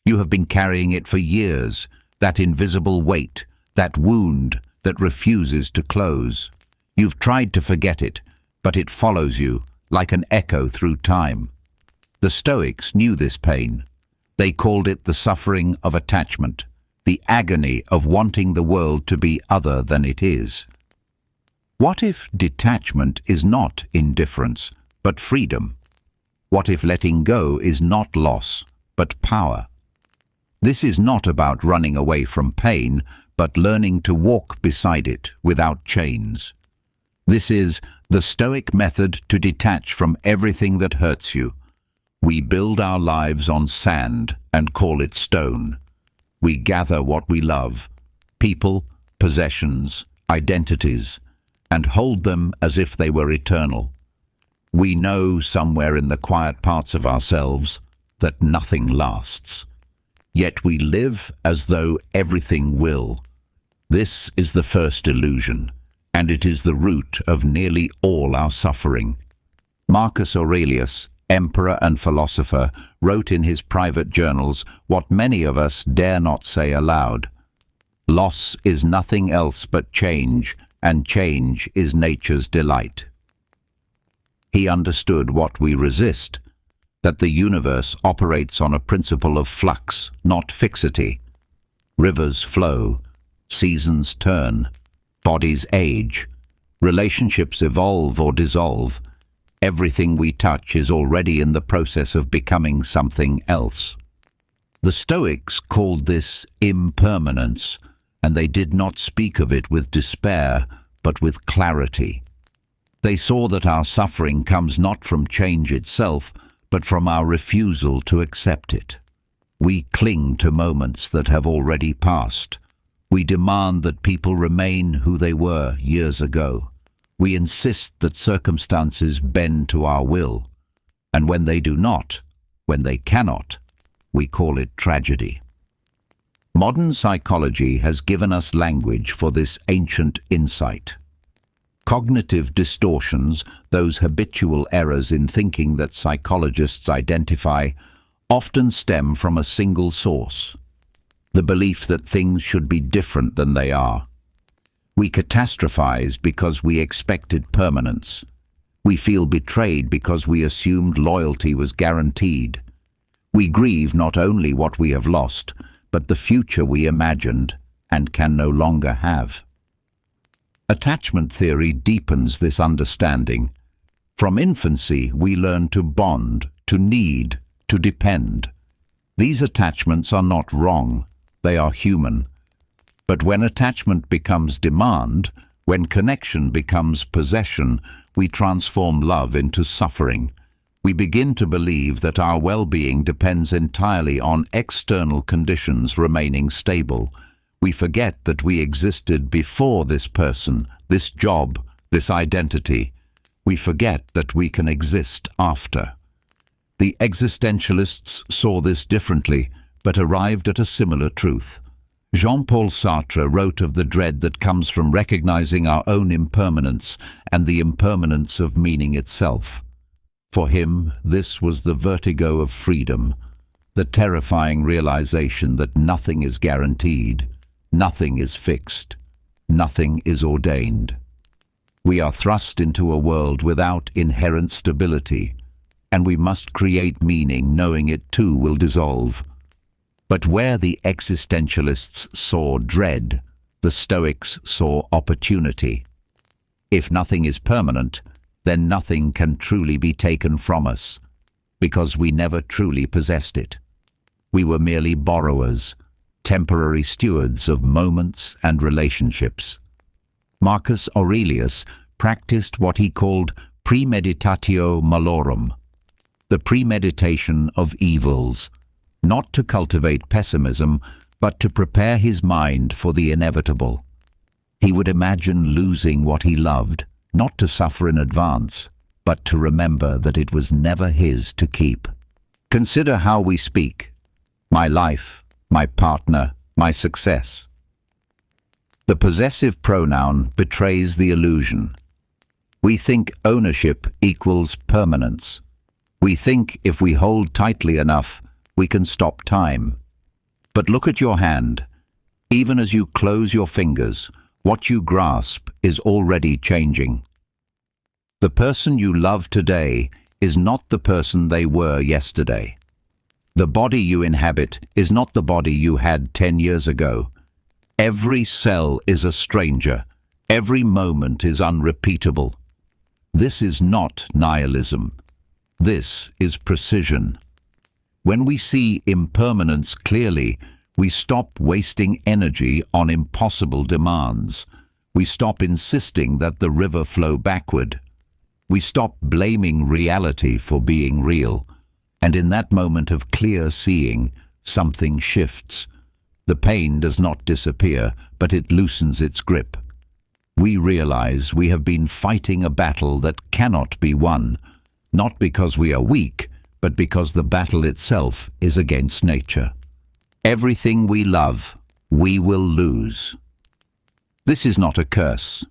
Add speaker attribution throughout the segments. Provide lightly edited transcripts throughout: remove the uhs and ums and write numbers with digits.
Speaker 1: You have been carrying it for years, that invisible weight, that wound that refuses to close. You've tried to forget it, but it follows you like an echo through time. The Stoics knew this pain. They called it the suffering of attachment, the agony of wanting the world to be other than it is. What if detachment is not indifference, but freedom? What if letting go is not loss, but power? This is not about running away from pain, but learning to walk beside it without chains. This is the Stoic method to detach from everything that hurts you. We build our lives on sand and call it stone. We gather what we love, people, possessions, identities, and hold them as if they were eternal. We know somewhere in the quiet parts of ourselves that nothing lasts. Yet we live as though everything will. This is the first illusion, and it is the root of nearly all our suffering. Marcus Aurelius, emperor and philosopher, wrote in his private journals what many of us dare not say aloud. Loss is nothing else but change, and change is nature's delight. He understood what we resist, that the universe operates on a principle of flux, not fixity. Rivers flow, seasons turn, bodies age, relationships evolve or dissolve. Everything we touch is already in the process of becoming something else. The Stoics called this impermanence, and they did not speak of it with despair, but with clarity. They saw that our suffering comes not from change itself, but from our refusal to accept it. We cling to moments that have already passed. We demand that people remain who they were years ago. We insist that circumstances bend to our will. And when they do not, when they cannot, we call it tragedy. Modern psychology has given us language for this ancient insight. Cognitive distortions, those habitual errors in thinking that psychologists identify, often stem from a single source: the belief that things should be different than they are. We catastrophize because we expected permanence. We feel betrayed because we assumed loyalty was guaranteed. We grieve not only what we have lost, but the future we imagined and can no longer have. Attachment theory deepens this understanding. From infancy, we learn to bond, to need, to depend. These attachments are not wrong, they are human. But when attachment becomes demand, when connection becomes possession, we transform love into suffering. We begin to believe that our well-being depends entirely on external conditions remaining stable. We forget that we existed before this person, this job, this identity. We forget that we can exist after. The existentialists saw this differently, but arrived at a similar truth. Jean-Paul Sartre wrote of the dread that comes from recognizing our own impermanence and the impermanence of meaning itself. For him, this was the vertigo of freedom, the terrifying realization that nothing is guaranteed, nothing is fixed, nothing is ordained. We are thrust into a world without inherent stability, and we must create meaning knowing it too will dissolve. But where the existentialists saw dread, the Stoics saw opportunity. If nothing is permanent, then nothing can truly be taken from us, because we never truly possessed it. We were merely borrowers, temporary stewards of moments and relationships. Marcus Aurelius practiced what he called premeditatio malorum, the premeditation of evils, not to cultivate pessimism, but to prepare his mind for the inevitable. He would imagine losing what he loved, not to suffer in advance, but to remember that it was never his to keep. Consider how we speak: my life, my partner, my success. The possessive pronoun betrays the illusion. We think ownership equals permanence. We think if we hold tightly enough, we can stop time. But look at your hand. Even as you close your fingers, what you grasp is already changing. The person you love today is not the person they were yesterday. The body you inhabit is not the body you had 10 years ago. Every cell is a stranger. Every moment is unrepeatable. This is not nihilism. This is precision. When we see impermanence clearly, we stop wasting energy on impossible demands. We stop insisting that the river flow backward. We stop blaming reality for being real. And in that moment of clear seeing, something shifts. The pain does not disappear, but it loosens its grip. We realize we have been fighting a battle that cannot be won, not because we are weak, but because the battle itself is against nature. Everything we love, we will lose. This is not a curse.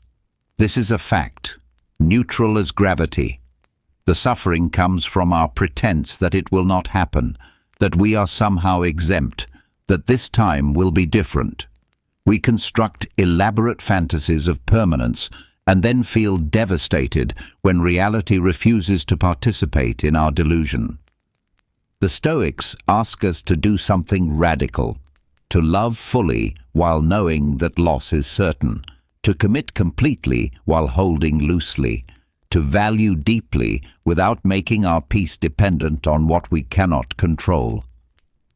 Speaker 1: This is a fact, neutral as gravity. The suffering comes from our pretense that it will not happen, that we are somehow exempt, that this time will be different. We construct elaborate fantasies of permanence and then feel devastated when reality refuses to participate in our delusion. The Stoics ask us to do something radical, to love fully while knowing that loss is certain, to commit completely while holding loosely, to value deeply without making our peace dependent on what we cannot control.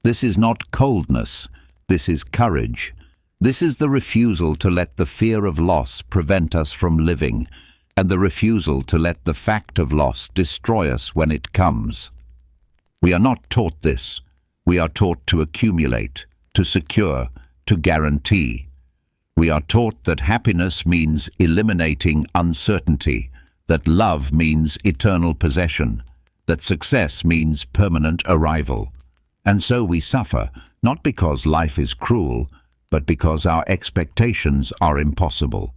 Speaker 1: This is not coldness, this is courage. This is the refusal to let the fear of loss prevent us from living, and the refusal to let the fact of loss destroy us when it comes. We are not taught this. We are taught to accumulate, to secure, to guarantee. We are taught that happiness means eliminating uncertainty, that love means eternal possession, that success means permanent arrival. And so we suffer, not because life is cruel, but because our expectations are impossible.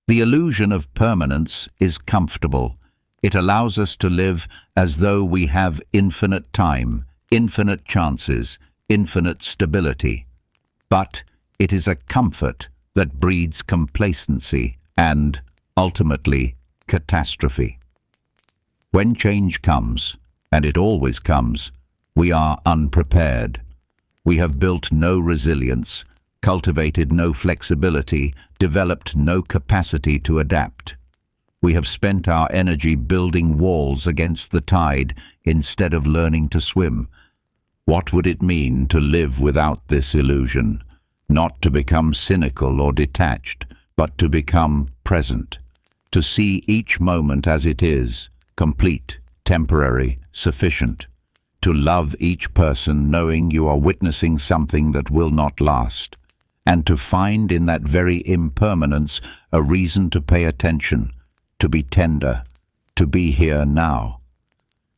Speaker 1: The illusion of permanence is comfortable. It allows us to live as though we have infinite time, infinite chances, infinite stability. But it is a comfort that breeds complacency and, ultimately, catastrophe. When change comes, and it always comes, we are unprepared. We have built no resilience, cultivated no flexibility, developed no capacity to adapt. We have spent our energy building walls against the tide instead of learning to swim. What would it mean to live without this illusion? Not to become cynical or detached, but to become present. To see each moment as it is, complete, temporary, sufficient. To love each person knowing you are witnessing something that will not last. And to find in that very impermanence a reason to pay attention, to be tender, to be here now.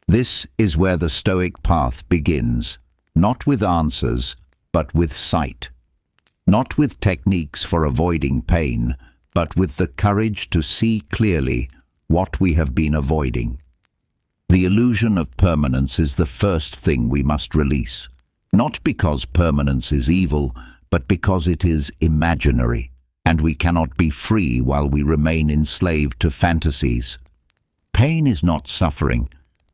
Speaker 1: This is where the Stoic path begins, not with answers, but with sight. Not with techniques for avoiding pain, but with the courage to see clearly what we have been avoiding. The illusion of permanence is the first thing we must release, not because permanence is evil, but because it is imaginary, and we cannot be free while we remain enslaved to fantasies. Pain is not suffering.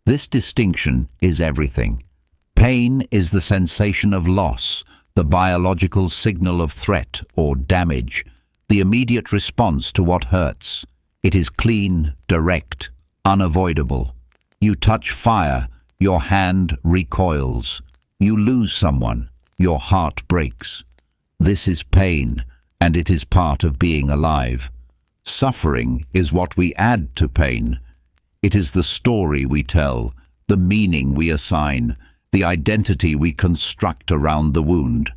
Speaker 1: This distinction is everything. Pain is the sensation of loss, the biological signal of threat or damage, the immediate response to what hurts. It is clean, direct, unavoidable. You touch fire, your hand recoils. You lose someone, your heart breaks. This is pain, and it is part of being alive. Suffering is what we add to pain. It is the story we tell, the meaning we assign, the identity we construct around the wound.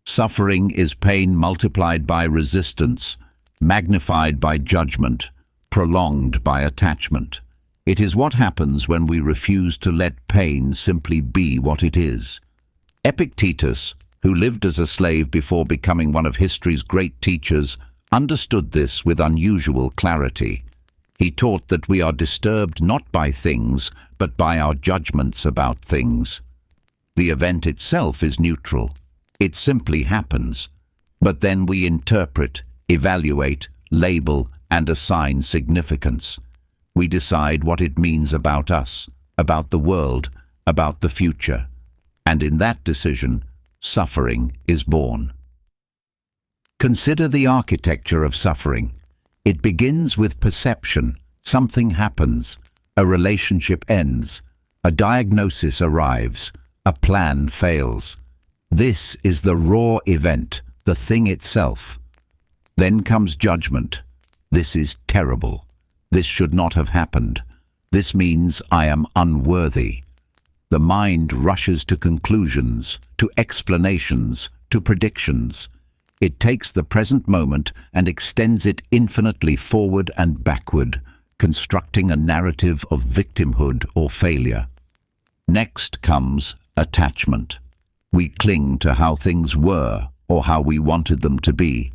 Speaker 1: Suffering is pain multiplied by resistance, magnified by judgment, prolonged by attachment. It is what happens when we refuse to let pain simply be what it is. Epictetus, who lived as a slave before becoming one of history's great teachers, understood this with unusual clarity. He taught that we are disturbed not by things, but by our judgments about things. The event itself is neutral. It simply happens. But then we interpret, evaluate, label, and assign significance. We decide what it means about us, about the world, about the future. And in that decision, suffering is born. Consider the architecture of suffering. It begins with perception. Something happens. A relationship ends. A diagnosis arrives. A plan fails. This is the raw event, the thing itself. Then comes judgment. This is terrible. This should not have happened. This means I am unworthy. The mind rushes to conclusions, to explanations, to predictions. It takes the present moment and extends it infinitely forward and backward, constructing a narrative of victimhood or failure. Next comes attachment. We cling to how things were or how we wanted them to be.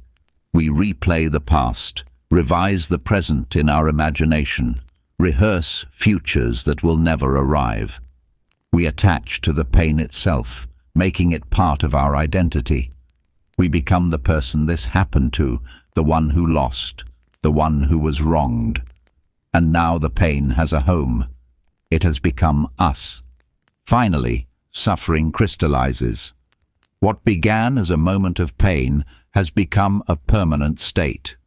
Speaker 1: We replay the past, revise the present in our imagination, rehearse futures that will never arrive. We attach to the pain itself, making it part of our identity. We become the person this happened to, the one who lost, the one who was wronged. And now the pain has a home. It has become us. Finally, suffering crystallizes. What began as a moment of pain has become a permanent state.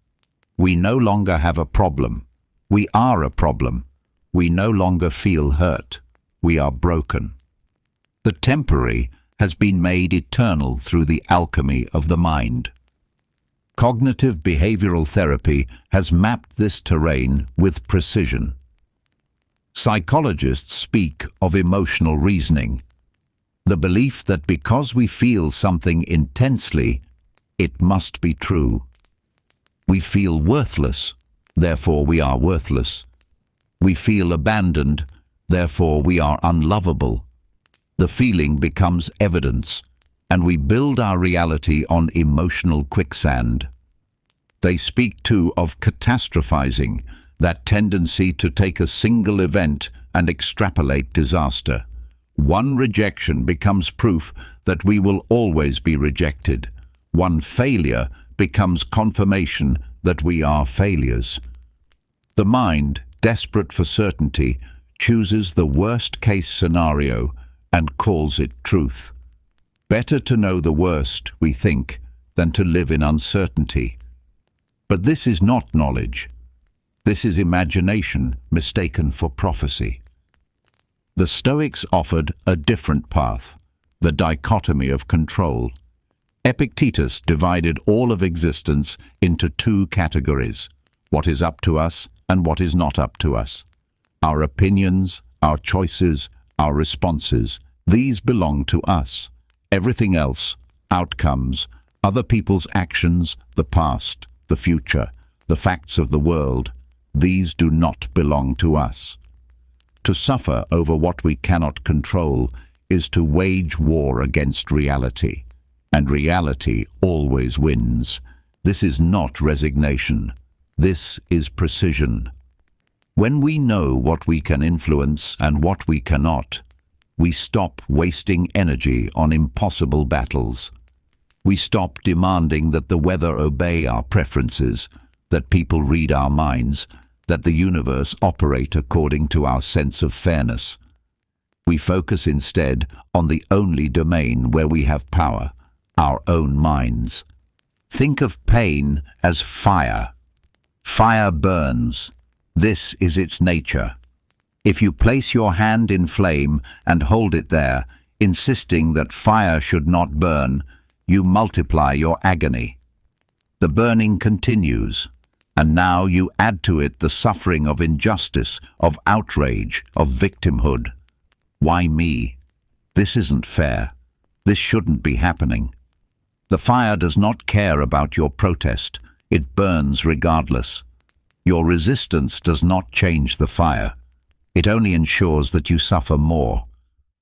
Speaker 1: We no longer have a problem. We are a problem. We no longer feel hurt. We are broken. The temporary has been made eternal through the alchemy of the mind. Cognitive behavioral therapy has mapped this terrain with precision. Psychologists speak of emotional reasoning, the belief that because we feel something intensely, it must be true. We feel worthless, therefore we are worthless. We feel abandoned, therefore we are unlovable. The feeling becomes evidence, and we build our reality on emotional quicksand. They speak too of catastrophizing, that tendency to take a single event and extrapolate disaster. One rejection becomes proof that we will always be rejected. One failure becomes confirmation that we are failures. The mind, desperate for certainty, chooses the worst-case scenario and calls it truth. Better to know the worst, we think, than to live in uncertainty. But this is not knowledge. This is imagination mistaken for prophecy. The Stoics offered a different path, the dichotomy of control. Epictetus divided all of existence into two categories: what is up to us and what is not up to us. Our opinions, our choices, our responses, these belong to us. Everything else, outcomes, other people's actions, the past, the future, the facts of the world, these do not belong to us. To suffer over what we cannot control is to wage war against reality, and reality always wins. This is not resignation. This is precision. When we know what we can influence and what we cannot, we stop wasting energy on impossible battles. We stop demanding that the weather obey our preferences, that people read our minds, that the universe operate according to our sense of fairness. We focus instead on the only domain where we have power, our own minds. Think of pain as fire. Fire burns. This is its nature. If you place your hand in flame and hold it there, insisting that fire should not burn, you multiply your agony. The burning continues, and now you add to it the suffering of injustice, of outrage, of victimhood. Why me? This isn't fair. This shouldn't be happening. The fire does not care about your protest. It burns regardless. Your resistance does not change the fire. It only ensures that you suffer more.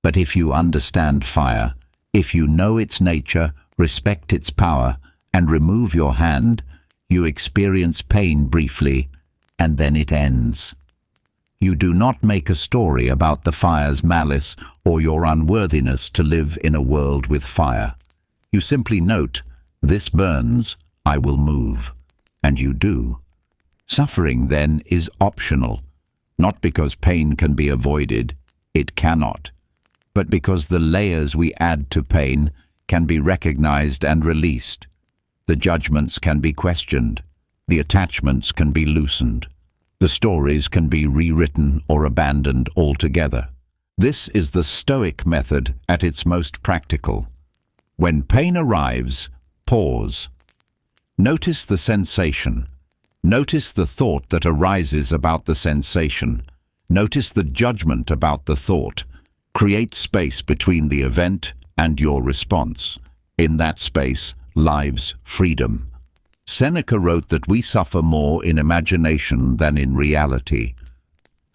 Speaker 1: But if you understand fire, if you know its nature, respect its power, and remove your hand, you experience pain briefly, and then it ends. You do not make a story about the fire's malice or your unworthiness to live in a world with fire. You simply note, this burns, I will move. And you do. Suffering, then, is optional, not because pain can be avoided, it cannot, but because the layers we add to pain can be recognized and released. The judgments can be questioned. The attachments can be loosened. The stories can be rewritten or abandoned altogether. This is the Stoic method at its most practical. When pain arrives, pause. Notice the sensation. Notice the thought that arises about the sensation. Notice the judgment about the thought. Create space between the event and your response. In that space lies freedom. Seneca wrote that we suffer more in imagination than in reality.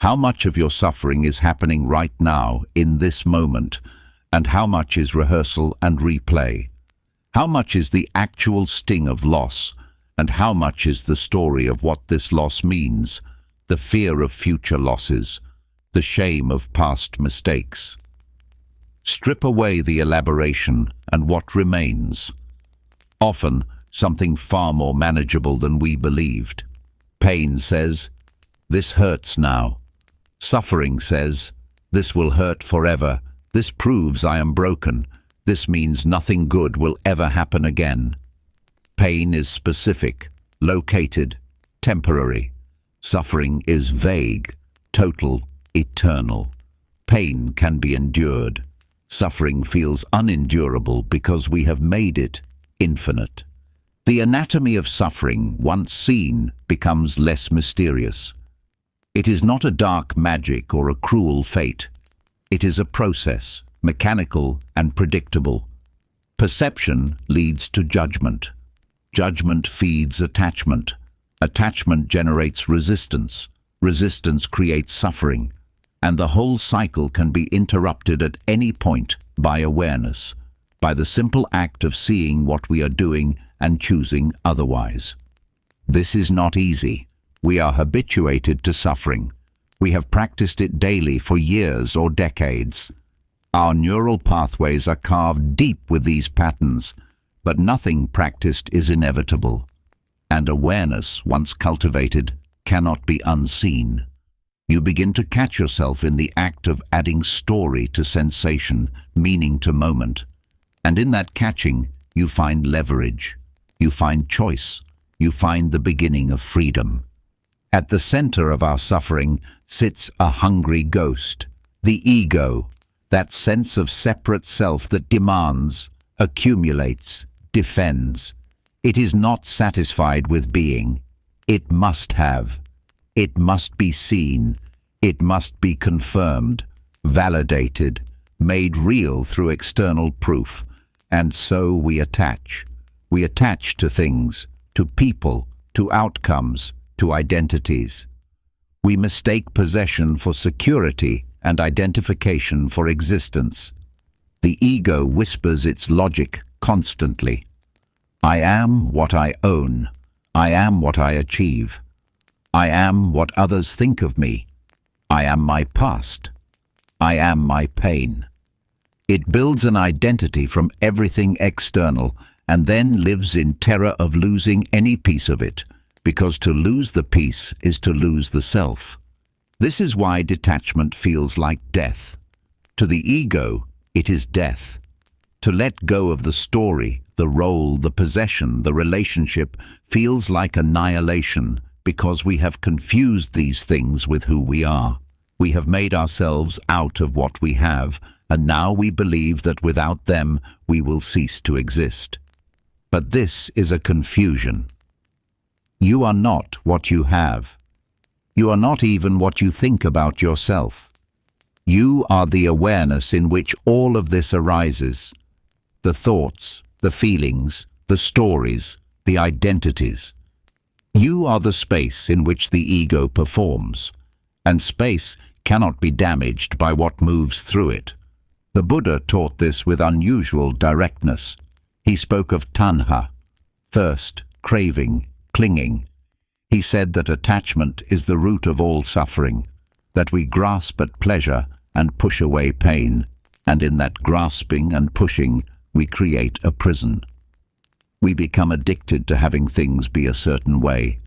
Speaker 1: How much of your suffering is happening right now, in this moment, and how much is rehearsal and replay? How much is the actual sting of loss, and how much is the story of what this loss means, the fear of future losses, the shame of past mistakes? Strip away the elaboration, and what remains? Often, something far more manageable than we believed. Pain says, this hurts now. Suffering says, this will hurt forever. This proves I am broken. This means nothing good will ever happen again. Pain is specific, located, temporary. Suffering is vague, total, eternal. Pain can be endured. Suffering feels unendurable because we have made it infinite. The anatomy of suffering, once seen, becomes less mysterious. It is not a dark magic or a cruel fate. It is a process, mechanical and predictable. Perception leads to judgment. Judgment feeds attachment. Attachment generates resistance. Resistance creates suffering. And the whole cycle can be interrupted at any point by awareness, by the simple act of seeing what we are doing and choosing otherwise. This is not easy. We are habituated to suffering. We have practiced it daily for years or decades. Our neural pathways are carved deep with these patterns, but nothing practiced is inevitable. And awareness, once cultivated, cannot be unseen. You begin to catch yourself in the act of adding story to sensation, meaning to moment. And in that catching, you find leverage. You find choice. You find the beginning of freedom. At the center of our suffering sits a hungry ghost, the ego, that sense of separate self that demands, accumulates, defends. It is not satisfied with being. It must have. It must be seen. It must be confirmed, validated, made real through external proof. And so we attach. We attach to things, to people, to outcomes, to identities. We mistake possession for security and identification for existence. The ego whispers its logic constantly. I am what I own. I am what I achieve. I am what others think of me. I am my past. I am my pain. It builds an identity from everything external and then lives in terror of losing any piece of it, because to lose the piece is to lose the self. This is why detachment feels like death. To the ego, it is death. To let go of the story, the role, the possession, the relationship feels like annihilation because we have confused these things with who we are. We have made ourselves out of what we have, and now we believe that without them we will cease to exist. But this is a confusion. You are not what you have. You are not even what you think about yourself. You are the awareness in which all of this arises. The thoughts, the feelings, the stories, the identities. You are the space in which the ego performs, and space cannot be damaged by what moves through it. The Buddha taught this with unusual directness. He spoke of tanha, thirst, craving, clinging. He said that attachment is the root of all suffering, that we grasp at pleasure and push away pain, and in that grasping and pushing we create a prison. We become addicted to having things be a certain way.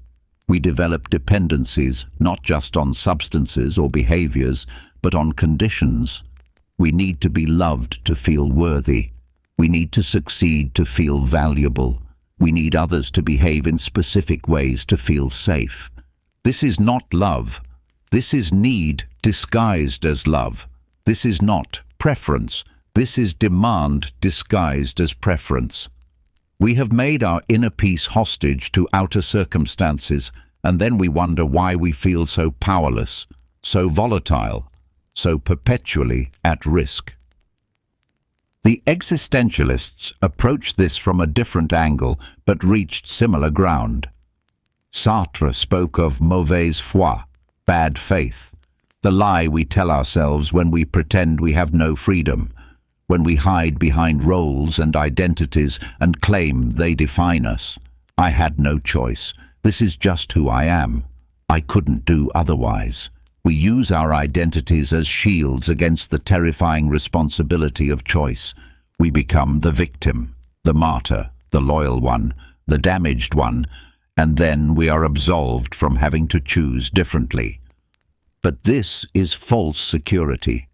Speaker 1: We develop dependencies, not just on substances or behaviors, but on conditions. We need to be loved to feel worthy. We need to succeed to feel valuable. We need others to behave in specific ways to feel safe. This is not love. This is need disguised as love. This is not preference. This is demand disguised as preference. We have made our inner peace hostage to outer circumstances, and then we wonder why we feel so powerless, so volatile, so perpetually at risk. The existentialists approached this from a different angle, but reached similar ground. Sartre spoke of mauvaise foi, bad faith, the lie we tell ourselves when we pretend we have no freedom, when we hide behind roles and identities and claim they define us. I had no choice. This is just who I am. I couldn't do otherwise. We use our identities as shields against the terrifying responsibility of choice. We become the victim, the martyr, the loyal one, the damaged one, and then we are absolved from having to choose differently. But this is false security.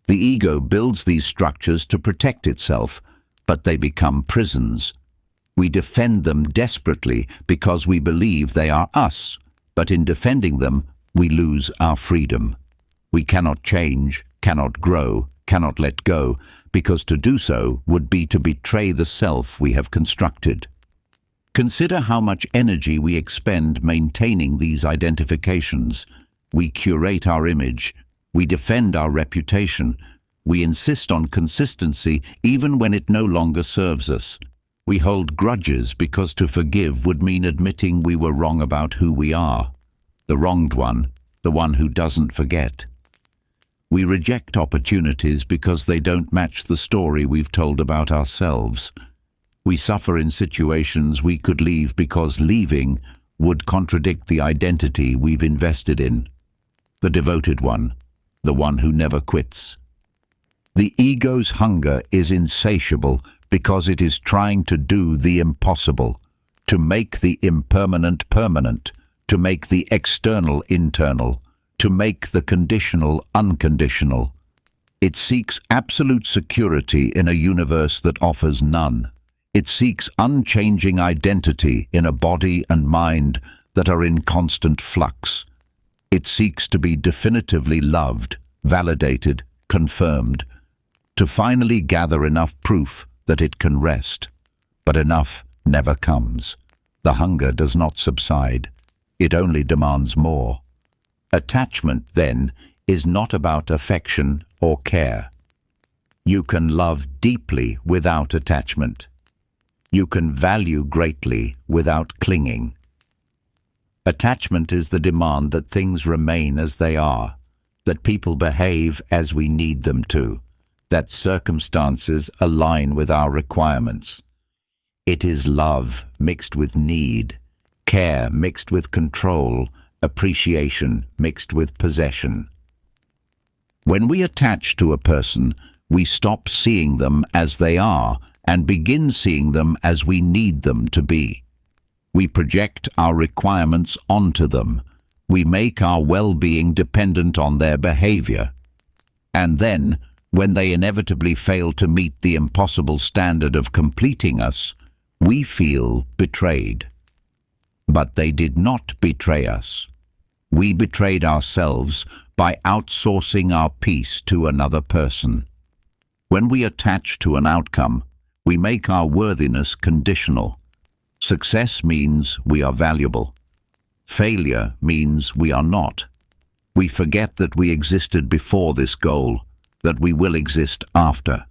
Speaker 1: The ego builds these structures to protect itself, but they become prisons. We defend them desperately because we believe they are us, but in defending them, we lose our freedom. We cannot change, cannot grow, cannot let go, because to do so would be to betray the self we have constructed. Consider how much energy we expend maintaining these identifications. We curate our image. We defend our reputation. We insist on consistency even when it no longer serves us. We hold grudges because to forgive would mean admitting we were wrong about who we are. The wronged one, the one who doesn't forget. We reject opportunities because they don't match the story we've told about ourselves. We suffer in situations we could leave because leaving would contradict the identity we've invested in. The devoted one, the one who never quits. The ego's hunger is insatiable because it is trying to do the impossible, to make the impermanent permanent, to make the external internal, to make the conditional unconditional. It seeks absolute security in a universe that offers none. It seeks unchanging identity in a body and mind that are in constant flux. It seeks to be definitively loved, validated, confirmed, to finally gather enough proof that it can rest. But enough never comes. The hunger does not subside. It only demands more. Attachment, then, is not about affection or care. You can love deeply without attachment. You can value greatly without clinging. Attachment is the demand that things remain as they are, that people behave as we need them to, that circumstances align with our requirements. It is love mixed with need, care mixed with control, appreciation mixed with possession. When we attach to a person, we stop seeing them as they are and begin seeing them as we need them to be. We project our requirements onto them. We make our well-being dependent on their behavior. And then, when they inevitably fail to meet the impossible standard of completing us, we feel betrayed. But they did not betray us. We betrayed ourselves by outsourcing our peace to another person. When we attach to an outcome, we make our worthiness conditional. Success means we are valuable. Failure means we are not. We forget that we existed before this goal, that we will exist after,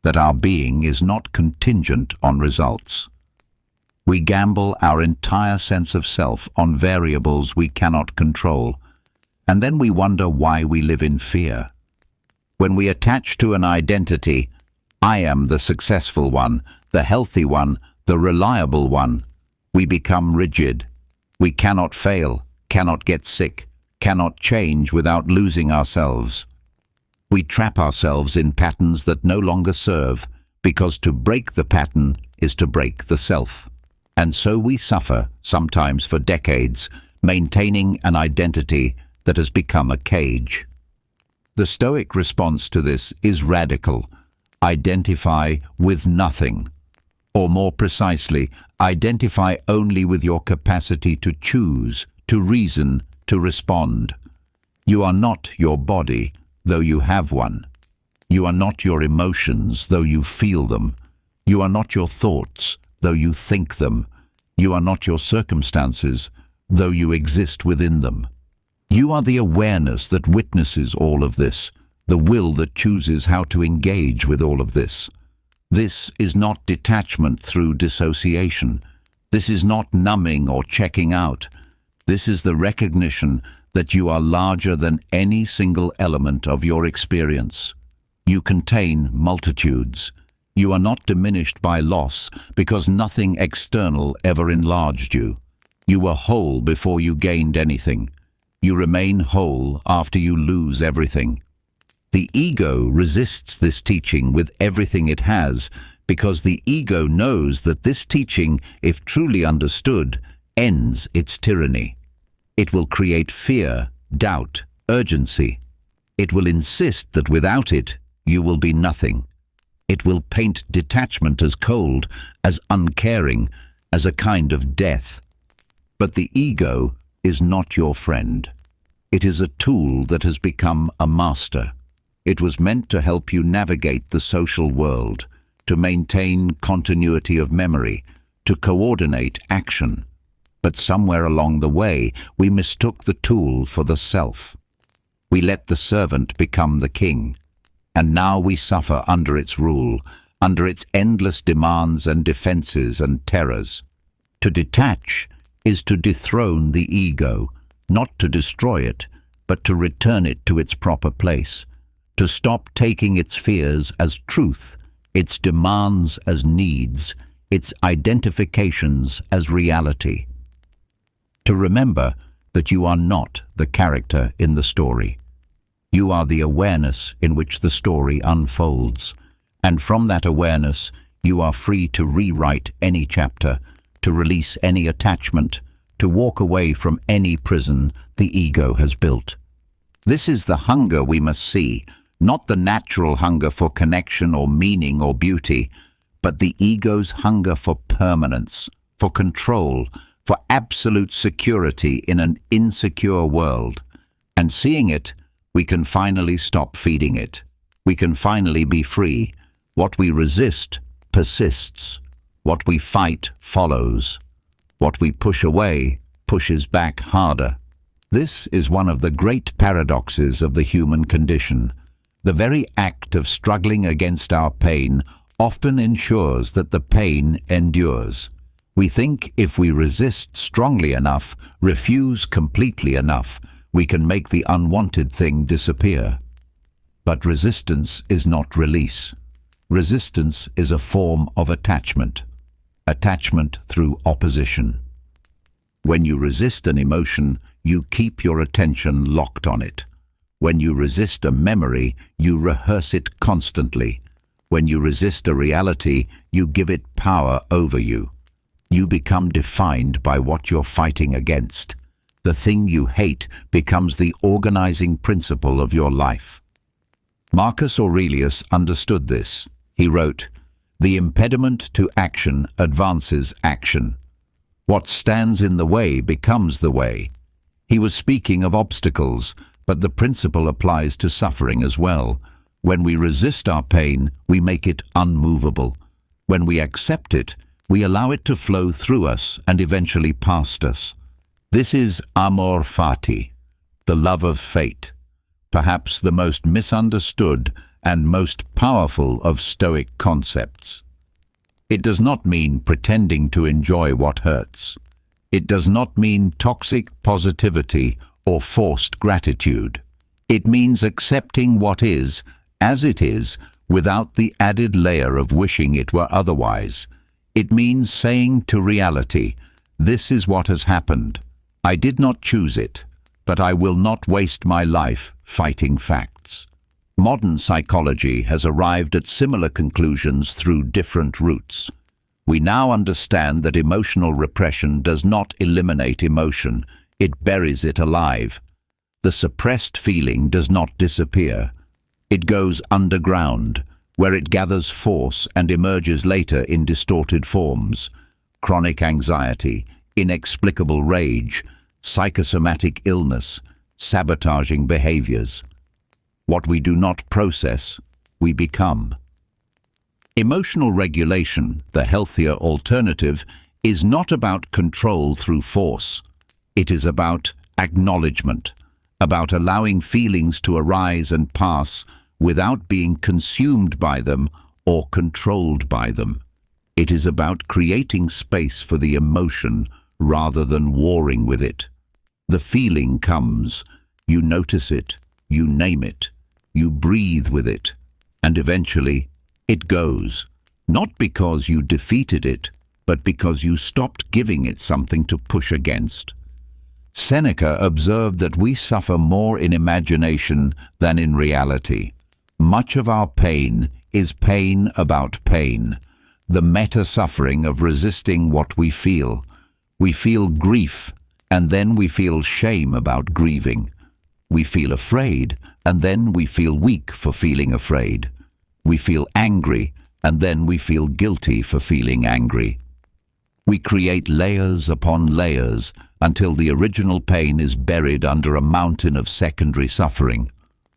Speaker 1: that our being is not contingent on results. We gamble our entire sense of self on variables we cannot control, and then we wonder why we live in fear. When we attach to an identity, I am the successful one, the healthy one, the reliable one, we become rigid. We cannot fail, cannot get sick, cannot change without losing ourselves. We trap ourselves in patterns that no longer serve, because to break the pattern is to break the self. And so we suffer, sometimes for decades, maintaining an identity that has become a cage. The Stoic response to this is radical. Identify with nothing. Or more precisely, identify only with your capacity to choose, to reason, to respond. You are not your body, though you have one. You are not your emotions, though you feel them. You are not your thoughts, though you think them. You are not your circumstances, though you exist within them. You are the awareness that witnesses all of this, the will that chooses how to engage with all of this. This is not detachment through dissociation. This is not numbing or checking out. This is the recognition that you are larger than any single element of your experience. You contain multitudes. You are not diminished by loss because nothing external ever enlarged you. You were whole before you gained anything. You remain whole after you lose everything. The ego resists this teaching with everything it has because the ego knows that this teaching, if truly understood, ends its tyranny. It will create fear, doubt, urgency. It will insist that without it, you will be nothing. It will paint detachment as cold, as uncaring, as a kind of death. But the ego is not your friend. It is a tool that has become a master. It was meant to help you navigate the social world, to maintain continuity of memory, to coordinate action. But somewhere along the way, we mistook the tool for the self. We let the servant become the king, and now we suffer under its rule, under its endless demands and defenses and terrors. To detach is to dethrone the ego, not to destroy it, but to return it to its proper place, to stop taking its fears as truth, its demands as needs, its identifications as reality. To remember that you are not the character in the story. You are the awareness in which the story unfolds, and from that awareness you are free to rewrite any chapter, to release any attachment, to walk away from any prison the ego has built. This is the hunger we must see, not the natural hunger for connection or meaning or beauty, but the ego's hunger for permanence, for control, for absolute security in an insecure world. And seeing it, we can finally stop feeding it. We can finally be free. What we resist persists. What we fight follows. What we push away pushes back harder. This is one of the great paradoxes of the human condition. The very act of struggling against our pain often ensures that the pain endures. We think if we resist strongly enough, refuse completely enough, we can make the unwanted thing disappear. But resistance is not release. Resistance is a form of attachment. Attachment through opposition. When you resist an emotion, you keep your attention locked on it. When you resist a memory, you rehearse it constantly. When you resist a reality, you give it power over you. You become defined by what you're fighting against. The thing you hate becomes the organizing principle of your life. Marcus Aurelius understood this. He wrote, "The impediment to action advances action. What stands in the way becomes the way." He was speaking of obstacles, but the principle applies to suffering as well. When we resist our pain, we make it unmovable. When we accept it, we allow it to flow through us and eventually past us. This is amor fati, the love of fate, perhaps the most misunderstood and most powerful of Stoic concepts. It does not mean pretending to enjoy what hurts. It does not mean toxic positivity or forced gratitude. It means accepting what is, as it is, without the added layer of wishing it were otherwise. It means saying to reality, "This is what has happened. I did not choose it, but I will not waste my life fighting facts." Modern psychology has arrived at similar conclusions through different routes. We now understand that emotional repression does not eliminate emotion, it buries it alive. The suppressed feeling does not disappear. It goes underground, where it gathers force and emerges later in distorted forms. Chronic anxiety, inexplicable rage, psychosomatic illness, sabotaging behaviors. What we do not process, we become. Emotional regulation, the healthier alternative, is not about control through force. It is about acknowledgement, about allowing feelings to arise and pass without being consumed by them or controlled by them. It is about creating space for the emotion rather than warring with it. The feeling comes, you notice it, you name it, you breathe with it, and eventually it goes, not because you defeated it, but because you stopped giving it something to push against. Seneca observed that we suffer more in imagination than in reality. Much of our pain is pain about pain, the meta-suffering of resisting what we feel. We feel grief, and then we feel shame about grieving. We feel afraid, and then we feel weak for feeling afraid. We feel angry, and then we feel guilty for feeling angry. We create layers upon layers until the original pain is buried under a mountain of secondary suffering,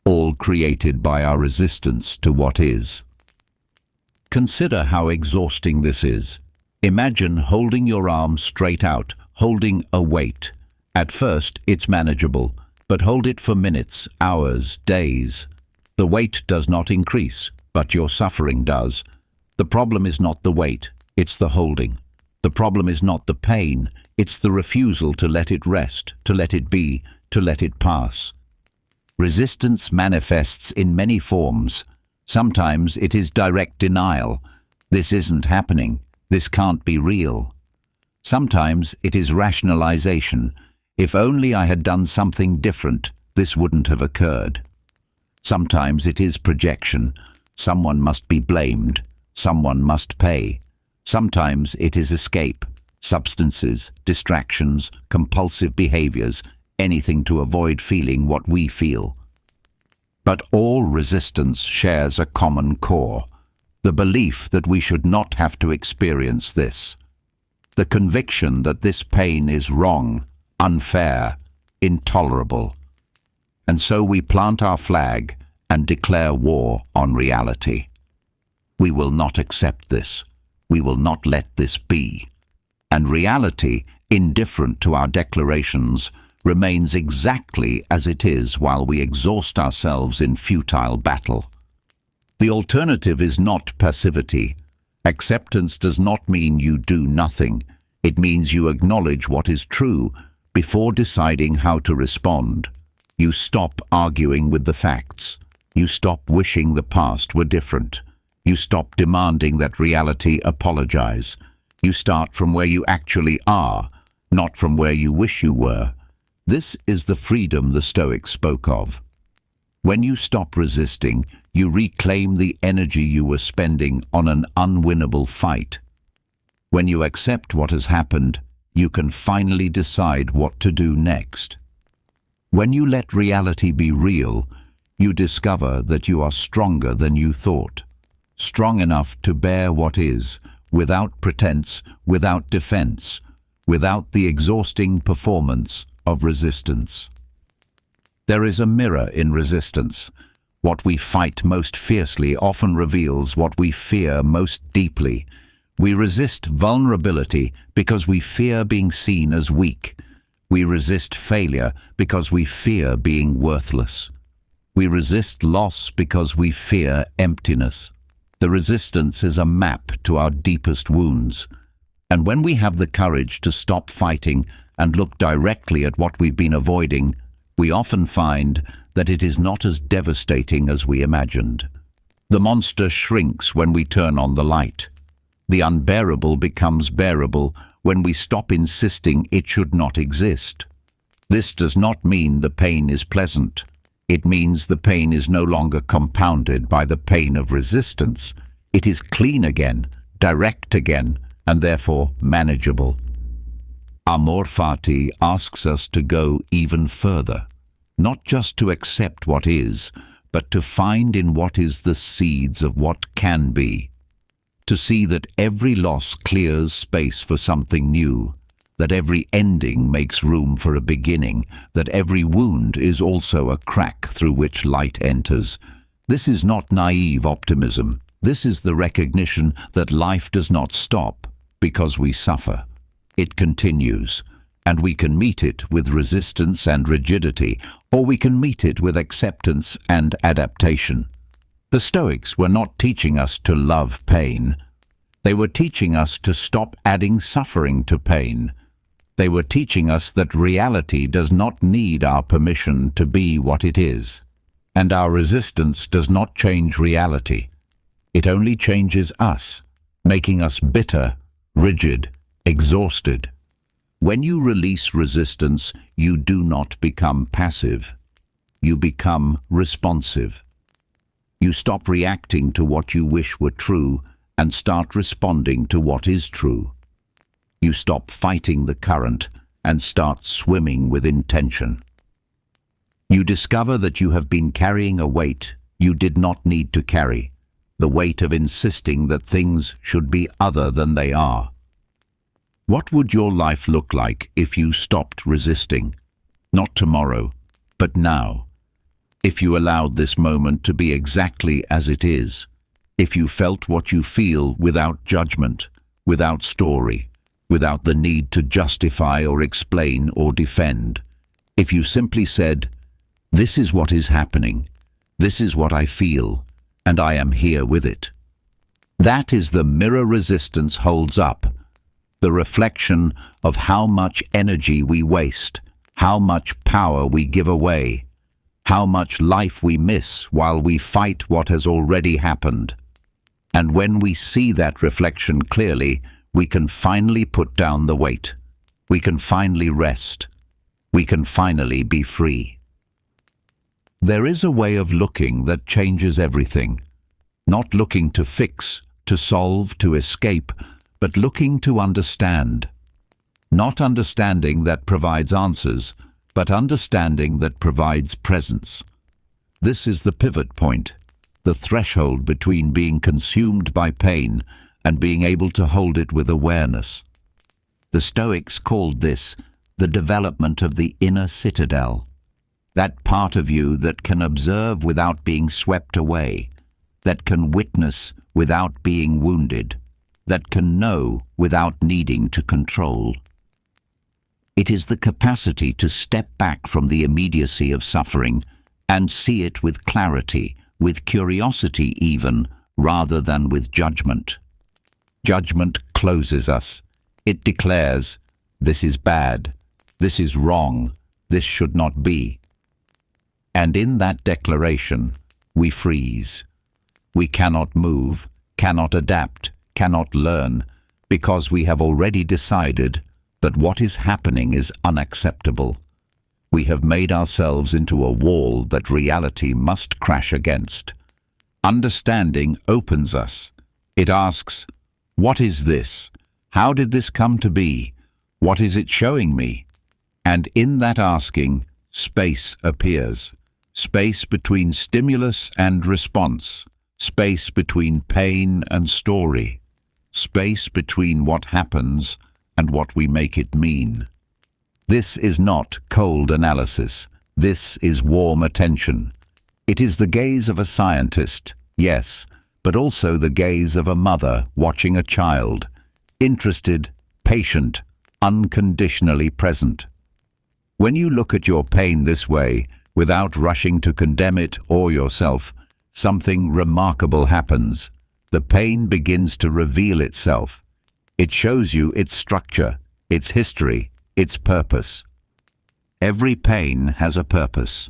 Speaker 1: all created by our resistance to what is. Consider how exhausting this is. Imagine holding your arm straight out, holding a weight. At first, it's manageable, but hold it for minutes, hours, days. The weight does not increase, but your suffering does. The problem is not the weight, it's the holding. The problem is not the pain, it's the refusal to let it rest, to let it be, to let it pass. Resistance manifests in many forms. Sometimes it is direct denial. This isn't happening. This can't be real. Sometimes it is rationalization. If only I had done something different, this wouldn't have occurred. Sometimes it is projection. Someone must be blamed. Someone must pay. Sometimes it is escape. Substances, distractions, compulsive behaviors, anything to avoid feeling what we feel. But all resistance shares a common core, the belief that we should not have to experience this, the conviction that this pain is wrong, unfair, intolerable. And so we plant our flag and declare war on reality. We will not accept this. We will not let this be. And reality, indifferent to our declarations, remains exactly as it is while we exhaust ourselves in futile battle. The alternative is not passivity. Acceptance does not mean you do nothing. It means you acknowledge what is true before deciding how to respond. You stop arguing with the facts. You stop wishing the past were different. You stop demanding that reality apologize. You start from where you actually are, not from where you wish you were. This is the freedom the Stoics spoke of. When you stop resisting, you reclaim the energy you were spending on an unwinnable fight. When you accept what has happened, you can finally decide what to do next. When you let reality be real, you discover that you are stronger than you thought, strong enough to bear what is, without pretense, without defense, without the exhausting performance of resistance. There is a mirror in resistance. What we fight most fiercely often reveals what we fear most deeply. We resist vulnerability because we fear being seen as weak. We resist failure because we fear being worthless. We resist loss because we fear emptiness. The resistance is a map to our deepest wounds. And when we have the courage to stop fighting and look directly at what we've been avoiding, we often find that it is not as devastating as we imagined. The monster shrinks when we turn on the light. The unbearable becomes bearable when we stop insisting it should not exist. This does not mean the pain is pleasant. It means the pain is no longer compounded by the pain of resistance. It is clean again, direct again, and therefore manageable. Amor Fati asks us to go even further, not just to accept what is, but to find in what is the seeds of what can be. To see that every loss clears space for something new, that every ending makes room for a beginning, that every wound is also a crack through which light enters. This is not naive optimism. This is the recognition that life does not stop because we suffer. It continues, and we can meet it with resistance and rigidity, or we can meet it with acceptance and adaptation. The Stoics were not teaching us to love pain. They were teaching us to stop adding suffering to pain. They were teaching us that reality does not need our permission to be what it is, and our resistance does not change reality. It only changes us, making us bitter, rigid, exhausted. When you release resistance, you do not become passive. You become responsive. You stop reacting to what you wish were true and start responding to what is true. You stop fighting the current and start swimming with intention. You discover that you have been carrying a weight you did not need to carry, the weight of insisting that things should be other than they are. What would your life look like if you stopped resisting? Not tomorrow, but now. If you allowed this moment to be exactly as it is, if you felt what you feel without judgment, without story, without the need to justify or explain or defend, if you simply said, "This is what is happening, this is what I feel, and I am here with it." That is the mirror resistance holds up, the reflection of how much energy we waste, how much power we give away, how much life we miss while we fight what has already happened. And when we see that reflection clearly, we can finally put down the weight. We can finally rest. We can finally be free. There is a way of looking that changes everything. Not looking to fix, to solve, to escape, but looking to understand. Not understanding that provides answers, but understanding that provides presence. This is the pivot point, the threshold between being consumed by pain and being able to hold it with awareness. The Stoics called this the development of the inner citadel, that part of you that can observe without being swept away, that can witness without being wounded, that can know without needing to control. It is the capacity to step back from the immediacy of suffering and see it with clarity, with curiosity even, rather than with judgment. Judgment closes us. It declares, "This is bad, this is wrong, this should not be." And in that declaration, we freeze. We cannot move, cannot adapt, cannot learn, because we have already decided that what is happening is unacceptable. We have made ourselves into a wall that reality must crash against. Understanding opens us. It asks, "What is this? How did this come to be? What is it showing me?" And in that asking, space appears. Space between stimulus and response. Space between pain and story. Space between what happens and what we make it mean. This is not cold analysis. This is warm attention. It is the gaze of a scientist, yes, but also the gaze of a mother watching a child, interested, patient, unconditionally present. When you look at your pain this way, without rushing to condemn it or yourself, something remarkable happens. The pain begins to reveal itself. It shows you its structure, its history, its purpose. Every pain has a purpose.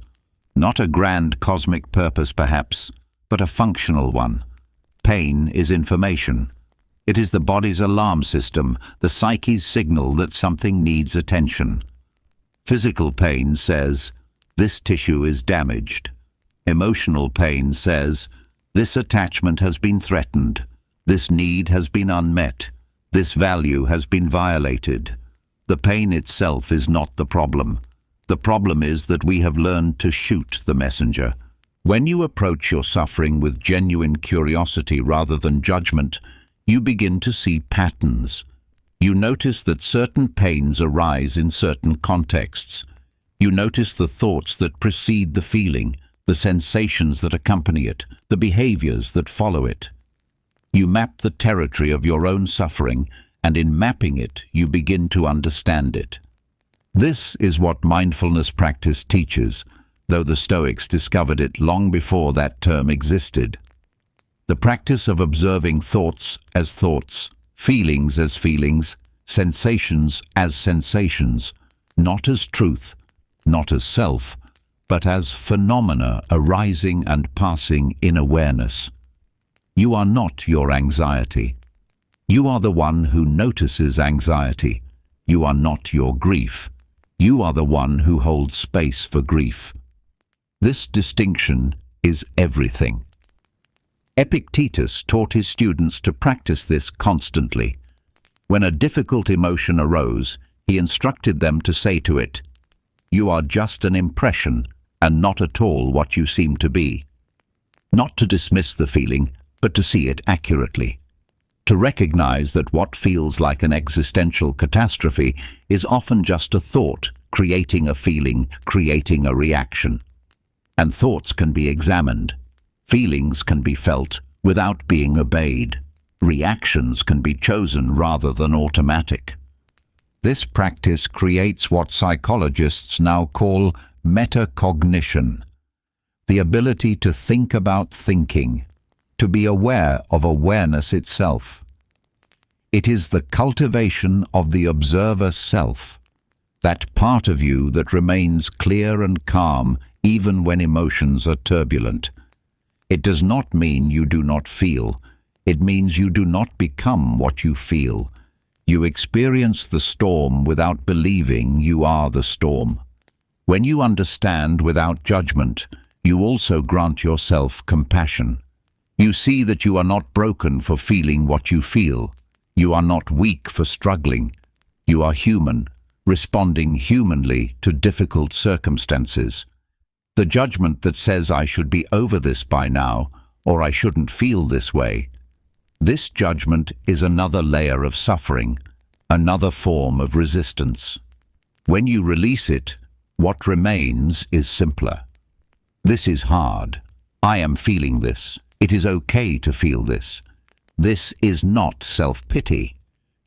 Speaker 1: Not a grand cosmic purpose perhaps, but a functional one. Pain is information. It is the body's alarm system, the psyche's signal that something needs attention. Physical pain says, This tissue is damaged. Emotional pain says, this attachment has been threatened. This need has been unmet. This value has been violated. The pain itself is not the problem. The problem is that we have learned to shoot the messenger. When you approach your suffering with genuine curiosity rather than judgment, you begin to see patterns. You notice that certain pains arise in certain contexts. You notice the thoughts that precede the feeling, the sensations that accompany it, the behaviors that follow it. You map the territory of your own suffering, and in mapping it, you begin to understand it. This is what mindfulness practice teaches, though the Stoics discovered it long before that term existed. The practice of observing thoughts as thoughts, feelings as feelings, sensations as sensations, not as truth, not as self, but as phenomena arising and passing in awareness. You are not your anxiety. You are the one who notices anxiety. You are not your grief. You are the one who holds space for grief. This distinction is everything. Epictetus taught his students to practice this constantly. When a difficult emotion arose, he instructed them to say to it, "You are just an impression, and not at all what you seem to be." Not to dismiss the feeling, but to see it accurately. To recognize that what feels like an existential catastrophe is often just a thought, creating a feeling, creating a reaction. And thoughts can be examined. Feelings can be felt without being obeyed. Reactions can be chosen rather than automatic. This practice creates what psychologists now call metacognition, the ability to think about thinking, to be aware of awareness itself. It is the cultivation of the observer self, that part of you that remains clear and calm even when emotions are turbulent. It does not mean you do not feel. It means you do not become what you feel. You experience the storm without believing you are the storm. When you understand without judgment, you also grant yourself compassion. You see that you are not broken for feeling what you feel. You are not weak for struggling. You are human, responding humanly to difficult circumstances. The judgment that says I should be over this by now, or I shouldn't feel this way, this judgment is another layer of suffering, another form of resistance. When you release it, what remains is simpler. This is hard. I am feeling this. It is okay to feel this. This is not self-pity.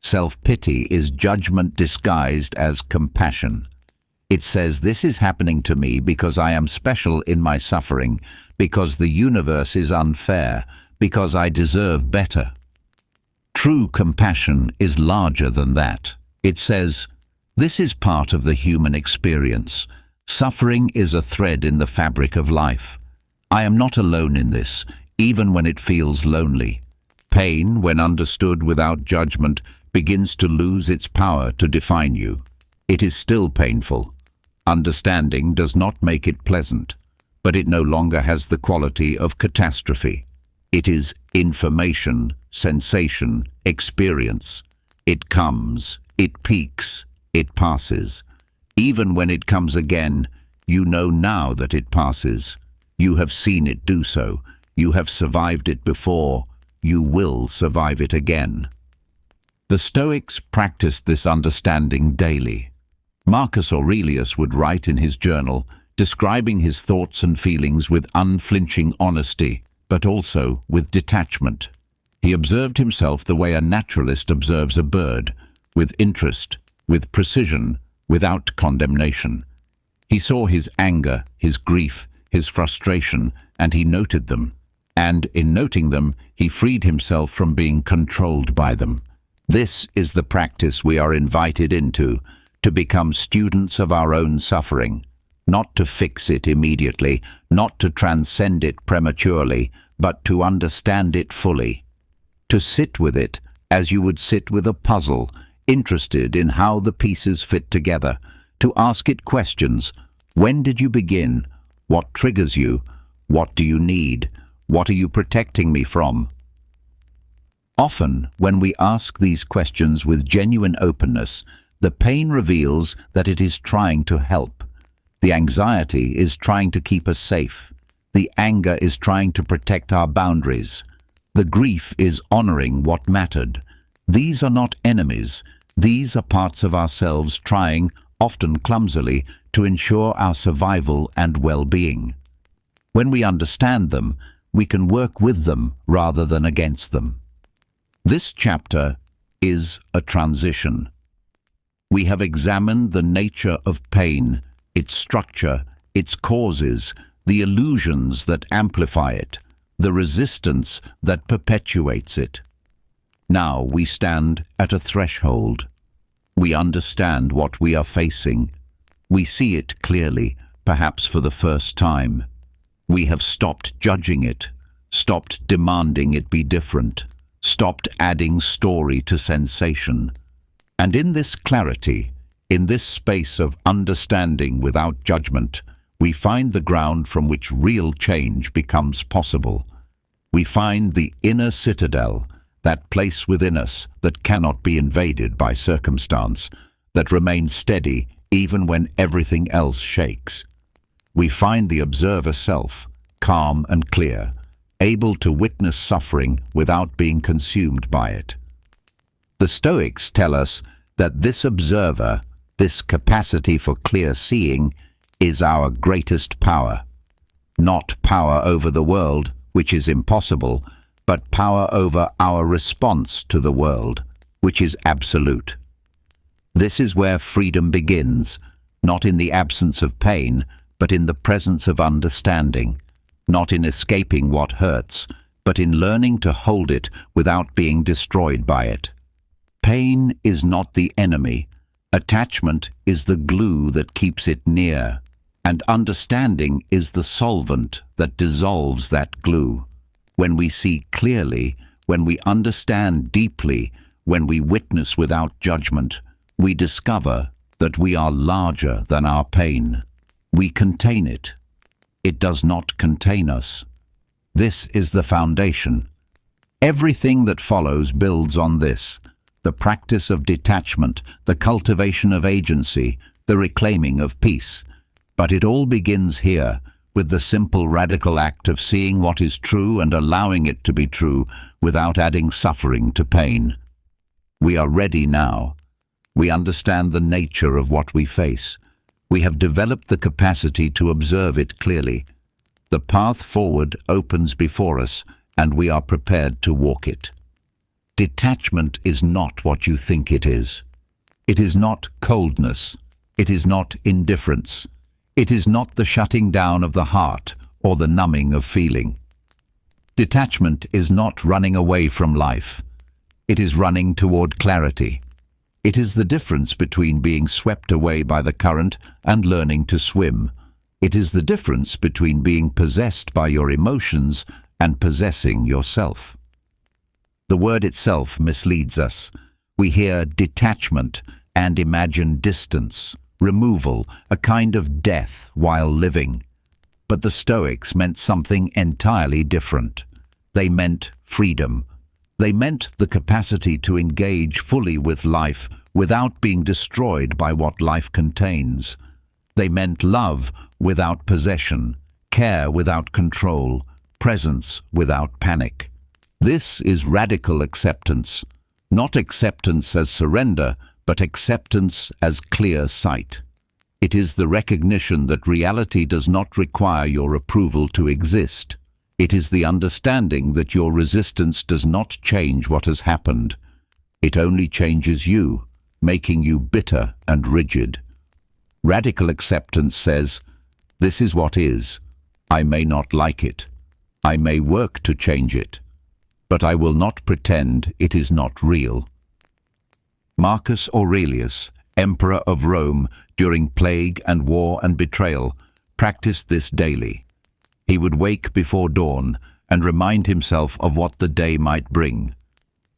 Speaker 1: Self-pity is judgment disguised as compassion. It says this is happening to me because I am special in my suffering, because the universe is unfair, because I deserve better. True compassion is larger than that. It says, this is part of the human experience. Suffering is a thread in the fabric of life. I am not alone in this, even when it feels lonely. Pain, when understood without judgment, begins to lose its power to define you. It is still painful. Understanding does not make it pleasant, but it no longer has the quality of catastrophe. It is information, sensation, experience. It comes, it peaks, it passes. Even when it comes again, you know now that it passes. You have seen it do so. You have survived it before. You will survive it again. The Stoics practiced this understanding daily. Marcus Aurelius would write in his journal, describing his thoughts and feelings with unflinching honesty, but also with detachment. He observed himself the way a naturalist observes a bird, with interest, with precision, without condemnation. He saw his anger, his grief, his frustration, and he noted them. And in noting them, he freed himself from being controlled by them. This is the practice we are invited into, to become students of our own suffering, not to fix it immediately, not to transcend it prematurely, but to understand it fully. To sit with it as you would sit with a puzzle, interested in how the pieces fit together, to ask it questions, When did you begin? What triggers you? What do you need? What are you protecting me from? Often, when we ask these questions with genuine openness, the pain reveals that it is trying to help. The anxiety is trying to keep us safe. The anger is trying to protect our boundaries. The grief is honoring what mattered. These are not enemies. These are parts of ourselves trying, often clumsily, to ensure our survival and well-being. When we understand them, we can work with them rather than against them. This chapter is a transition. We have examined the nature of pain, its structure, its causes, the illusions that amplify it, the resistance that perpetuates it. Now we stand at a threshold. We understand what we are facing. We see it clearly, perhaps for the first time. We have stopped judging it, stopped demanding it be different, stopped adding story to sensation. And in this clarity, in this space of understanding without judgment, we find the ground from which real change becomes possible. We find the inner citadel, that place within us that cannot be invaded by circumstance, that remains steady even when everything else shakes. We find the observer self, calm and clear, able to witness suffering without being consumed by it. The Stoics tell us that this observer, this capacity for clear seeing, is our greatest power. Not power over the world, which is impossible, but power over our response to the world, which is absolute. This is where freedom begins, not in the absence of pain, but in the presence of understanding, not in escaping what hurts, but in learning to hold it without being destroyed by it. Pain is not the enemy. Attachment is the glue that keeps it near, and understanding is the solvent that dissolves that glue. When we see clearly, when we understand deeply, when we witness without judgment, we discover that we are larger than our pain. We contain it. It does not contain us. This is the foundation. Everything that follows builds on this: the practice of detachment, the cultivation of agency, the reclaiming of peace. But it all begins here, with the simple radical act of seeing what is true and allowing it to be true without adding suffering to pain. We are ready now. We understand the nature of what we face. We have developed the capacity to observe it clearly. The path forward opens before us, and we are prepared to walk it. Detachment is not what you think it is. It is not coldness. It is not indifference. It is not the shutting down of the heart or the numbing of feeling. Detachment is not running away from life. It is running toward clarity. It is the difference between being swept away by the current and learning to swim. It is the difference between being possessed by your emotions and possessing yourself. The word itself misleads us. We hear detachment and imagine distance, removal, a kind of death while living. But the Stoics meant something entirely different. They meant freedom. They meant the capacity to engage fully with life without being destroyed by what life contains. They meant love without possession, care without control, presence without panic. This is radical acceptance. Not acceptance as surrender, but acceptance as clear sight. It is the recognition that reality does not require your approval to exist. It is the understanding that your resistance does not change what has happened. It only changes you, making you bitter and rigid. Radical acceptance says, "This is what is. I may not like it. I may work to change it. But I will not pretend it is not real." Marcus Aurelius, Emperor of Rome during plague and war and betrayal, practiced this daily. He would wake before dawn and remind himself of what the day might bring.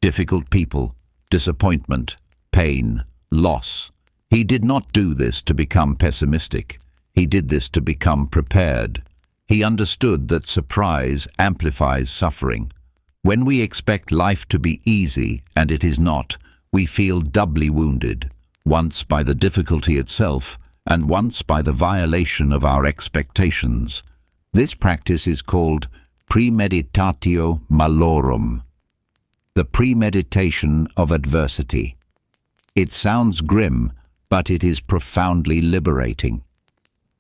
Speaker 1: Difficult people, disappointment, pain, loss. He did not do this to become pessimistic. He did this to become prepared. He understood that surprise amplifies suffering. When we expect life to be easy and it is not, we feel doubly wounded, once by the difficulty itself and once by the violation of our expectations. This practice is called premeditatio malorum, the premeditation of adversity. It sounds grim, but it is profoundly liberating.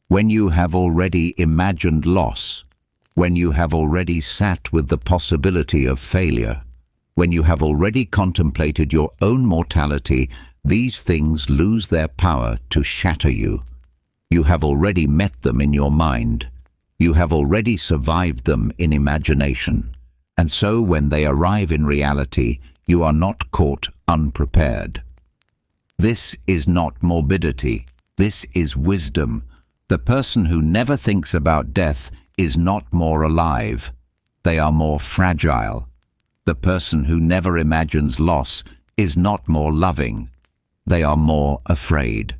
Speaker 1: When you have already imagined loss, when you have already sat with the possibility of failure, when you have already contemplated your own mortality, these things lose their power to shatter you. You have already met them in your mind. You have already survived them in imagination. And so when they arrive in reality, you are not caught unprepared. This is not morbidity. This is wisdom. The person who never thinks about death is not more alive. They are more fragile. The person who never imagines loss is not more loving. They are more afraid.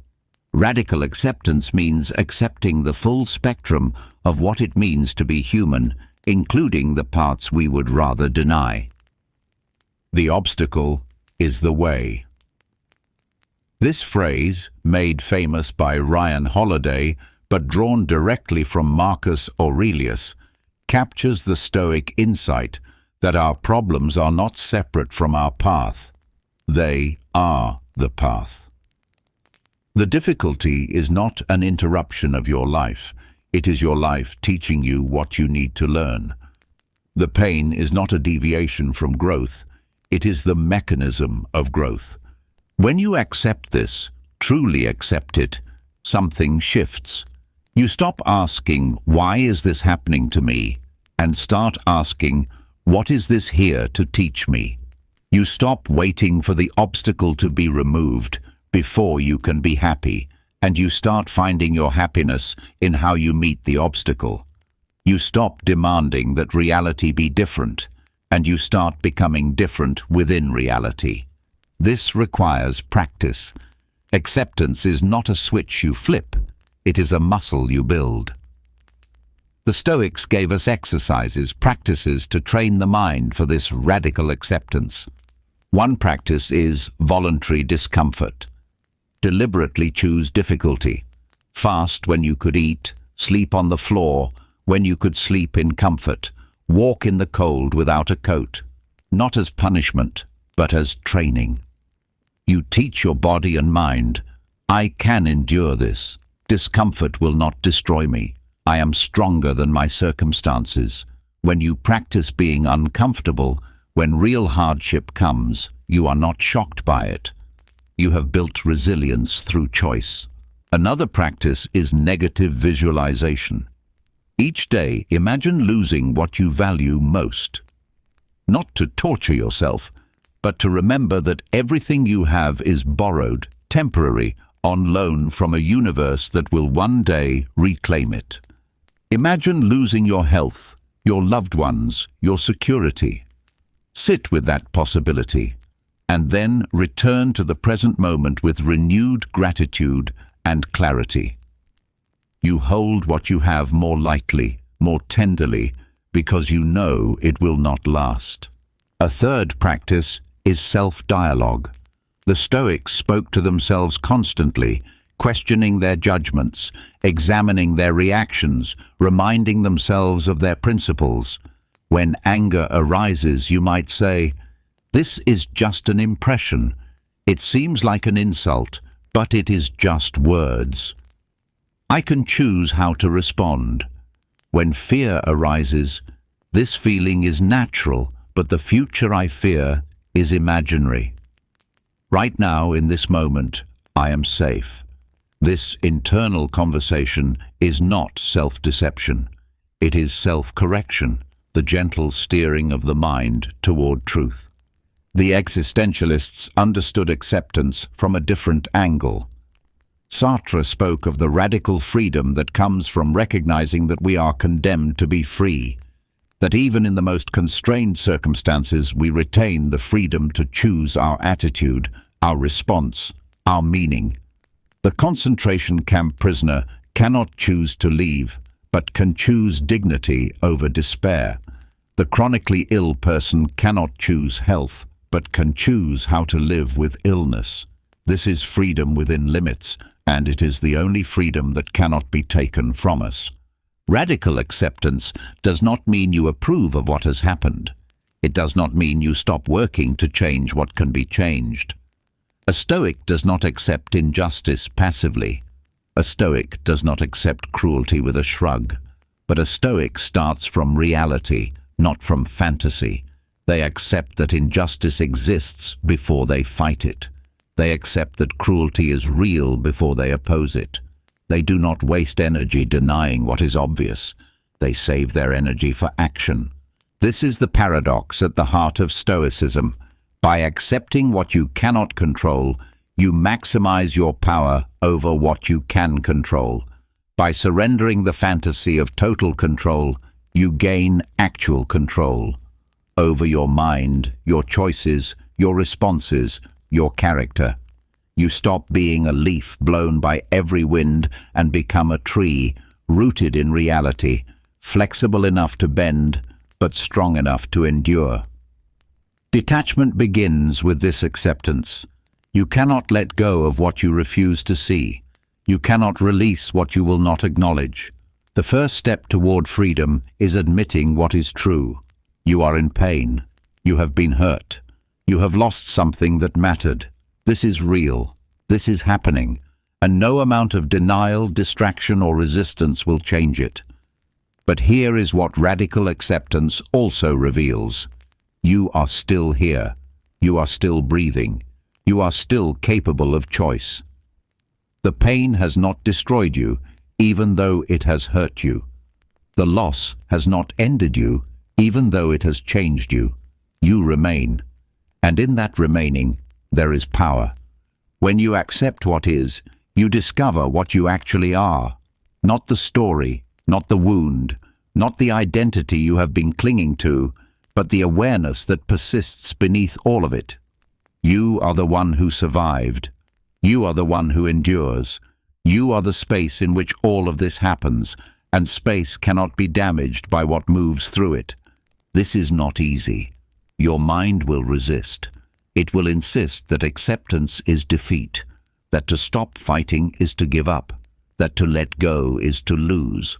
Speaker 1: Radical acceptance means accepting the full spectrum of what it means to be human, including the parts we would rather deny. The obstacle is the way. This phrase, made famous by Ryan Holiday, but drawn directly from Marcus Aurelius, captures the Stoic insight that our problems are not separate from our path. They are the path. The difficulty is not an interruption of your life. It is your life teaching you what you need to learn. The pain is not a deviation from growth. It is the mechanism of growth. When you accept this, truly accept it, something shifts. You stop asking, "Why is this happening to me?" and start asking, "What is this here to teach me?" You stop waiting for the obstacle to be removed before you can be happy, and you start finding your happiness in how you meet the obstacle. You stop demanding that reality be different, and you start becoming different within reality. This requires practice. Acceptance is not a switch you flip, it is a muscle you build. The Stoics gave us exercises, practices to train the mind for this radical acceptance. One practice is voluntary discomfort. Deliberately choose difficulty. Fast when you could eat, sleep on the floor when you could sleep in comfort, walk in the cold without a coat, not as punishment, but as training. You teach your body and mind, "I can endure this. Discomfort will not destroy me. I am stronger than my circumstances." When you practice being uncomfortable, when real hardship comes, you are not shocked by it. You have built resilience through choice. Another practice is negative visualization. Each day, imagine losing what you value most. Not to torture yourself, but to remember that everything you have is borrowed, temporary, on loan from a universe that will one day reclaim it. Imagine losing your health, your loved ones, your security. Sit with that possibility, and then return to the present moment with renewed gratitude and clarity. You hold what you have more lightly, more tenderly, because you know it will not last. A third practice is self-dialogue. The Stoics spoke to themselves constantly, questioning their judgments, examining their reactions, reminding themselves of their principles. When anger arises, you might say, "This is just an impression. It seems like an insult, but it is just words. I can choose how to respond." When fear arises, this feeling is natural, but the future I fear is imaginary. Right now, in this moment, I am safe. This internal conversation is not self-deception. It is self-correction, the gentle steering of the mind toward truth. The existentialists understood acceptance from a different angle. Sartre spoke of the radical freedom that comes from recognizing that we are condemned to be free, that even in the most constrained circumstances we retain the freedom to choose our attitude, our response, our meaning. The concentration camp prisoner cannot choose to leave, but can choose dignity over despair. The chronically ill person cannot choose health, but can choose how to live with illness. This is freedom within limits, and it is the only freedom that cannot be taken from us. Radical acceptance does not mean you approve of what has happened. It does not mean you stop working to change what can be changed. A Stoic does not accept injustice passively. A Stoic does not accept cruelty with a shrug. But a Stoic starts from reality, not from fantasy. They accept that injustice exists before they fight it. They accept that cruelty is real before they oppose it. They do not waste energy denying what is obvious. They save their energy for action. This is the paradox at the heart of Stoicism. By accepting what you cannot control, you maximize your power over what you can control. By surrendering the fantasy of total control, you gain actual control over your mind, your choices, your responses, your character. You stop being a leaf blown by every wind and become a tree, rooted in reality, flexible enough to bend, but strong enough to endure. Detachment begins with this acceptance. You cannot let go of what you refuse to see. You cannot release what you will not acknowledge. The first step toward freedom is admitting what is true. You are in pain. You have been hurt. You have lost something that mattered. This is real. This is happening. And no amount of denial, distraction, or resistance will change it. But here is what radical acceptance also reveals. You are still here. You are still breathing. You are still capable of choice. The pain has not destroyed you, even though it has hurt you. The loss has not ended you, even though it has changed you. You remain. And in that remaining, there is power. When you accept what is, you discover what you actually are. Not the story, not the wound, not the identity you have been clinging to, but the awareness that persists beneath all of it. You are the one who survived. You are the one who endures. You are the space in which all of this happens, and space cannot be damaged by what moves through it. This is not easy. Your mind will resist. It will insist that acceptance is defeat, that to stop fighting is to give up, that to let go is to lose.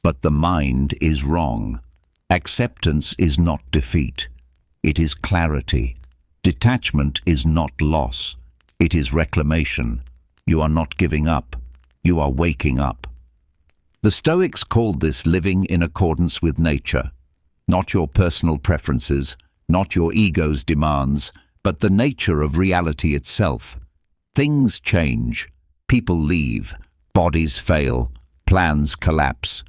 Speaker 1: But the mind is wrong. Acceptance is not defeat. It is clarity. Detachment is not loss. It is reclamation. You are not giving up. You are waking up. The Stoics called this living in accordance with nature. Not your personal preferences, not your ego's demands, but the nature of reality itself. Things change. People leave. Bodies fail. Plans collapse.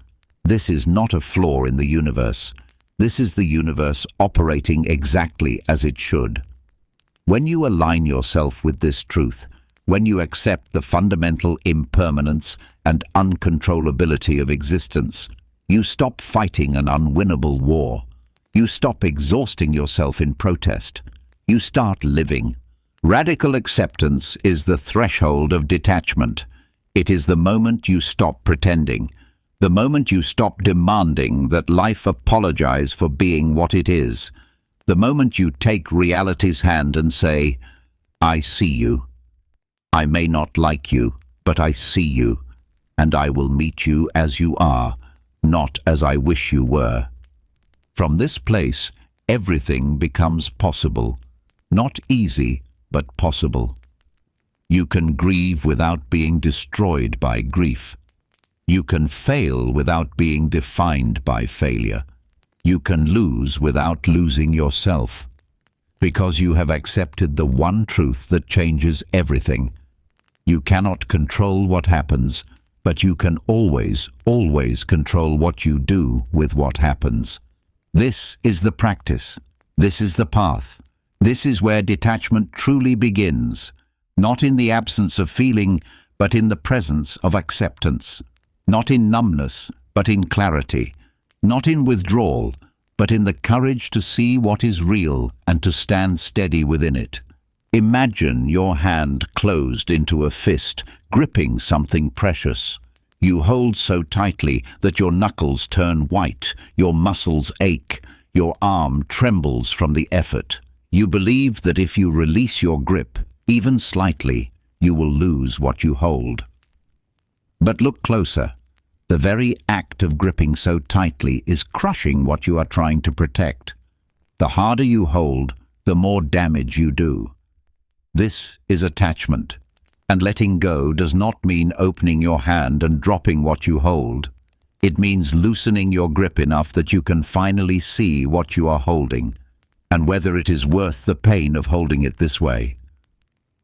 Speaker 1: This is not a flaw in the universe. This is the universe operating exactly as it should. When you align yourself with this truth, when you accept the fundamental impermanence and uncontrollability of existence, you stop fighting an unwinnable war. You stop exhausting yourself in protest. You start living. Radical acceptance is the threshold of detachment. It is the moment you stop pretending. The moment you stop demanding that life apologize for being what it is. The moment you take reality's hand and say, I see you. I may not like you, but I see you, and I will meet you as you are, not as I wish you were. From this place, everything becomes possible. Not easy, but possible. You can grieve without being destroyed by grief. You can fail without being defined by failure. You can lose without losing yourself. Because you have accepted the one truth that changes everything. You cannot control what happens, but you can always control what you do with what happens. This is the practice. This is the path. This is where detachment truly begins, not in the absence of feeling, but in the presence of acceptance. Not in numbness, but in clarity. Not in withdrawal, but in the courage to see what is real and to stand steady within it. Imagine your hand closed into a fist, gripping something precious. You hold so tightly that your knuckles turn white, your muscles ache, your arm trembles from the effort. You believe that if you release your grip, even slightly, you will lose what you hold. But look closer. The very act of gripping so tightly is crushing what you are trying to protect. The harder you hold, the more damage you do. This is attachment, and letting go does not mean opening your hand and dropping what you hold. It means loosening your grip enough that you can finally see what you are holding, and whether it is worth the pain of holding it this way.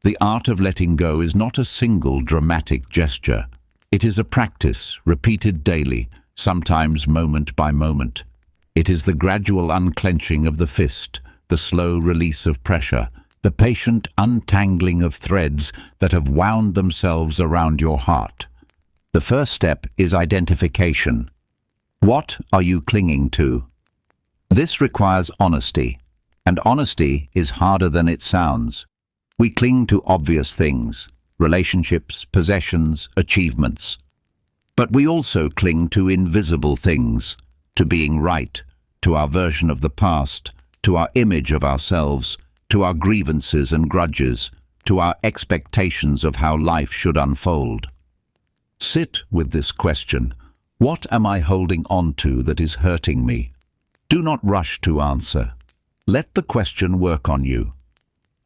Speaker 1: The art of letting go is not a single dramatic gesture. It is a practice, repeated daily, sometimes moment by moment. It is the gradual unclenching of the fist, the slow release of pressure, the patient untangling of threads that have wound themselves around your heart. The first step is identification. What are you clinging to? This requires honesty, and honesty is harder than it sounds. We cling to obvious things, relationships, possessions, achievements. But we also cling to invisible things, to being right, to our version of the past, to our image of ourselves, to our grievances and grudges, to our expectations of how life should unfold. Sit with this question. What am I holding on to that is hurting me? Do not rush to answer. Let the question work on you.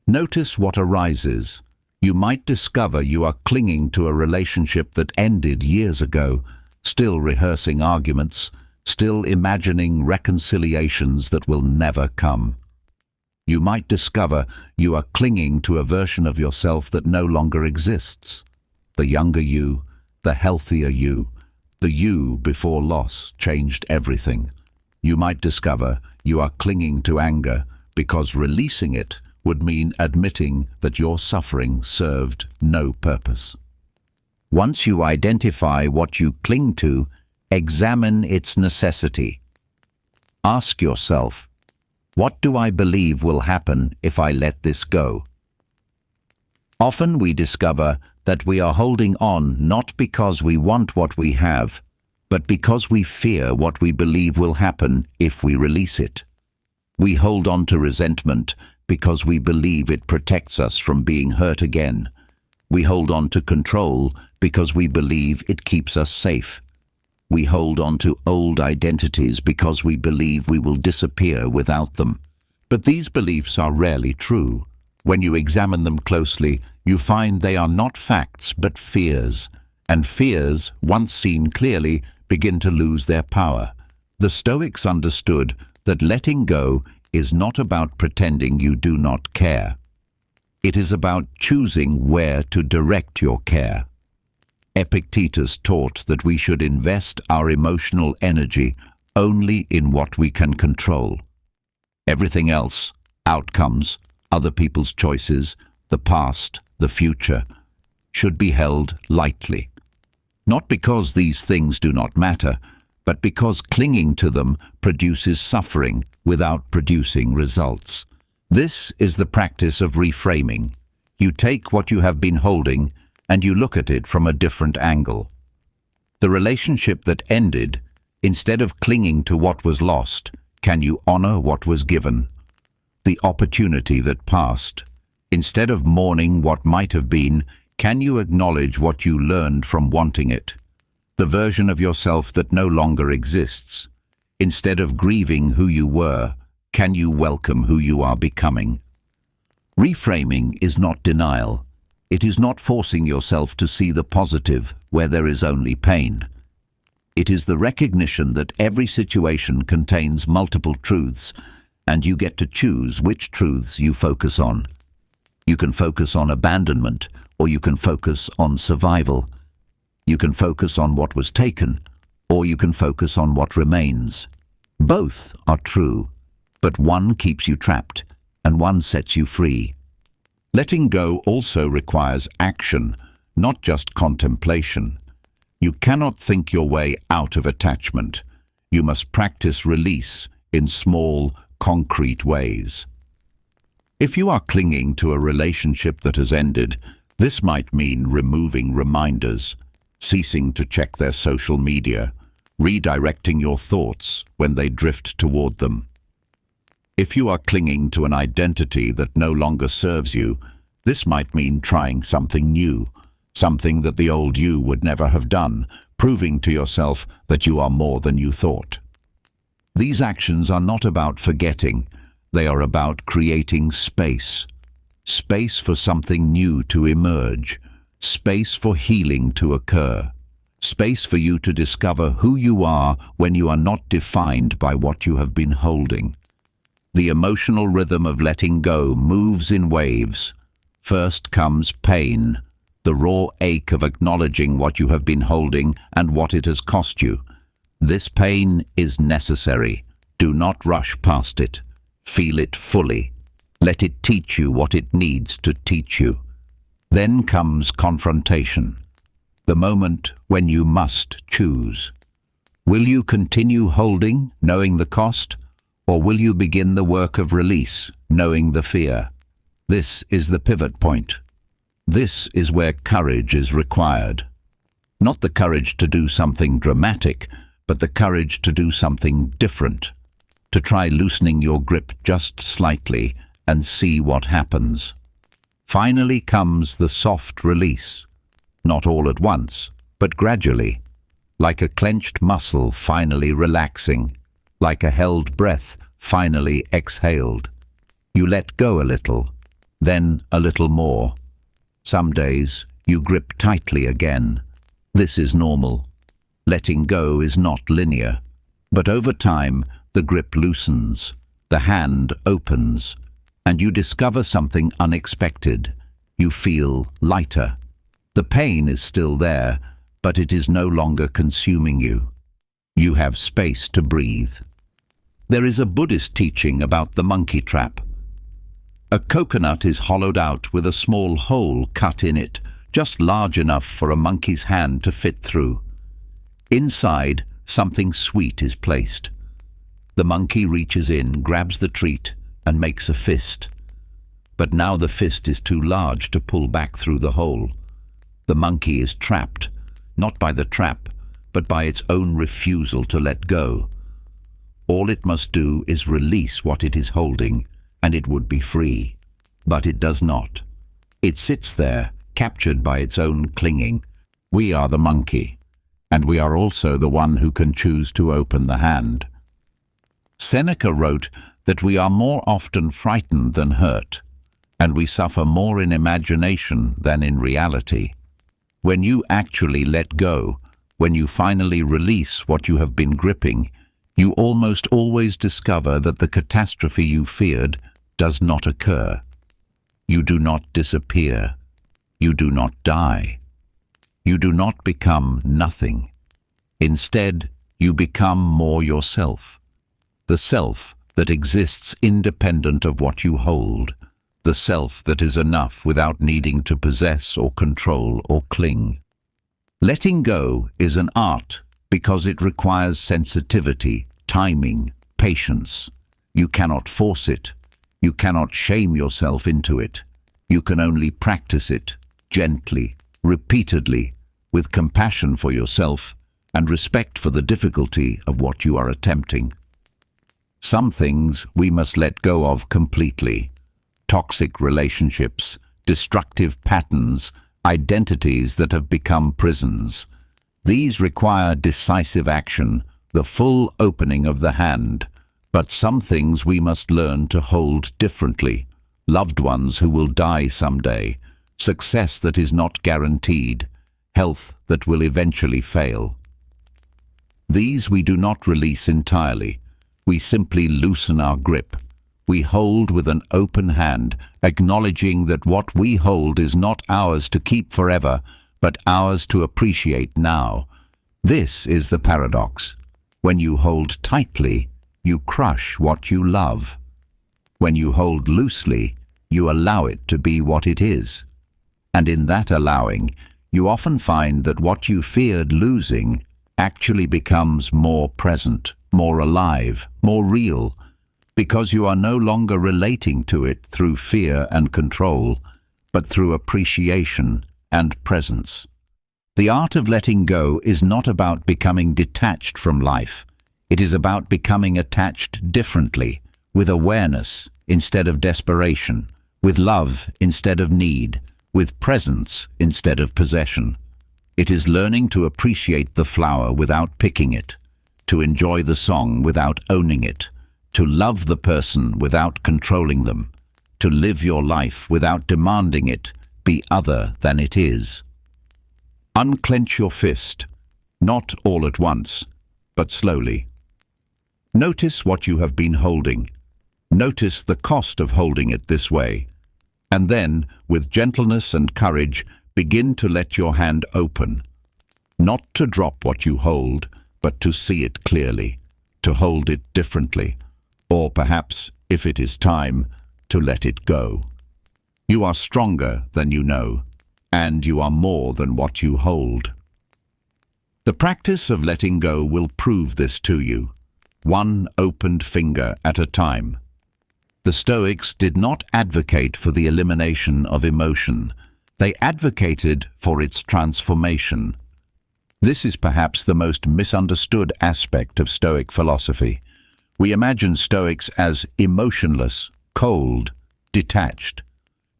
Speaker 1: Notice what arises. You might discover you are clinging to a relationship that ended years ago, still rehearsing arguments, still imagining reconciliations that will never come. You might discover you are clinging to a version of yourself that no longer exists. The younger you, the healthier you, the you before loss changed everything. You might discover you are clinging to anger because releasing it would mean admitting that your suffering served no purpose. Once you identify what you cling to, examine its necessity. Ask yourself, what do I believe will happen if I let this go? Often we discover that we are holding on not because we want what we have, but because we fear what we believe will happen if we release it. We hold on to resentment because we believe it protects us from being hurt again. We hold on to control because we believe it keeps us safe. We hold on to old identities because we believe we will disappear without them. But these beliefs are rarely true. When you examine them closely, you find they are not facts but fears. And fears, once seen clearly, begin to lose their power. The Stoics understood that letting go is not about pretending you do not care. It is about choosing where to direct your care. Epictetus taught that we should invest our emotional energy only in what we can control. Everything else, outcomes, other people's choices, the past, the future, should be held lightly. Not because these things do not matter, but because clinging to them produces suffering without producing results. This is the practice of reframing. You take what you have been holding and you look at it from a different angle. The relationship that ended, instead of clinging to what was lost, can you honor what was given? The opportunity that passed, instead of mourning what might have been, can you acknowledge what you learned from wanting it? The version of yourself that no longer exists. Instead of grieving who you were, can you welcome who you are becoming? Reframing is not denial. It is not forcing yourself to see the positive where there is only pain. It is the recognition that every situation contains multiple truths, and you get to choose which truths you focus on. You can focus on abandonment, or you can focus on survival. You can focus on what was taken, or you can focus on what remains. Both are true, but one keeps you trapped, and one sets you free. Letting go also requires action, not just contemplation. You cannot think your way out of attachment. You must practice release in small, concrete ways. If you are clinging to a relationship that has ended, this might mean removing reminders. ceasing to check their social media, redirecting your thoughts when they drift toward them. If you are clinging to an identity that no longer serves you, this might mean trying something new, something that the old you would never have done, proving to yourself that you are more than you thought. These actions are not about forgetting, they are about creating space. Space for something new to emerge, space for healing to occur, space for you to discover who you are when you are not defined by what you have been holding. The emotional rhythm of letting go moves in waves. First comes pain, the raw ache of acknowledging what you have been holding and what it has cost you. This pain is necessary. Do not rush past it. Feel it fully. Let it teach you what it needs to teach you. Then comes confrontation, the moment when you must choose. Will you continue holding, knowing the cost, or will you begin the work of release, knowing the fear? This is the pivot point. This is where courage is required. Not the courage to do something dramatic, but the courage to do something different. To try loosening your grip just slightly and see what happens. Finally comes the soft release. Not all at once, but gradually. Like a clenched muscle finally relaxing. Like a held breath finally exhaled. You let go a little, then a little more. Some days you grip tightly again. This is normal. Letting go is not linear. But over time, the grip loosens, the hand opens, and you discover something unexpected. You feel lighter. The pain is still there, but it is no longer consuming you. You have space to breathe. There is a Buddhist teaching about the monkey trap. A coconut is hollowed out with a small hole cut in it, just large enough for a monkey's hand to fit through. Inside, something sweet is placed. The monkey reaches in, grabs the treat, and makes a fist. But now the fist is too large to pull back through the hole. The monkey is trapped, not by the trap, but by its own refusal to let go. All it must do is release what it is holding, and it would be free. But it does not. It sits there, captured by its own clinging. We are the monkey, and we are also the one who can choose to open the hand. Seneca wrote that we are more often frightened than hurt, and we suffer more in imagination than in reality. When you actually let go, when you finally release what you have been gripping, you almost always discover that the catastrophe you feared does not occur. You do not disappear. You do not die. You do not become nothing. Instead, you become more yourself. The self that exists independent of what you hold. The self that is enough without needing to possess or control or cling. Letting go is an art because it requires sensitivity, timing, patience. You cannot force it. You cannot shame yourself into it. You can only practice it, gently, repeatedly, with compassion for yourself and respect for the difficulty of what you are attempting. Some things we must let go of completely. Toxic relationships, destructive patterns, identities that have become prisons. These require decisive action, the full opening of the hand. But some things we must learn to hold differently. Loved ones who will die someday, success that is not guaranteed, health that will eventually fail. These we do not release entirely. We simply loosen our grip. We hold with an open hand, acknowledging that what we hold is not ours to keep forever, but ours to appreciate now. This is the paradox. When you hold tightly, you crush what you love. When you hold loosely, you allow it to be what it is. And in that allowing, you often find that what you feared losing actually becomes more present, more alive, more real, because you are no longer relating to it through fear and control, but through appreciation and presence. The art of letting go is not about becoming detached from life. It is about becoming attached differently, with awareness instead of desperation, with love instead of need, with presence instead of possession. It is learning to appreciate the flower without picking it, to enjoy the song without owning it, to love the person without controlling them, to live your life without demanding it be other than it is. Unclench your fist, not all at once, but slowly. Notice what you have been holding. Notice the cost of holding it this way. And then, with gentleness and courage, begin to let your hand open. Not to drop what you hold, but to see it clearly, to hold it differently, or perhaps, if it is time, to let it go. You are stronger than you know, and you are more than what you hold. The practice of letting go will prove this to you, one opened finger at a time. The Stoics did not advocate for the elimination of emotion. They advocated for its transformation. This is perhaps the most misunderstood aspect of Stoic philosophy. We imagine Stoics as emotionless, cold, detached.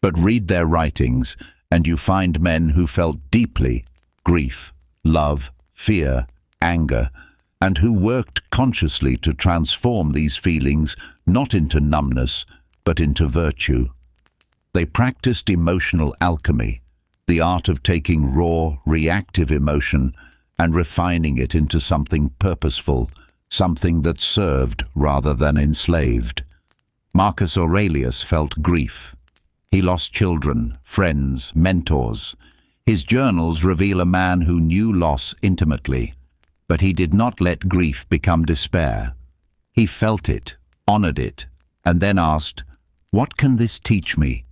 Speaker 1: But read their writings, and you find men who felt deeply grief, love, fear, anger, and who worked consciously to transform these feelings not into numbness, but into virtue. They practiced emotional alchemy, the art of taking raw, reactive emotion and refining it into something purposeful, something that served rather than enslaved. Marcus Aurelius felt grief. He lost children, friends, mentors. His journals reveal a man who knew loss intimately, but he did not let grief become despair. He felt it, honored it, and then asked, "What can this teach me?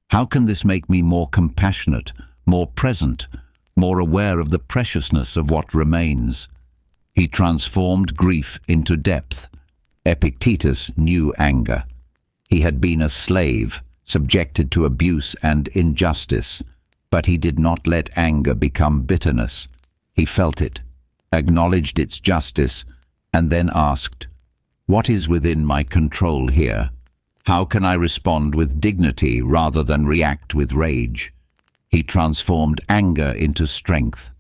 Speaker 1: How can this make me more compassionate, more present, more aware of the preciousness of what remains?" He transformed grief into depth. Epictetus knew anger. He had been a slave, subjected to abuse and injustice, but he did not let anger become bitterness. He felt it, acknowledged its justice, and then asked, "What is within my control here? How can I respond with dignity rather than react with rage?" He transformed anger into strength.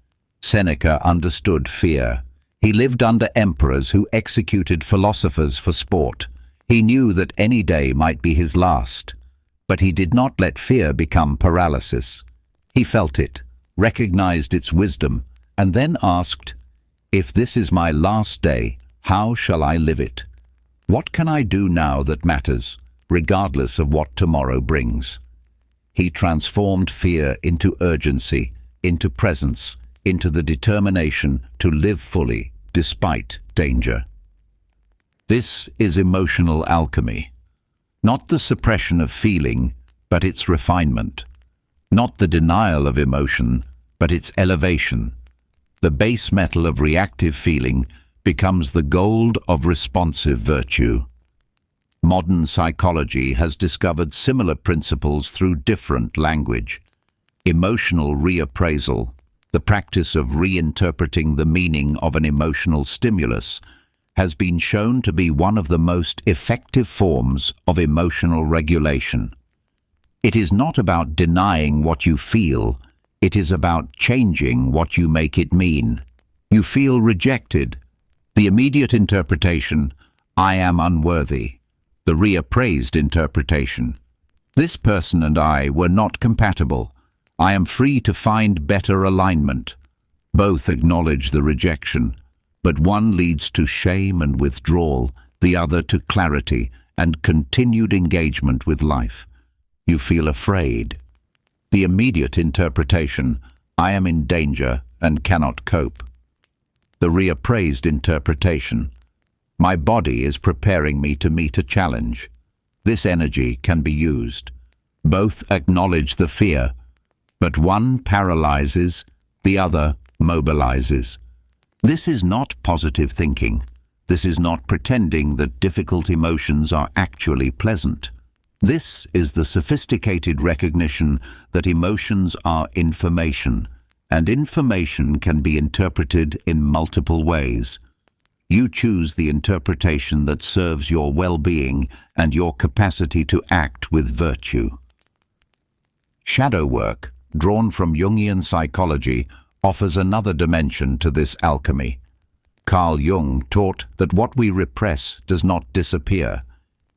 Speaker 1: Seneca understood fear. He lived under emperors who executed philosophers for sport. He knew that any day might be his last, but he did not let fear become paralysis. He felt it, recognized its wisdom, and then asked, "If this is my last day, how shall I live it? What can I do now that matters, regardless of what tomorrow brings?" He transformed fear into urgency, into presence, into the determination to live fully, despite danger. This is emotional alchemy. Not the suppression of feeling, but its refinement. Not the denial of emotion, but its elevation. The base metal of reactive feeling becomes the gold of responsive virtue. Modern psychology has discovered similar principles through different language. Emotional reappraisal, the practice of reinterpreting the meaning of an emotional stimulus, has been shown to be one of the most effective forms of emotional regulation. It is not about denying what you feel, it is about changing what you make it mean. You feel rejected. The immediate interpretation, "I am unworthy." The reappraised interpretation, "This person and I were not compatible. I am free to find better alignment." Both acknowledge the rejection, but one leads to shame and withdrawal, the other to clarity and continued engagement with life. You feel afraid. The immediate interpretation, "I am in danger and cannot cope." The reappraised interpretation, "My body is preparing me to meet a challenge. This energy can be used." Both acknowledge the fear, but one paralyzes, the other mobilizes. This is not positive thinking. This is not pretending that difficult emotions are actually pleasant. This is the sophisticated recognition that emotions are information, and information can be interpreted in multiple ways. You choose the interpretation that serves your well-being and your capacity to act with virtue. Shadow work, drawn from Jungian psychology, offers another dimension to this alchemy. Carl Jung taught that what we repress does not disappear.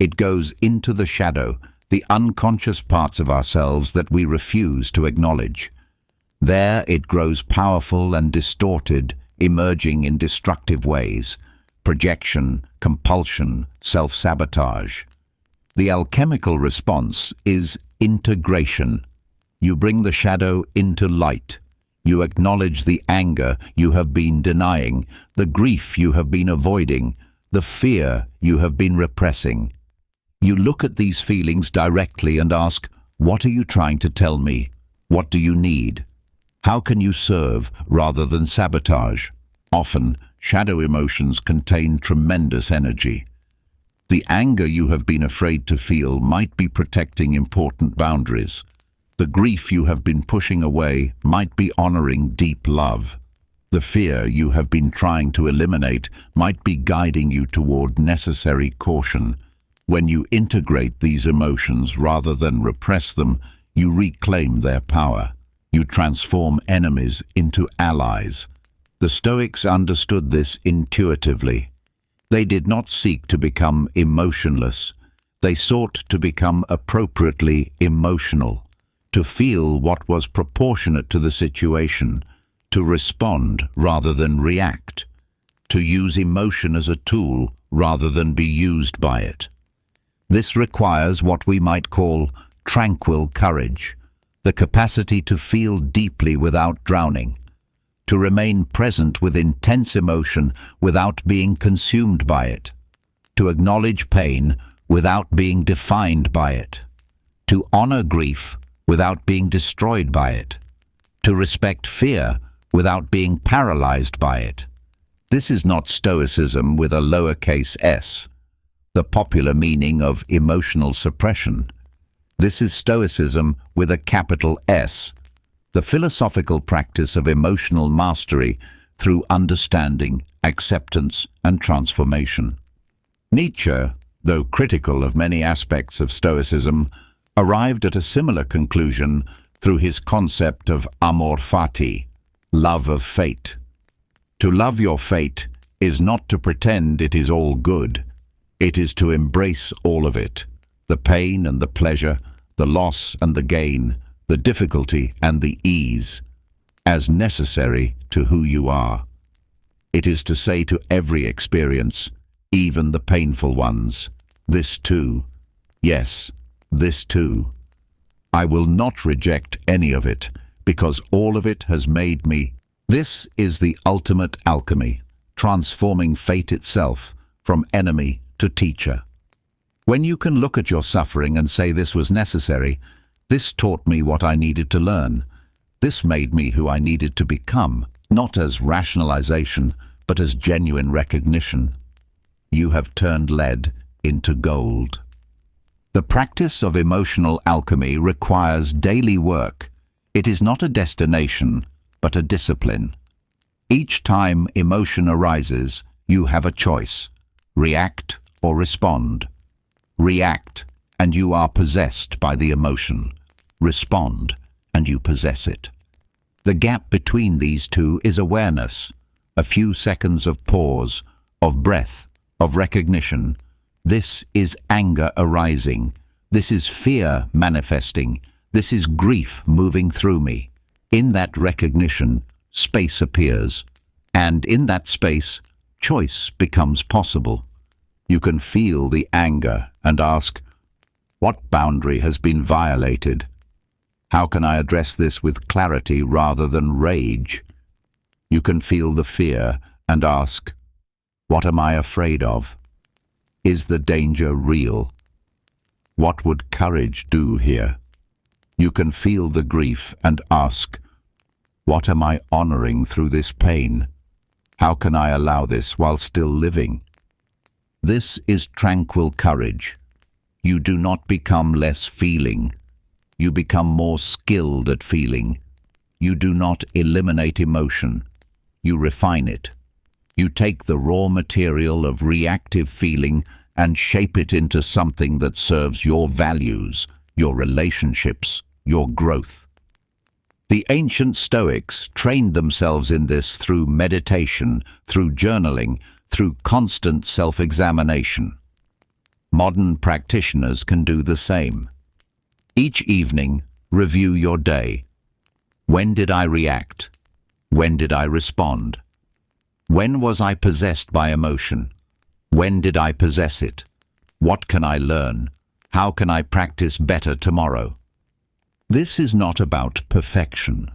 Speaker 1: It goes into the shadow, the unconscious parts of ourselves that we refuse to acknowledge. There it grows powerful and distorted, emerging in destructive ways: projection, compulsion, self-sabotage. The alchemical response is integration. You bring the shadow into light. You acknowledge the anger you have been denying, the grief you have been avoiding, the fear you have been repressing. You look at these feelings directly and ask, what are you trying to tell me? What do you need? How can you serve rather than sabotage? Often, shadow emotions contain tremendous energy. The anger you have been afraid to feel might be protecting important boundaries. The grief you have been pushing away might be honoring deep love. The fear you have been trying to eliminate might be guiding you toward necessary caution. When you integrate these emotions rather than repress them, you reclaim their power. You transform enemies into allies. The Stoics understood this intuitively. They did not seek to become emotionless. They sought to become appropriately emotional, to feel what was proportionate to the situation, to respond rather than react, to use emotion as a tool rather than be used by it. This requires what we might call tranquil courage, the capacity to feel deeply without drowning, to remain present with intense emotion without being consumed by it, to acknowledge pain without being defined by it, to honor grief without being destroyed by it, to respect fear without being paralyzed by it. This is not Stoicism with a lowercase s, the popular meaning of emotional suppression. This is Stoicism with a capital S, the philosophical practice of emotional mastery through understanding, acceptance, and transformation. Nietzsche, though critical of many aspects of Stoicism, arrived at a similar conclusion through his concept of amor fati, love of fate. To love your fate is not to pretend it is all good. It is to embrace all of it, the pain and the pleasure, the loss and the gain, the difficulty and the ease, as necessary to who you are. It is to say to every experience, even the painful ones, this too, yes, this too. I will not reject any of it, because all of it has made me. This is the ultimate alchemy, transforming fate itself from enemy to teacher. When you can look at your suffering and say this was necessary, this taught me what I needed to learn. This made me who I needed to become, not as rationalization, but as genuine recognition. You have turned lead into gold. The practice of emotional alchemy requires daily work. It is not a destination, but a discipline. Each time emotion arises, you have a choice: react or respond. React, and you are possessed by the emotion. Respond, and you possess it. The gap between these two is awareness, a few seconds of pause, of breath, of recognition. This is anger arising. This is fear manifesting. This is grief moving through me. In that recognition, space appears, and in that space, choice becomes possible. You can feel the anger and ask, what boundary has been violated? How can I address this with clarity rather than rage? You can feel the fear and ask, what am I afraid of? Is the danger real? What would courage do here? You can feel the grief and ask, what am I honoring through this pain? How can I allow this while still living? This is tranquil courage. You do not become less feeling. You become more skilled at feeling. You do not eliminate emotion. You refine it. You take the raw material of reactive feeling and shape it into something that serves your values, your relationships, your growth. The ancient Stoics trained themselves in this through meditation, through journaling, through constant self-examination. Modern practitioners can do the same. Each evening, review your day. When did I react? When did I respond? When was I possessed by emotion? When did I possess it? What can I learn? How can I practice better tomorrow? This is not about perfection.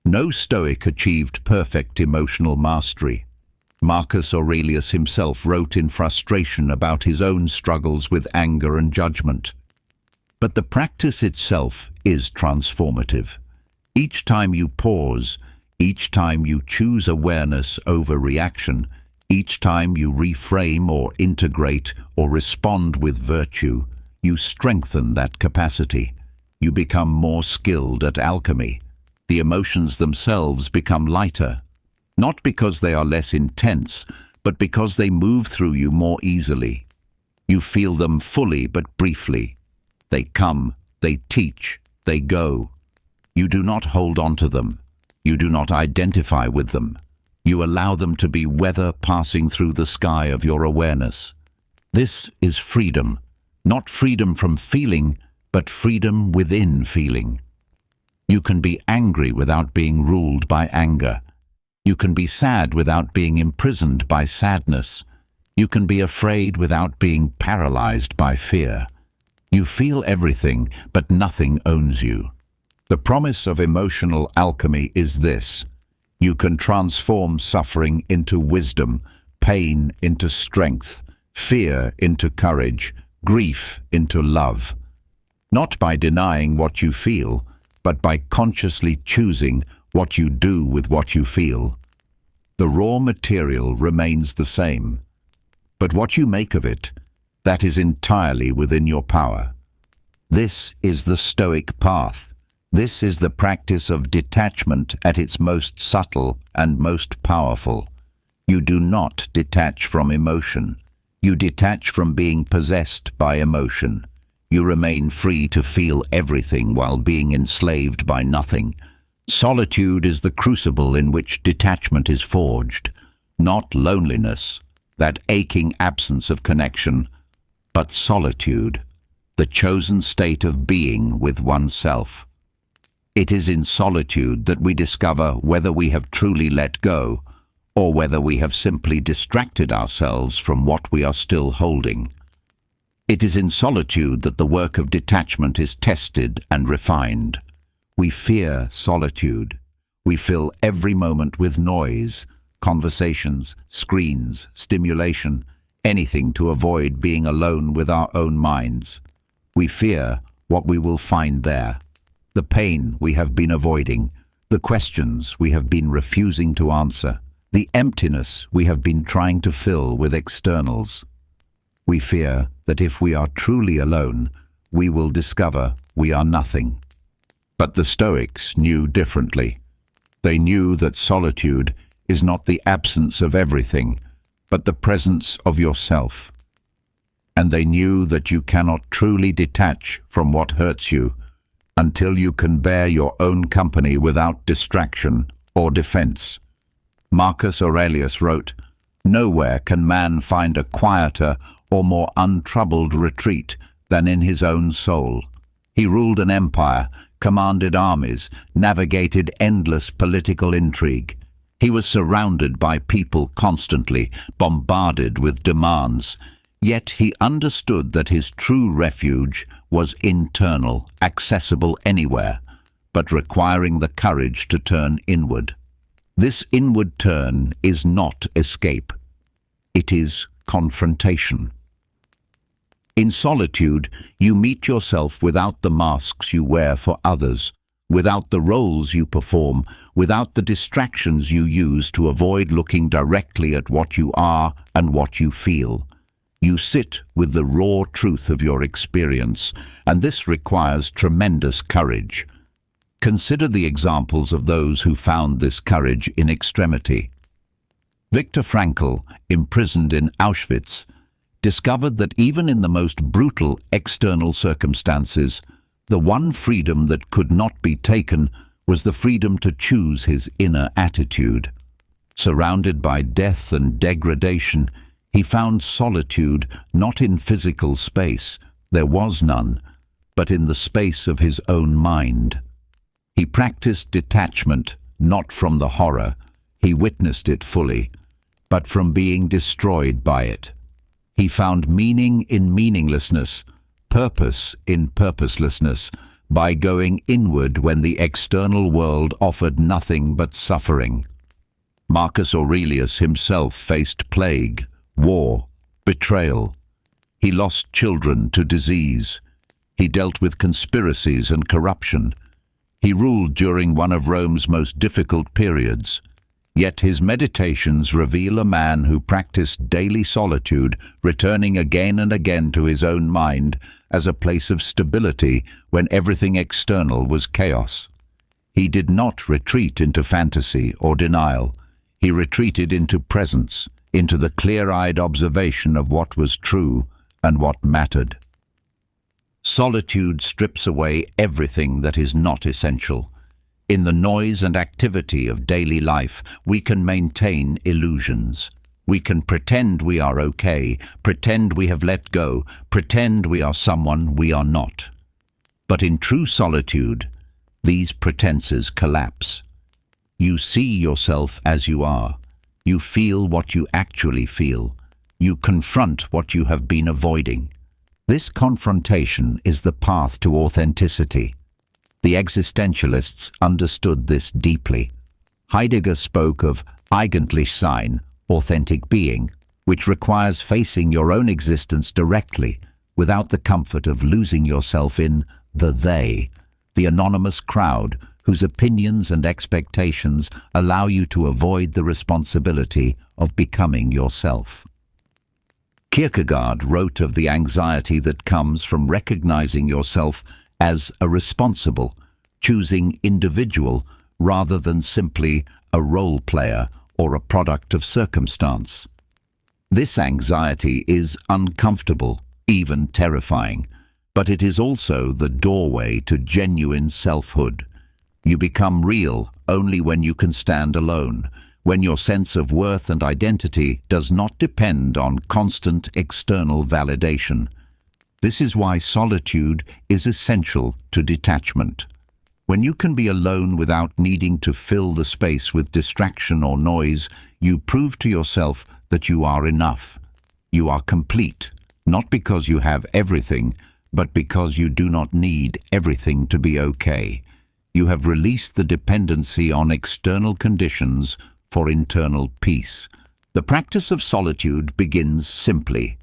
Speaker 1: No Stoic achieved perfect emotional mastery. Marcus Aurelius himself wrote in frustration about his own struggles with anger and judgment. But the practice itself is transformative. Each time you pause, each time you choose awareness over reaction, each time you reframe or integrate or respond with virtue, you strengthen that capacity. You become more skilled at alchemy. The emotions themselves become lighter, not because they are less intense, but because they move through you more easily. You feel them fully but briefly. They come, they teach, they go. You do not hold on to them. You do not identify with them. You allow them to be weather passing through the sky of your awareness. This is freedom, not freedom from feeling, but freedom within feeling. You can be angry without being ruled by anger. You can be sad without being imprisoned by sadness. You can be afraid without being paralyzed by fear. You feel everything, but nothing owns you. The promise of emotional alchemy is this: you can transform suffering into wisdom, pain into strength, fear into courage, grief into love. Not by denying what you feel, but by consciously choosing what you do with what you feel. The raw material remains the same, but what you make of it, that is entirely within your power. This is the Stoic path. This is the practice of detachment at its most subtle and most powerful. You do not detach from emotion. You detach from being possessed by emotion. You remain free to feel everything while being enslaved by nothing. Solitude is the crucible in which detachment is forged, not loneliness, that aching absence of connection, but solitude, the chosen state of being with oneself. It is in solitude that we discover whether we have truly let go, or whether we have simply distracted ourselves from what we are still holding. It is in solitude that the work of detachment is tested and refined. We fear solitude. We fill every moment with noise, conversations, screens, stimulation, anything to avoid being alone with our own minds. We fear what we will find there, the pain we have been avoiding, the questions we have been refusing to answer, the emptiness we have been trying to fill with externals. We fear that if we are truly alone, we will discover we are nothing. But the Stoics knew differently. They knew that solitude is not the absence of everything, but the presence of yourself. And they knew that you cannot truly detach from what hurts you until you can bear your own company without distraction or defense. Marcus Aurelius wrote, "Nowhere can man find a quieter or more untroubled retreat than in his own soul." He ruled an empire, commanded armies, navigated endless political intrigue. He was surrounded by people constantly, bombarded with demands. Yet he understood that his true refuge was internal, accessible anywhere, but requiring the courage to turn inward. This inward turn is not escape. It is confrontation. In solitude, you meet yourself without the masks you wear for others, without the roles you perform, without the distractions you use to avoid looking directly at what you are and what you feel. You sit with the raw truth of your experience, and this requires tremendous courage. Consider the examples of those who found this courage in extremity. Viktor Frankl, imprisoned in Auschwitz, discovered that even in the most brutal external circumstances, the one freedom that could not be taken was the freedom to choose his inner attitude. Surrounded by death and degradation, he found solitude not in physical space, there was none, but in the space of his own mind. He practiced detachment, not from the horror, he witnessed it fully, but from being destroyed by it. He found meaning in meaninglessness, purpose in purposelessness, by going inward when the external world offered nothing but suffering. Marcus Aurelius himself faced plague, war, betrayal. He lost children to disease. He dealt with conspiracies and corruption. He ruled during one of Rome's most difficult periods. Yet his meditations reveal a man who practiced daily solitude, returning again and again to his own mind as a place of stability when everything external was chaos. He did not retreat into fantasy or denial. He retreated into presence, into the clear-eyed observation of what was true and what mattered. Solitude strips away everything that is not essential. In the noise and activity of daily life, we can maintain illusions. We can pretend we are okay, pretend we have let go, pretend we are someone we are not. But in true solitude, these pretenses collapse. You see yourself as you are. You feel what you actually feel. You confront what you have been avoiding. This confrontation is the path to authenticity. The existentialists understood this deeply. Heidegger spoke of Eigentlichsein, authentic being, which requires facing your own existence directly, without the comfort of losing yourself in the they, the anonymous crowd whose opinions and expectations allow you to avoid the responsibility of becoming yourself. Kierkegaard wrote of the anxiety that comes from recognizing yourself as a responsible, choosing individual rather than simply a role player or a product of circumstance. This anxiety is uncomfortable, even terrifying, but it is also the doorway to genuine selfhood. You become real only when you can stand alone, when your sense of worth and identity does not depend on constant external validation. This is why solitude is essential to detachment. When you can be alone without needing to fill the space with distraction or noise, you prove to yourself that you are enough. You are complete, not because you have everything, but because you do not need everything to be okay. You have released the dependency on external conditions for internal peace. The practice of solitude begins simply.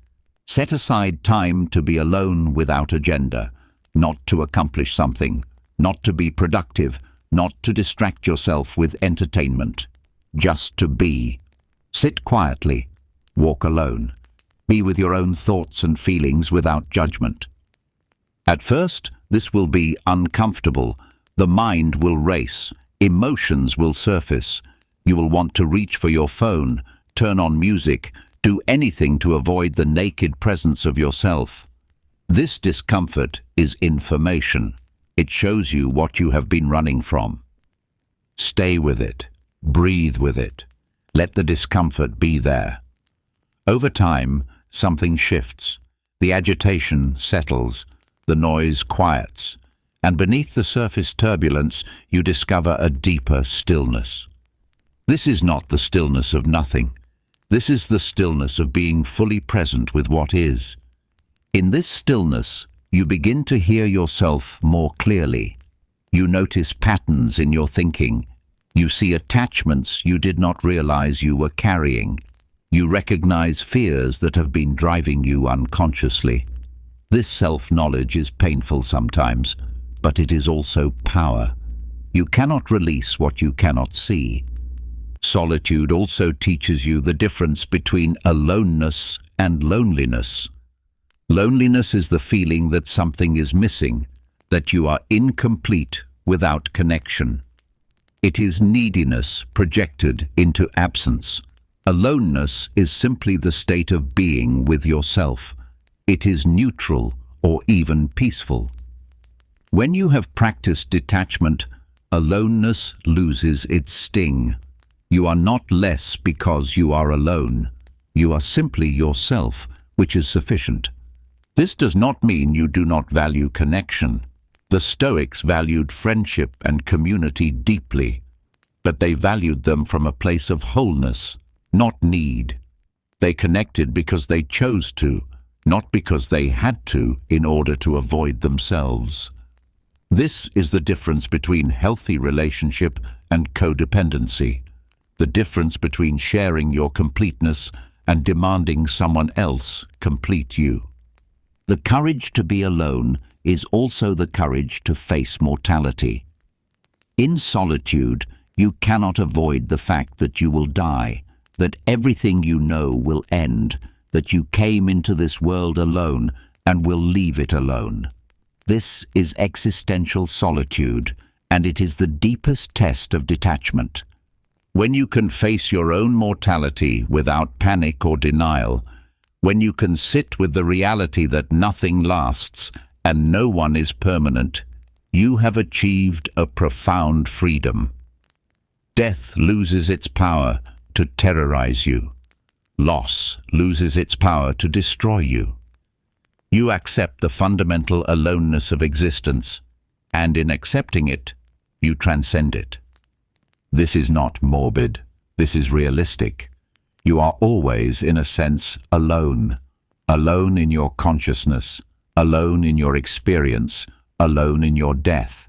Speaker 1: Set aside time to be alone without agenda, not to accomplish something, not to be productive, not to distract yourself with entertainment, just to be. Sit quietly, walk alone, be with your own thoughts and feelings without judgment. At first, this will be uncomfortable. The mind will race, emotions will surface. You will want to reach for your phone, turn on music, do anything to avoid the naked presence of yourself. This discomfort is information. It shows you what you have been running from. Stay with it. Breathe with it. Let the discomfort be there. Over time, something shifts. The agitation settles. The noise quiets. And beneath the surface turbulence, you discover a deeper stillness. This is not the stillness of nothing. This is the stillness of being fully present with what is. In this stillness, you begin to hear yourself more clearly. You notice patterns in your thinking. You see attachments you did not realize you were carrying. You recognize fears that have been driving you unconsciously. This self-knowledge is painful sometimes, but it is also power. You cannot release what you cannot see. Solitude also teaches you the difference between aloneness and loneliness. Loneliness is the feeling that something is missing, that you are incomplete without connection. It is neediness projected into absence. Aloneness is simply the state of being with yourself. It is neutral or even peaceful. When you have practiced detachment, aloneness loses its sting. You are not less because you are alone. You are simply yourself, which is sufficient. This does not mean you do not value connection. The Stoics valued friendship and community deeply, but they valued them from a place of wholeness, not need. They connected because they chose to, not because they had to in order to avoid themselves. This is the difference between healthy relationship and codependency, the difference between sharing your completeness and demanding someone else complete you. The courage to be alone is also the courage to face mortality. In solitude, you cannot avoid the fact that you will die, that everything you know will end, that you came into this world alone and will leave it alone. This is existential solitude, and it is the deepest test of detachment. When you can face your own mortality without panic or denial, when you can sit with the reality that nothing lasts and no one is permanent, you have achieved a profound freedom. Death loses its power to terrorize you. Loss loses its power to destroy you. You accept the fundamental aloneness of existence, and in accepting it, you transcend it. This is not morbid. This is realistic. You are always, in a sense, alone. Alone in your consciousness, alone in your experience, alone in your death.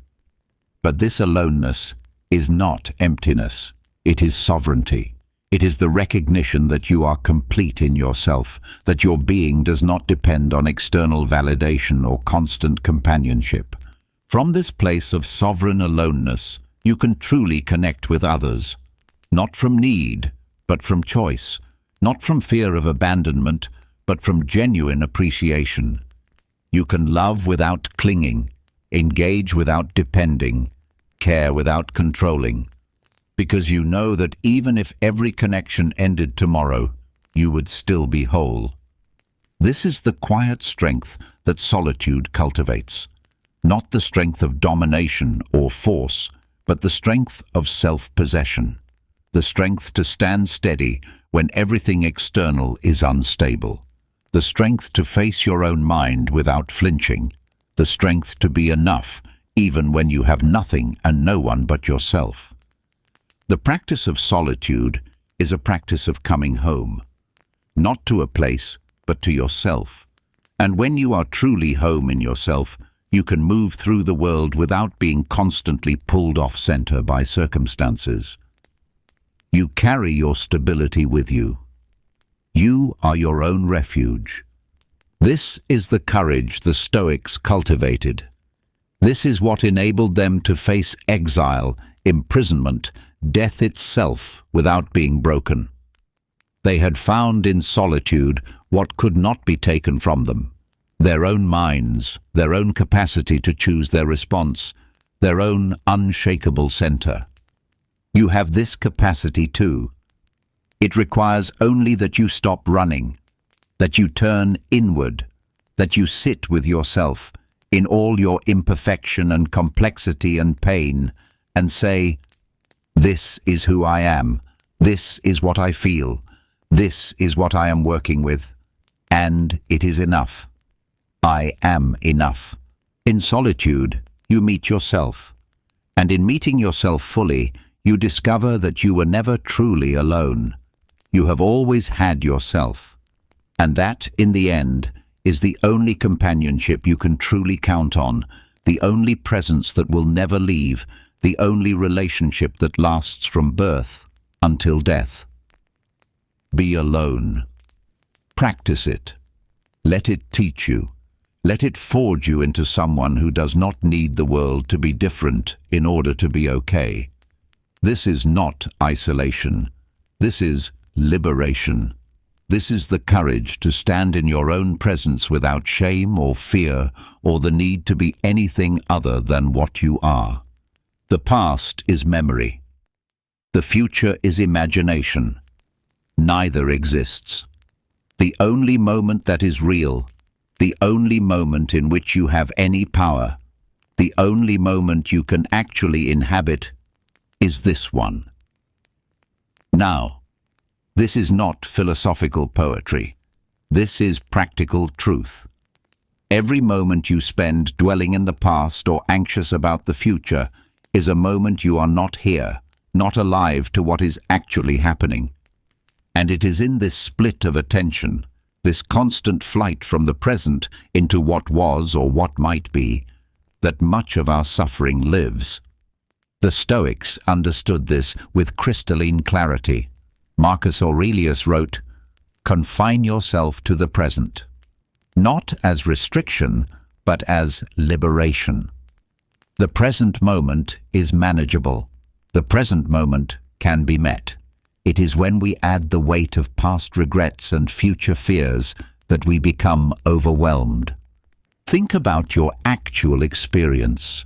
Speaker 1: But this aloneness is not emptiness. It is sovereignty. It is the recognition that you are complete in yourself, that your being does not depend on external validation or constant companionship. From this place of sovereign aloneness, you can truly connect with others, not from need, but from choice, not from fear of abandonment, but from genuine appreciation. You can love without clinging, engage without depending, care without controlling, because you know that even if every connection ended tomorrow, you would still be whole. This is the quiet strength that solitude cultivates, not the strength of domination or force, but the strength of self-possession, the strength to stand steady when everything external is unstable, the strength to face your own mind without flinching, the strength to be enough even when you have nothing and no one but yourself. The practice of solitude is a practice of coming home, not to a place, but to yourself. And when you are truly home in yourself, you can move through the world without being constantly pulled off center by circumstances. You carry your stability with you. You are your own refuge. This is the courage the Stoics cultivated. This is what enabled them to face exile, imprisonment, death itself without being broken. They had found in solitude what could not be taken from them: their own minds, their own capacity to choose their response, their own unshakable center. You have this capacity too. It requires only that you stop running, that you turn inward, that you sit with yourself in all your imperfection and complexity and pain, and say, "This is who I am. This is what I feel. This is what I am working with. And it is enough. I am enough." In solitude, you meet yourself. And in meeting yourself fully, you discover that you were never truly alone. You have always had yourself. And that, in the end, is the only companionship you can truly count on, the only presence that will never leave, the only relationship that lasts from birth until death. Be alone. Practice it. Let it teach you. Let it forge you into someone who does not need the world to be different in order to be okay. This is not isolation. This is liberation. This is the courage to stand in your own presence without shame or fear or the need to be anything other than what you are. The past is memory. The future is imagination. Neither exists. The only moment that is real, the only moment in which you have any power, the only moment you can actually inhabit, is this one. Now, this is not philosophical poetry. This is practical truth. Every moment you spend dwelling in the past or anxious about the future is a moment you are not here, not alive to what is actually happening. And it is in this split of attention, this constant flight from the present into what was or what might be, that much of our suffering lives. The Stoics understood this with crystalline clarity. Marcus Aurelius wrote, "Confine yourself to the present, not as restriction, but as liberation." The present moment is manageable. The present moment can be met. It is when we add the weight of past regrets and future fears that we become overwhelmed. Think about your actual experience.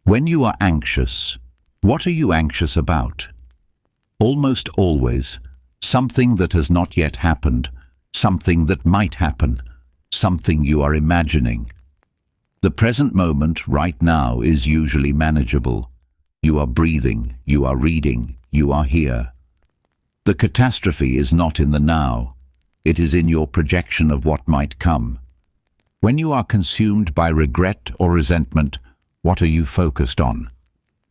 Speaker 1: When you are anxious, what are you anxious about? Almost always, something that has not yet happened, something that might happen, something you are imagining. The present moment right now is usually manageable. You are breathing, you are reading, you are here. The catastrophe is not in the now. It is in your projection of what might come. When you are consumed by regret or resentment, what are you focused on?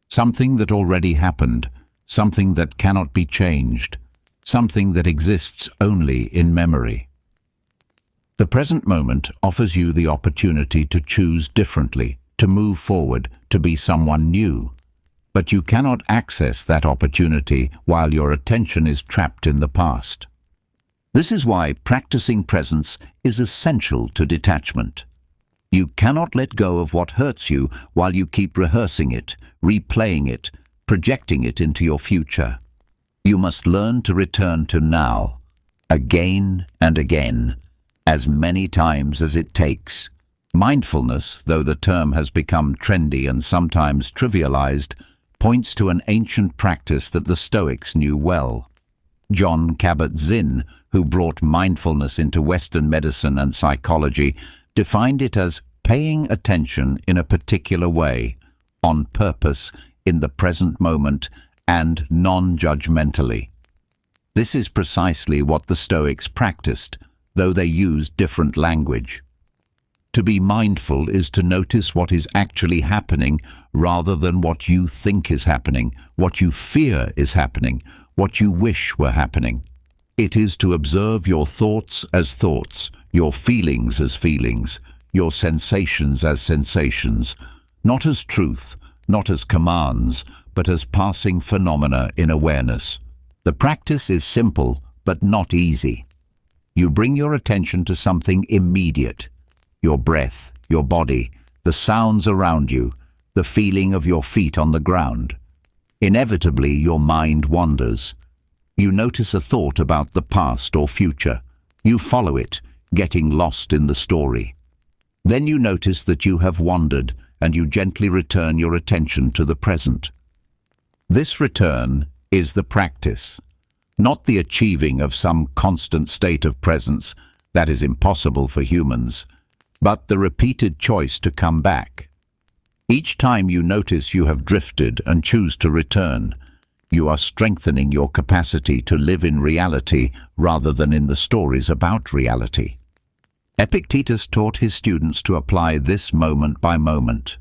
Speaker 1: Something that already happened, something that cannot be changed, something that exists only in memory. The present moment offers you the opportunity to choose differently, to move forward, to be someone new. But you cannot access that opportunity while your attention is trapped in the past. This is why practicing presence is essential to detachment. You cannot let go of what hurts you while you keep rehearsing it, replaying it, projecting it into your future. You must learn to return to now, again and again, as many times as it takes. Mindfulness, though the term has become trendy and sometimes trivialized, points to an ancient practice that the Stoics knew well. John Kabat-Zinn, who brought mindfulness into Western medicine and psychology, defined it as paying attention in a particular way, on purpose, in the present moment, and non-judgmentally. This is precisely what the Stoics practiced, though they used different language. To be mindful is to notice what is actually happening rather than what you think is happening, what you fear is happening, what you wish were happening. It is to observe your thoughts as thoughts, your feelings as feelings, your sensations as sensations, not as truth, not as commands, but as passing phenomena in awareness. The practice is simple, but not easy. You bring your attention to something immediate. Your breath, your body, the sounds around you, the feeling of your feet on the ground. Inevitably, your mind wanders. You notice a thought about the past or future. You follow it, getting lost in the story. Then you notice that you have wandered, and you gently return your attention to the present. This return is the practice, not the achieving of some constant state of presence that is impossible for humans, but the repeated choice to come back. Each time you notice you have drifted and choose to return, you are strengthening your capacity to live in reality rather than in the stories about reality. Epictetus taught his students to apply this moment by moment.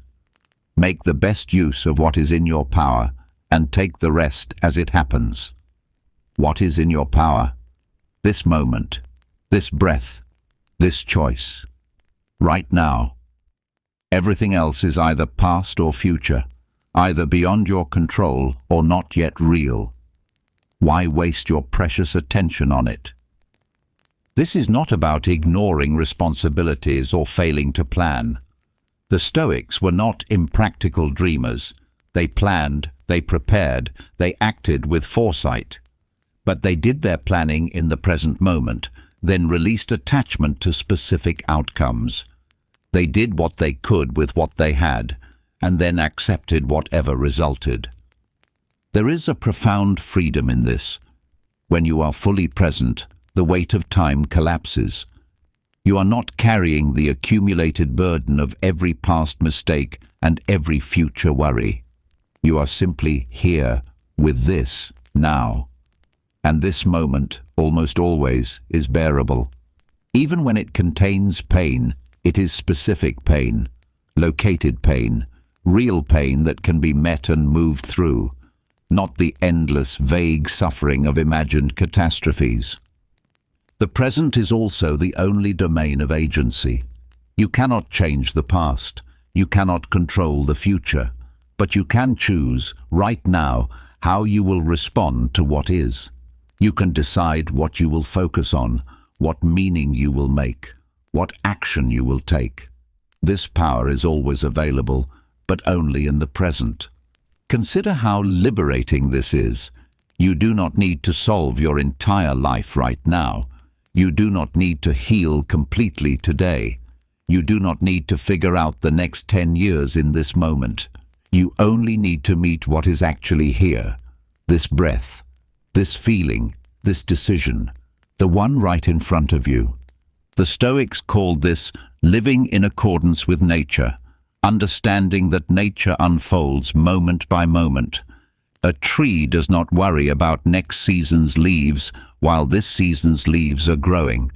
Speaker 1: Make the best use of what is in your power and take the rest as it happens. What is in your power? This moment, this breath, this choice. Right now. Everything else is either past or future, either beyond your control or not yet real. Why waste your precious attention on it? This is not about ignoring responsibilities or failing to plan. The Stoics were not impractical dreamers. They planned, they prepared, they acted with foresight. But they did their planning in the present moment, then released attachment to specific outcomes. They did what they could with what they had, and then accepted whatever resulted. There is a profound freedom in this. When you are fully present, the weight of time collapses. You are not carrying the accumulated burden of every past mistake and every future worry. You are simply here with this now. And this moment, almost always, is bearable. Even when it contains pain, it is specific pain, located pain, real pain that can be met and moved through, not the endless, vague suffering of imagined catastrophes. The present is also the only domain of agency. You cannot change the past. You cannot control the future. But you can choose, right now, how you will respond to what is. You can decide what you will focus on, what meaning you will make, what action you will take. This power is always available, but only in the present. Consider how liberating this is. You do not need to solve your entire life right now. You do not need to heal completely today. You do not need to figure out the next 10 years in this moment. You only need to meet what is actually here. This breath, this feeling, this decision, the one right in front of you. The Stoics called this living in accordance with nature, understanding that nature unfolds moment by moment. A tree does not worry about next season's leaves while this season's leaves are growing.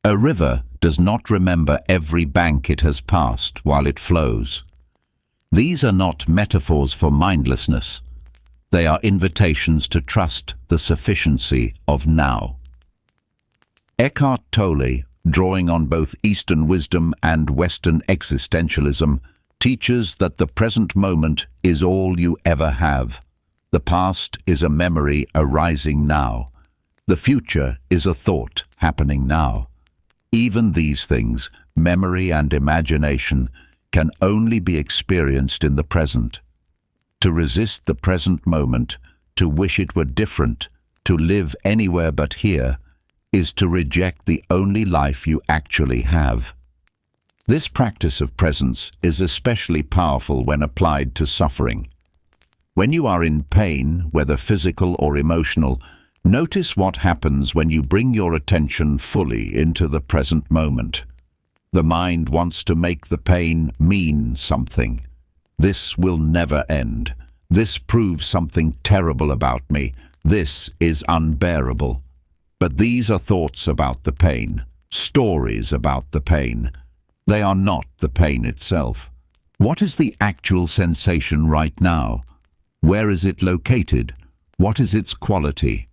Speaker 1: A river does not remember every bank it has passed while it flows. These are not metaphors for mindlessness. They are invitations to trust the sufficiency of now. Eckhart Tolle, drawing on both Eastern wisdom and Western existentialism, teaches that the present moment is all you ever have. The past is a memory arising now. The future is a thought happening now. Even these things, memory and imagination, can only be experienced in the present. To resist the present moment, to wish it were different, to live anywhere but here, is to reject the only life you actually have. This practice of presence is especially powerful when applied to suffering. When you are in pain, whether physical or emotional, notice what happens when you bring your attention fully into the present moment. The mind wants to make the pain mean something. This will never end. This proves something terrible about me. This is unbearable. But these are thoughts about the pain, stories about the pain. They are not the pain itself. What is the actual sensation right now? Where is it located? What is its quality?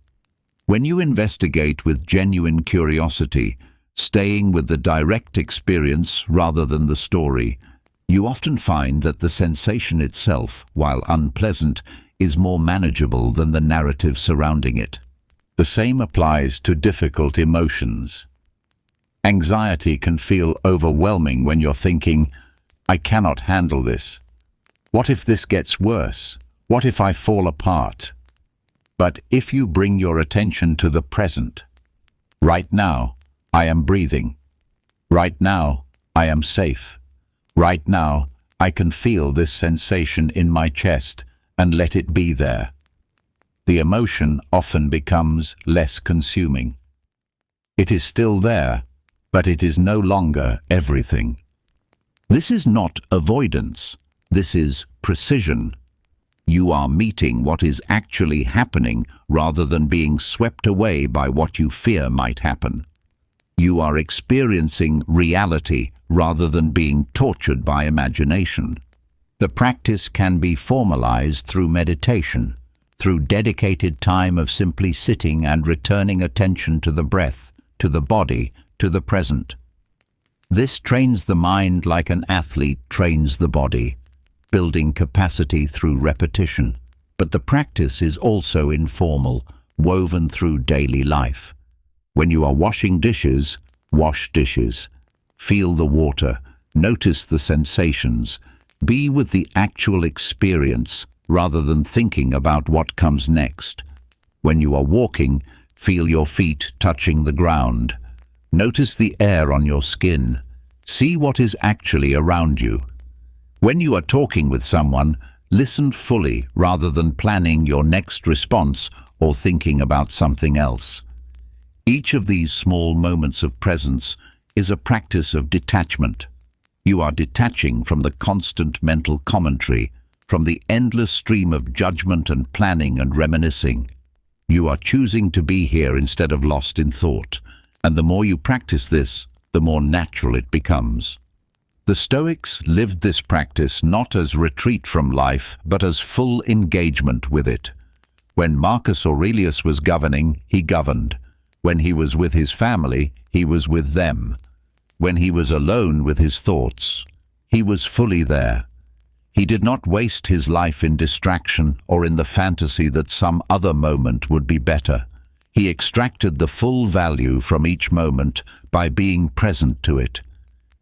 Speaker 1: When you investigate with genuine curiosity, staying with the direct experience rather than the story, you often find that the sensation itself, while unpleasant, is more manageable than the narrative surrounding it. The same applies to difficult emotions. Anxiety can feel overwhelming when you're thinking, I cannot handle this. What if this gets worse? What if I fall apart? But if you bring your attention to the present, right now, I am breathing. Right now, I am safe. Right now, I can feel this sensation in my chest and let it be there. The emotion often becomes less consuming. It is still there, but it is no longer everything. This is not avoidance. This is precision. You are meeting what is actually happening rather than being swept away by what you fear might happen. You are experiencing reality rather than being tortured by imagination. The practice can be formalized through meditation, through dedicated time of simply sitting and returning attention to the breath, to the body, to the present. This trains the mind like an athlete trains the body, building capacity through repetition. But the practice is also informal, woven through daily life. When you are washing dishes, wash dishes. Feel the water, notice the sensations. Be with the actual experience rather than thinking about what comes next. When you are walking, feel your feet touching the ground. Notice the air on your skin. See what is actually around you. When you are talking with someone, listen fully rather than planning your next response or thinking about something else. Each of these small moments of presence is a practice of detachment. You are detaching from the constant mental commentary, from the endless stream of judgment and planning and reminiscing. You are choosing to be here instead of lost in thought, and the more you practice this, the more natural it becomes. The Stoics lived this practice not as retreat from life, but as full engagement with it. When Marcus Aurelius was governing, he governed. When he was with his family, he was with them. When he was alone with his thoughts, he was fully there. He did not waste his life in distraction or in the fantasy that some other moment would be better. He extracted the full value from each moment by being present to it.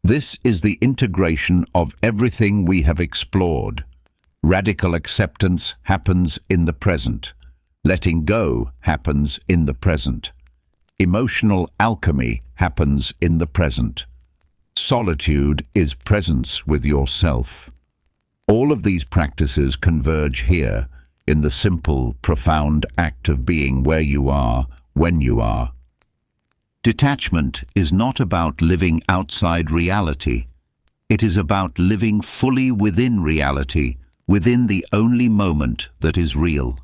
Speaker 1: This is the integration of everything we have explored. Radical acceptance happens in the present. Letting go happens in the present. Emotional alchemy happens in the present. Solitude is presence with yourself. All of these practices converge here in the simple, profound act of being where you are, when you are. Detachment is not about living outside reality. It is about living fully within reality, within the only moment that is real.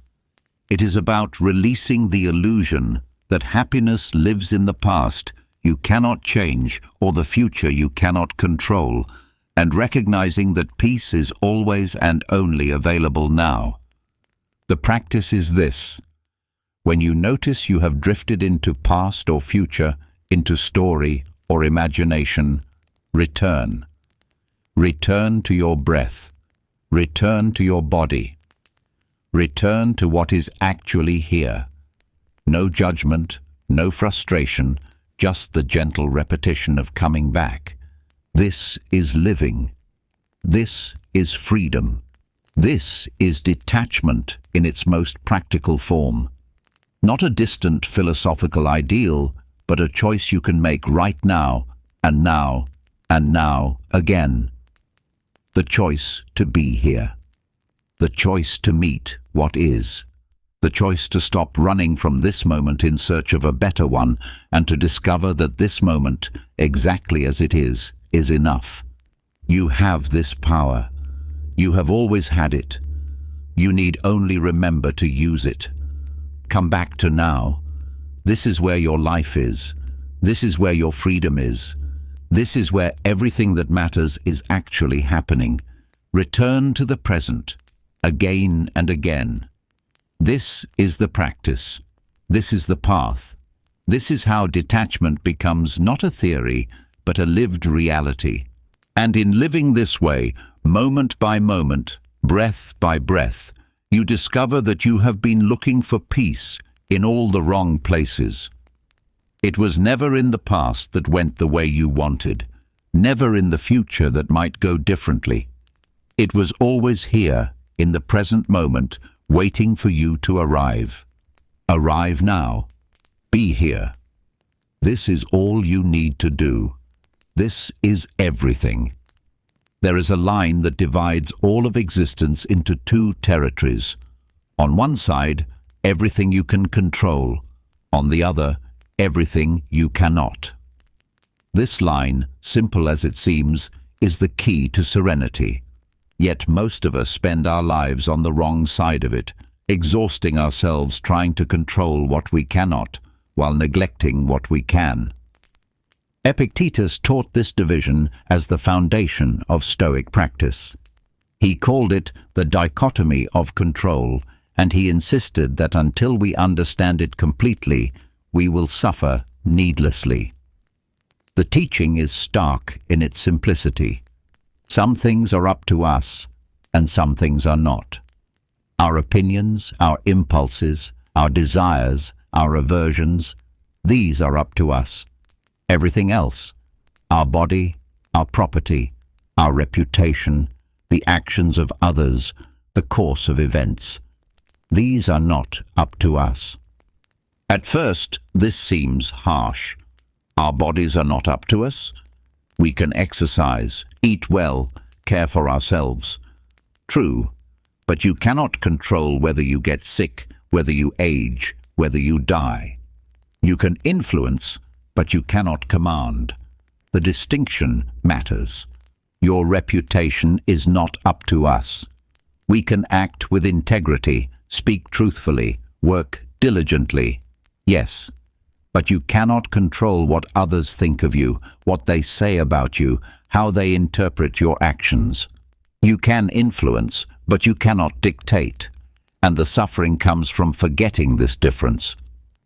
Speaker 1: It is about releasing the illusion that happiness lives in the past you cannot change or the future you cannot control, and recognizing that peace is always and only available now. The practice is this. When you notice you have drifted into past or future, into story or imagination, return. Return to your breath. Return to your body. Return to what is actually here. No judgment, no frustration, just the gentle repetition of coming back. This is living. This is freedom. This is detachment in its most practical form. Not a distant philosophical ideal, but a choice you can make right now, and now, and now again. The choice to be here. The choice to meet what is. The choice to stop running from this moment in search of a better one, and to discover that this moment, exactly as it is enough. You have this power. You have always had it. You need only remember to use it. Come back to now. This is where your life is. This is where your freedom is. This is where everything that matters is actually happening. Return to the present, again and again. This is the practice. This is the path. This is how detachment becomes not a theory, but a lived reality. And in living this way, moment by moment, breath by breath, you discover that you have been looking for peace in all the wrong places. It was never in the past that went the way you wanted, never in the future that might go differently. It was always here, in the present moment, waiting for you to arrive. Arrive now. Be here. This is all you need to do. This is everything. There is a line that divides all of existence into two territories. On one side, everything you can control. On the other, everything you cannot. This line, simple as it seems, is the key to serenity. Yet most of us spend our lives on the wrong side of it, exhausting ourselves trying to control what we cannot, while neglecting what we can. Epictetus taught this division as the foundation of Stoic practice. He called it the dichotomy of control, and he insisted that until we understand it completely, we will suffer needlessly. The teaching is stark in its simplicity. Some things are up to us, and some things are not. Our opinions, our impulses, our desires, our aversions, these are up to us. Everything else, our body, our property, our reputation, the actions of others, the course of events, these are not up to us. At first, this seems harsh. Our bodies are not up to us. We can exercise, eat well, care for ourselves. True, but you cannot control whether you get sick, whether you age, whether you die. You can influence, but you cannot command. The distinction matters. Your reputation is not up to us. We can act with integrity, speak truthfully, work diligently. Yes, but you cannot control what others think of you, what they say about you, how they interpret your actions. You can influence, but you cannot dictate. And the suffering comes from forgetting this difference.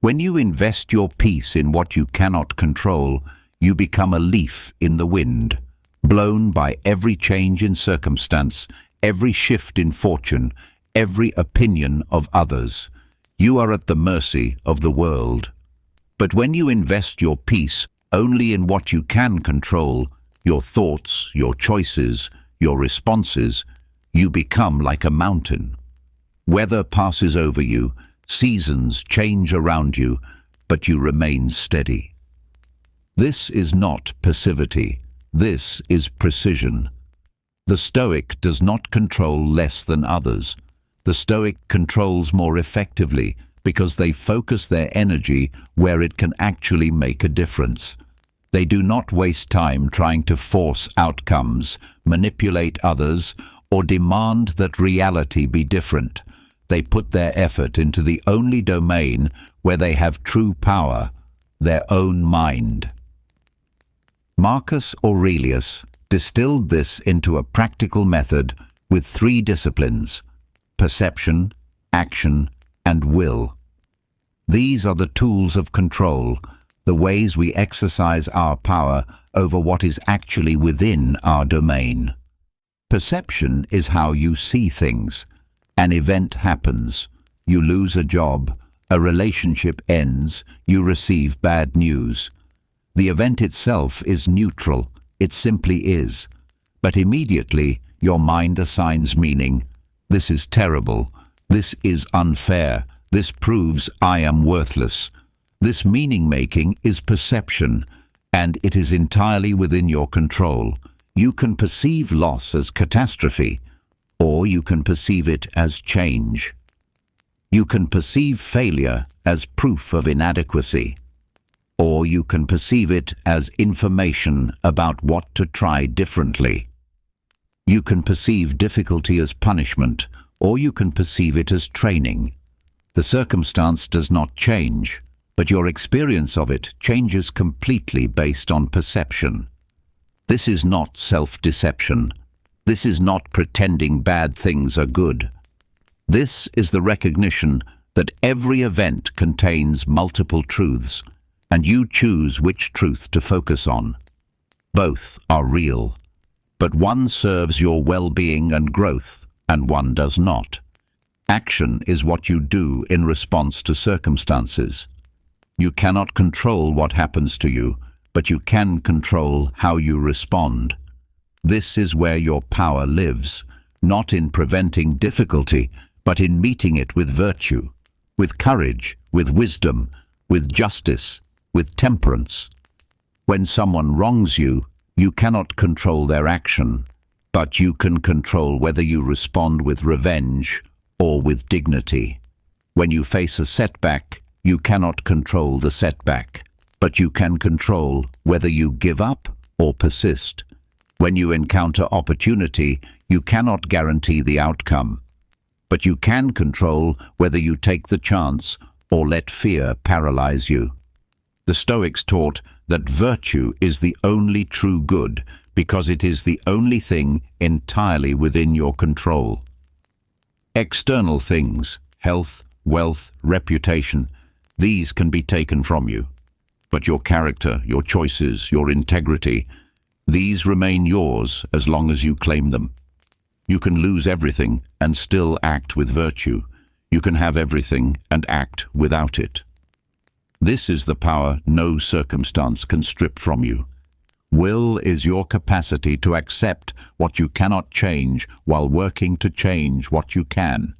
Speaker 1: When you invest your peace in what you cannot control, you become a leaf in the wind, blown by every change in circumstance, every shift in fortune, every opinion of others. You are at the mercy of the world. But when you invest your peace only in what you can control, your thoughts, your choices, your responses, you become like a mountain. Weather passes over you, seasons change around you, but you remain steady. This is not passivity. This is precision. The Stoic does not control less than others. The Stoic controls more effectively because they focus their energy where it can actually make a difference. They do not waste time trying to force outcomes, manipulate others, or demand that reality be different. They put their effort into the only domain where they have true power, their own mind. Marcus Aurelius distilled this into a practical method with 3 disciplines: perception, action, and will. These are the tools of control, the ways we exercise our power over what is actually within our domain. Perception is how you see things. An event happens, you lose a job, a relationship ends, you receive bad news. The event itself is neutral, it simply is. But immediately your mind assigns meaning. This is terrible. This is unfair. This proves I am worthless. This meaning-making is perception, and it is entirely within your control. You can perceive loss as catastrophe, or you can perceive it as change. You can perceive failure as proof of inadequacy, or you can perceive it as information about what to try differently. You can perceive difficulty as punishment, or you can perceive it as training. The circumstance does not change, but your experience of it changes completely based on perception. This is not self-deception. This is not pretending bad things are good. This is the recognition that every event contains multiple truths, and you choose which truth to focus on. Both are real, but one serves your well-being and growth, and one does not. Action is what you do in response to circumstances. You cannot control what happens to you, but you can control how you respond. This is where your power lives, not in preventing difficulty, but in meeting it with virtue, with courage, with wisdom, with justice, with temperance. When someone wrongs you, you cannot control their action, but you can control whether you respond with revenge or with dignity. When you face a setback, you cannot control the setback, but you can control whether you give up or persist. When you encounter opportunity, you cannot guarantee the outcome, but you can control whether you take the chance or let fear paralyze you. The Stoics taught that virtue is the only true good because it is the only thing entirely within your control. External things, health, wealth, reputation, these can be taken from you. But your character, your choices, your integrity, these remain yours as long as you claim them. You can lose everything and still act with virtue. You can have everything and act without it. This is the power no circumstance can strip from you. Will is your capacity to accept what you cannot change while working to change what you can.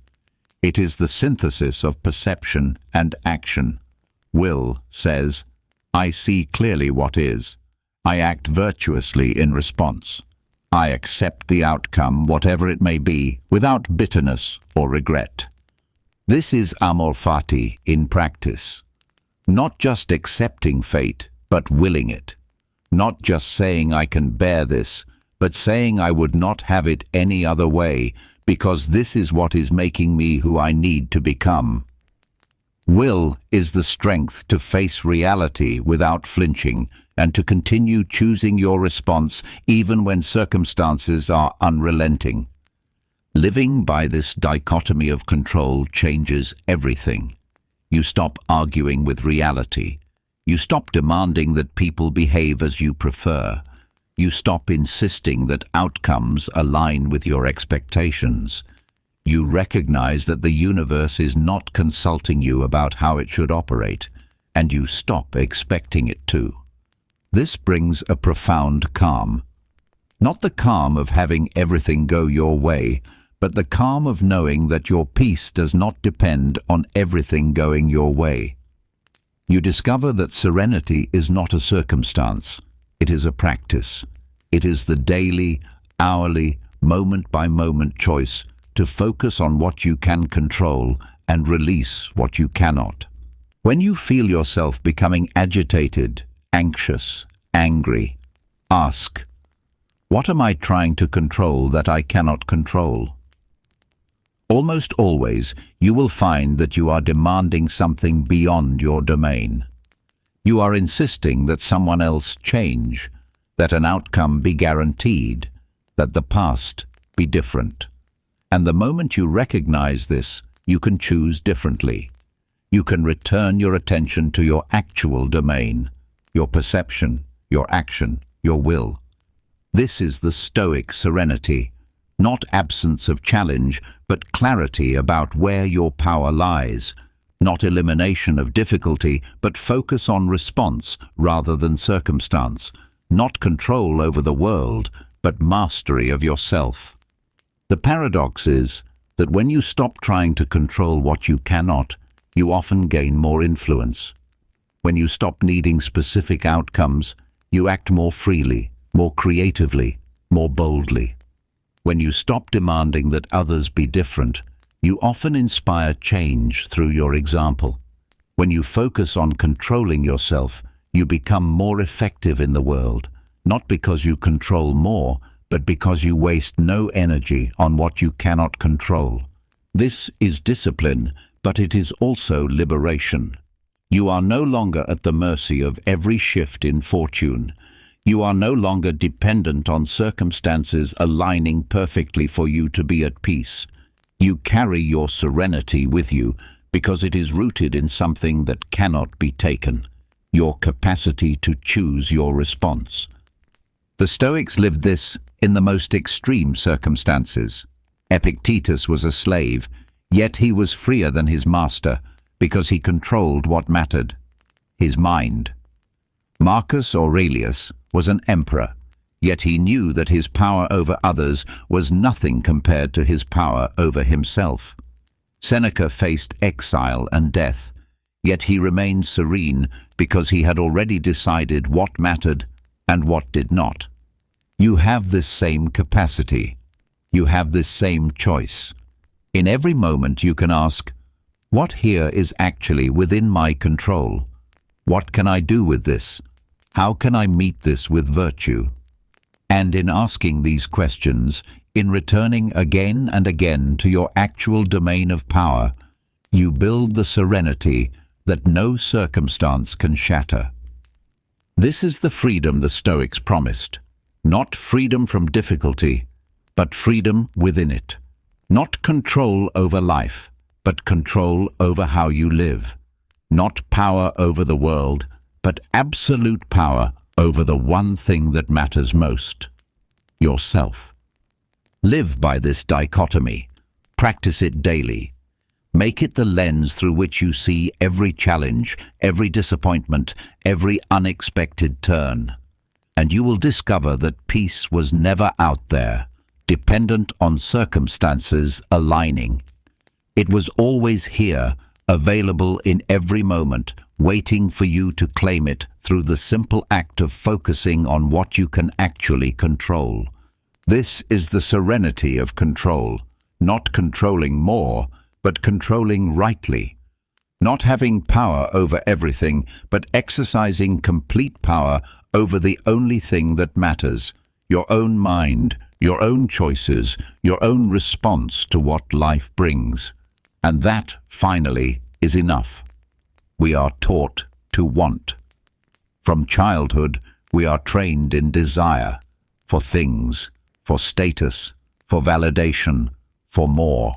Speaker 1: It is the synthesis of perception and action. Will says, I see clearly what is. I act virtuously in response. I accept the outcome, whatever it may be, without bitterness or regret. This is amor fati in practice. Not just accepting fate, but willing it. Not just saying I can bear this, but saying I would not have it any other way, because this is what is making me who I need to become. Will is the strength to face reality without flinching and to continue choosing your response even when circumstances are unrelenting. Living by this dichotomy of control changes everything. You stop arguing with reality. You stop demanding that people behave as you prefer. You stop insisting that outcomes align with your expectations. You recognize that the universe is not consulting you about how it should operate, and you stop expecting it to. This brings a profound calm. Not the calm of having everything go your way, but the calm of knowing that your peace does not depend on everything going your way. You discover that serenity is not a circumstance. It is a practice. It is the daily, hourly, moment-by-moment choice to focus on what you can control and release what you cannot. When you feel yourself becoming agitated, anxious, angry, ask, what am I trying to control that I cannot control? Almost always, you will find that you are demanding something beyond your domain. You are insisting that someone else change, that an outcome be guaranteed, that the past be different. And the moment you recognize this, you can choose differently. You can return your attention to your actual domain, your perception, your action, your will. This is the Stoic serenity, not absence of challenge, but clarity about where your power lies, not elimination of difficulty, but focus on response rather than circumstance, not control over the world, but mastery of yourself. The paradox is that when you stop trying to control what you cannot, you often gain more influence. When you stop needing specific outcomes, you act more freely, more creatively, more boldly. When you stop demanding that others be different, you often inspire change through your example. When you focus on controlling yourself, you become more effective in the world, not because you control more, but because you waste no energy on what you cannot control. This is discipline, but it is also liberation. You are no longer at the mercy of every shift in fortune. You are no longer dependent on circumstances aligning perfectly for you to be at peace. You carry your serenity with you because it is rooted in something that cannot be taken, your capacity to choose your response. The Stoics lived this in the most extreme circumstances. Epictetus was a slave, yet he was freer than his master because he controlled what mattered, his mind. Marcus Aurelius was an emperor, yet he knew that his power over others was nothing compared to his power over himself. Seneca faced exile and death, yet he remained serene because he had already decided what mattered and what did not. You have this same capacity. You have this same choice. In every moment you can ask, what here is actually within my control? What can I do with this? How can I meet this with virtue? And in asking these questions, in returning again and again to your actual domain of power, you build the serenity that no circumstance can shatter. This is the freedom the Stoics promised. Not freedom from difficulty, but freedom within it. Not control over life, but control over how you live. Not power over the world, but absolute power over the one thing that matters most, yourself. Live by this dichotomy. Practice it daily. Make it the lens through which you see every challenge, every disappointment, every unexpected turn. And you will discover that peace was never out there, dependent on circumstances aligning. It was always here, available in every moment, waiting for you to claim it through the simple act of focusing on what you can actually control. This is the serenity of control, not controlling more, but controlling rightly. Not having power over everything, but exercising complete power over the only thing that matters, your own mind, your own choices, your own response to what life brings. And that, finally, is enough. We are taught to want. From childhood, we are trained in desire, for things, for status, for validation, for more.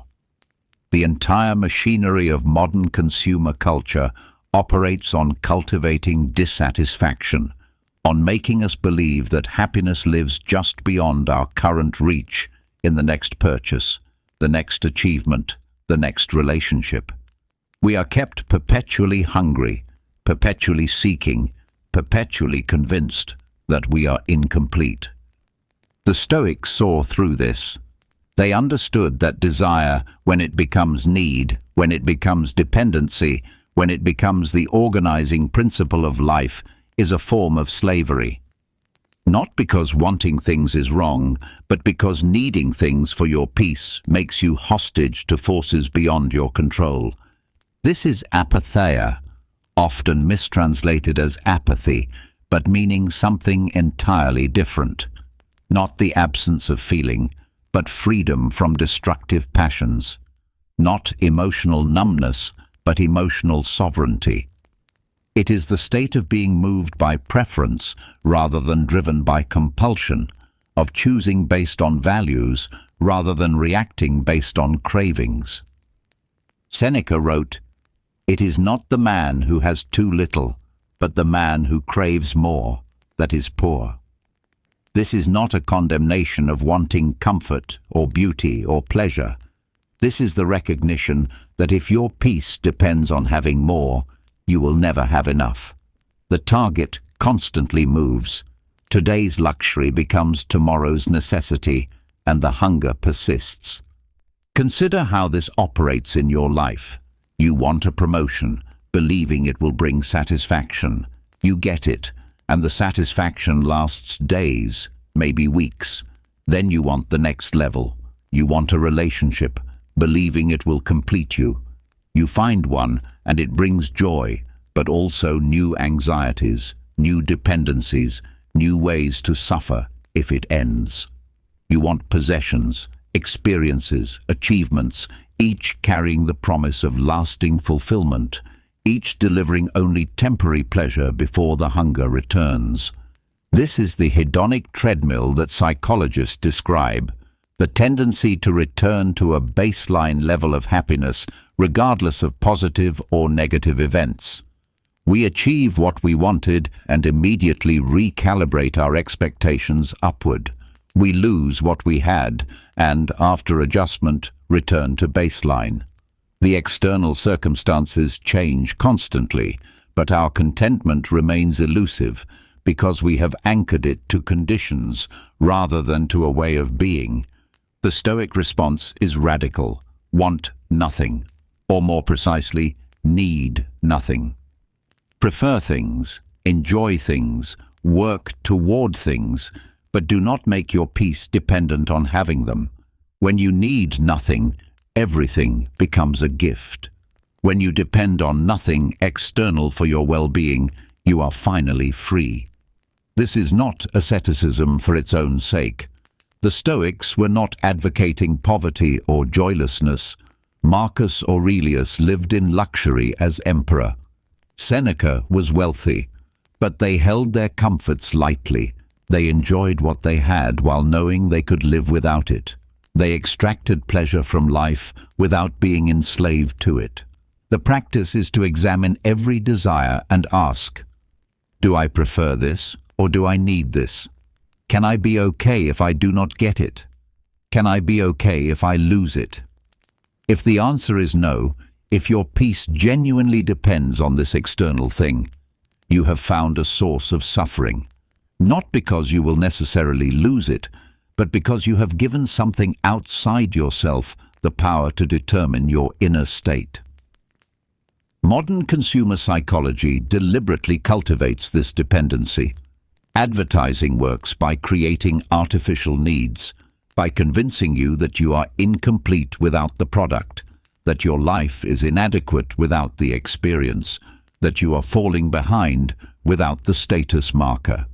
Speaker 1: The entire machinery of modern consumer culture operates on cultivating dissatisfaction, on making us believe that happiness lives just beyond our current reach in the next purchase, the next achievement, the next relationship. We are kept perpetually hungry, perpetually seeking, perpetually convinced that we are incomplete. The Stoics saw through this. They understood that desire, when it becomes need, when it becomes dependency, when it becomes the organizing principle of life, is a form of slavery. Not because wanting things is wrong, but because needing things for your peace makes you hostage to forces beyond your control. This is apatheia, often mistranslated as apathy, but meaning something entirely different. Not the absence of feeling, but freedom from destructive passions. Not emotional numbness, but emotional sovereignty. It is the state of being moved by preference rather than driven by compulsion, of choosing based on values rather than reacting based on cravings. Seneca wrote, "It is not the man who has too little, but the man who craves more, that is poor." This is not a condemnation of wanting comfort or beauty or pleasure. This is the recognition that if your peace depends on having more, you will never have enough. The target constantly moves. Today's luxury becomes tomorrow's necessity, and the hunger persists. Consider how this operates in your life. You want a promotion, believing it will bring satisfaction. You get it, and the satisfaction lasts days, maybe weeks. Then you want the next level. You want a relationship, believing it will complete you. You find one, and it brings joy, but also new anxieties, new dependencies, new ways to suffer if it ends. You want possessions, experiences, achievements, each carrying the promise of lasting fulfillment, each delivering only temporary pleasure before the hunger returns. This is the hedonic treadmill that psychologists describe, the tendency to return to a baseline level of happiness regardless of positive or negative events. We achieve what we wanted and immediately recalibrate our expectations upward. We lose what we had and, after adjustment, return to baseline. The external circumstances change constantly, but our contentment remains elusive because we have anchored it to conditions rather than to a way of being. The Stoic response is radical: want nothing, or more precisely, need nothing. Prefer things, enjoy things, work toward things, but do not make your peace dependent on having them. When you need nothing, everything becomes a gift. When you depend on nothing external for your well-being, you are finally free. This is not asceticism for its own sake. The Stoics were not advocating poverty or joylessness. Marcus Aurelius lived in luxury as emperor. Seneca was wealthy, but they held their comforts lightly. They enjoyed what they had while knowing they could live without it. They extracted pleasure from life without being enslaved to it. The practice is to examine every desire and ask, do I prefer this or do I need this? Can I be okay if I do not get it? Can I be okay if I lose it? If the answer is no, if your peace genuinely depends on this external thing, you have found a source of suffering. Not because you will necessarily lose it, but because you have given something outside yourself the power to determine your inner state. Modern consumer psychology deliberately cultivates this dependency. Advertising works by creating artificial needs, by convincing you that you are incomplete without the product, that your life is inadequate without the experience, that you are falling behind without the status marker.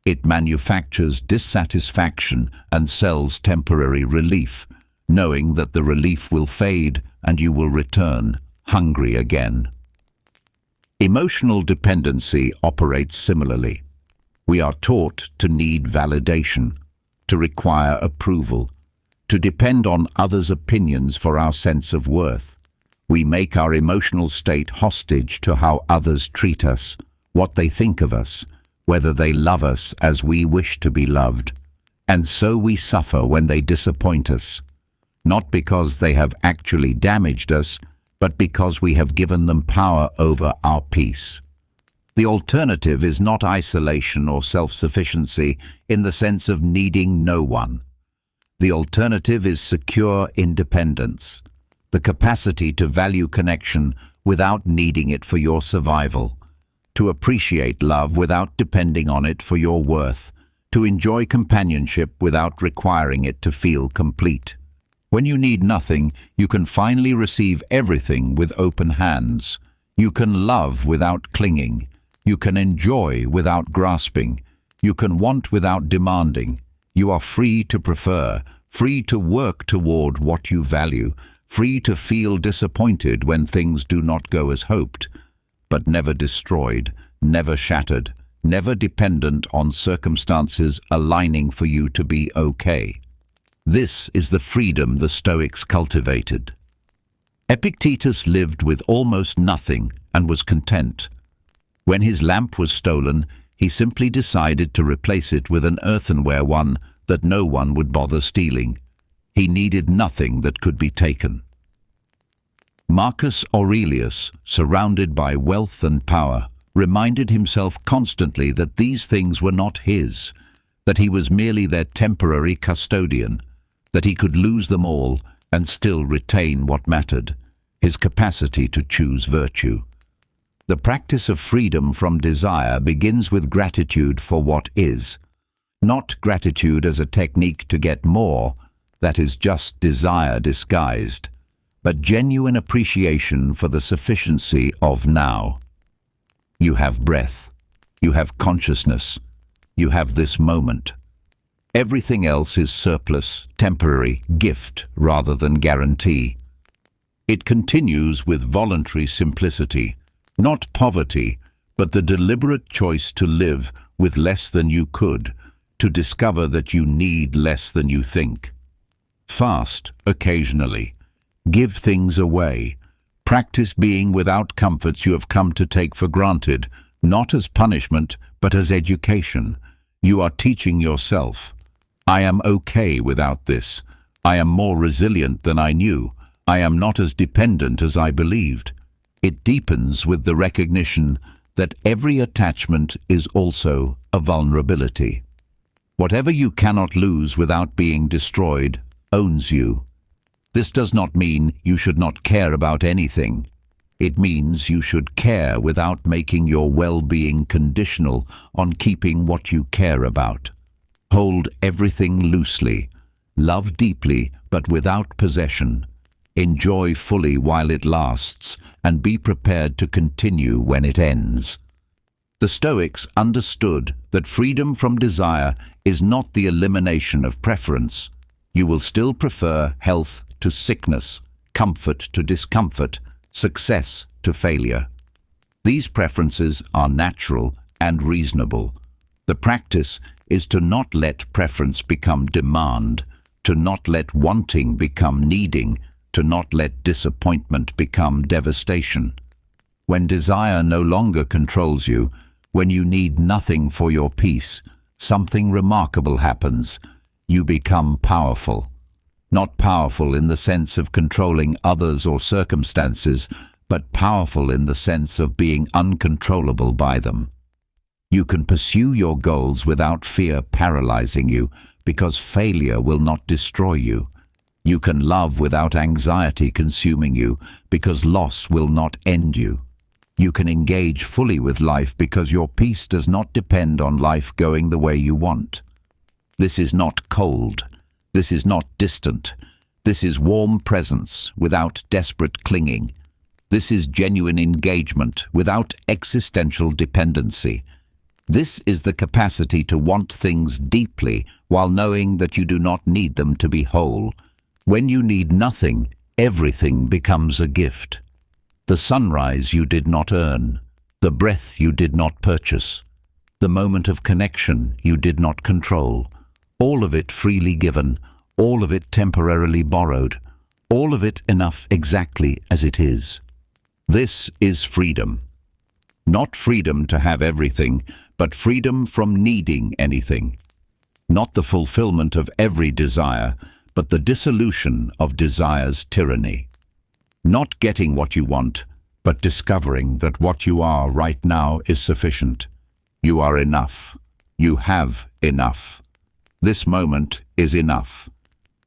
Speaker 1: It manufactures dissatisfaction and sells temporary relief, knowing that the relief will fade and you will return hungry again. Emotional dependency operates similarly. We are taught to need validation, to require approval, to depend on others' opinions for our sense of worth. We make our emotional state hostage to how others treat us, what they think of us, whether they love us as we wish to be loved. And so we suffer when they disappoint us, not because they have actually damaged us, but because we have given them power over our peace. The alternative is not isolation or self-sufficiency in the sense of needing no one. The alternative is secure independence, the capacity to value connection without needing it for your survival, to appreciate love without depending on it for your worth, to enjoy companionship without requiring it to feel complete. When you need nothing, you can finally receive everything with open hands. You can love without clinging. You can enjoy without grasping. You can want without demanding. You are free to prefer, free to work toward what you value, free to feel disappointed when things do not go as hoped, but never destroyed, never shattered, never dependent on circumstances aligning for you to be okay. This is the freedom the Stoics cultivated. Epictetus lived with almost nothing and was content. When his lamp was stolen, he simply decided to replace it with an earthenware one that no one would bother stealing. He needed nothing that could be taken. Marcus Aurelius, surrounded by wealth and power, reminded himself constantly that these things were not his, that he was merely their temporary custodian, that he could lose them all and still retain what mattered, his capacity to choose virtue. The practice of freedom from desire begins with gratitude for what is, not gratitude as a technique to get more, that is just desire disguised, but genuine appreciation for the sufficiency of now. You have breath, you have consciousness, you have this moment. Everything else is surplus, temporary, gift rather than guarantee. It continues with voluntary simplicity, not poverty, but the deliberate choice to live with less than you could, to discover that you need less than you think. Fast occasionally. Give things away. Practice being without comforts you have come to take for granted, not as punishment, but as education. You are teaching yourself. I am okay without this. I am more resilient than I knew. I am not as dependent as I believed. It deepens with the recognition that every attachment is also a vulnerability. Whatever you cannot lose without being destroyed owns you. This does not mean you should not care about anything. It means you should care without making your well-being conditional on keeping what you care about. Hold everything loosely. Love deeply, but without possession. Enjoy fully while it lasts, and be prepared to continue when it ends. The Stoics understood that freedom from desire is not the elimination of preference. You will still prefer health to sickness, comfort to discomfort, success to failure. These preferences are natural and reasonable. The practice is to not let preference become demand, to not let wanting become needing, to not let disappointment become devastation. When desire no longer controls you, when you need nothing for your peace, something remarkable happens. You become powerful. Not powerful in the sense of controlling others or circumstances, but powerful in the sense of being uncontrollable by them. You can pursue your goals without fear paralyzing you, because failure will not destroy you. You can love without anxiety consuming you, because loss will not end you. You can engage fully with life because your peace does not depend on life going the way you want. This is not cold. This is not distant. This is warm presence without desperate clinging. This is genuine engagement without existential dependency. This is the capacity to want things deeply while knowing that you do not need them to be whole. When you need nothing, everything becomes a gift. The sunrise you did not earn, the breath you did not purchase, the moment of connection you did not control, all of it freely given, all of it temporarily borrowed, all of it enough exactly as it is. This is freedom. Not freedom to have everything, but freedom from needing anything. Not the fulfillment of every desire, but the dissolution of desire's tyranny. Not getting what you want, but discovering that what you are right now is sufficient. You are enough. You have enough. This moment is enough.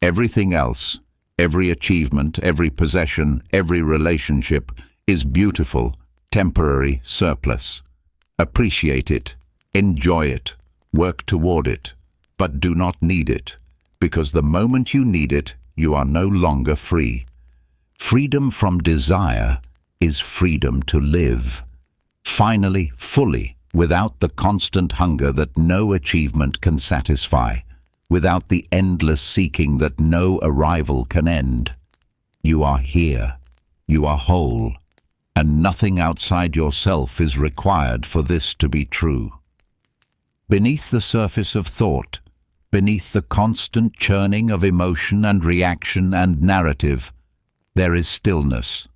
Speaker 1: Everything else, every achievement, every possession, every relationship is beautiful, temporary surplus. Appreciate it, enjoy it, work toward it, but do not need it, because the moment you need it, you are no longer free. Freedom from desire is freedom to live. Finally, fully, without the constant hunger that no achievement can satisfy, without the endless seeking that no arrival can end. You are here. You are whole. And nothing outside yourself is required for this to be true. Beneath the surface of thought, beneath the constant churning of emotion and reaction and narrative, there is stillness.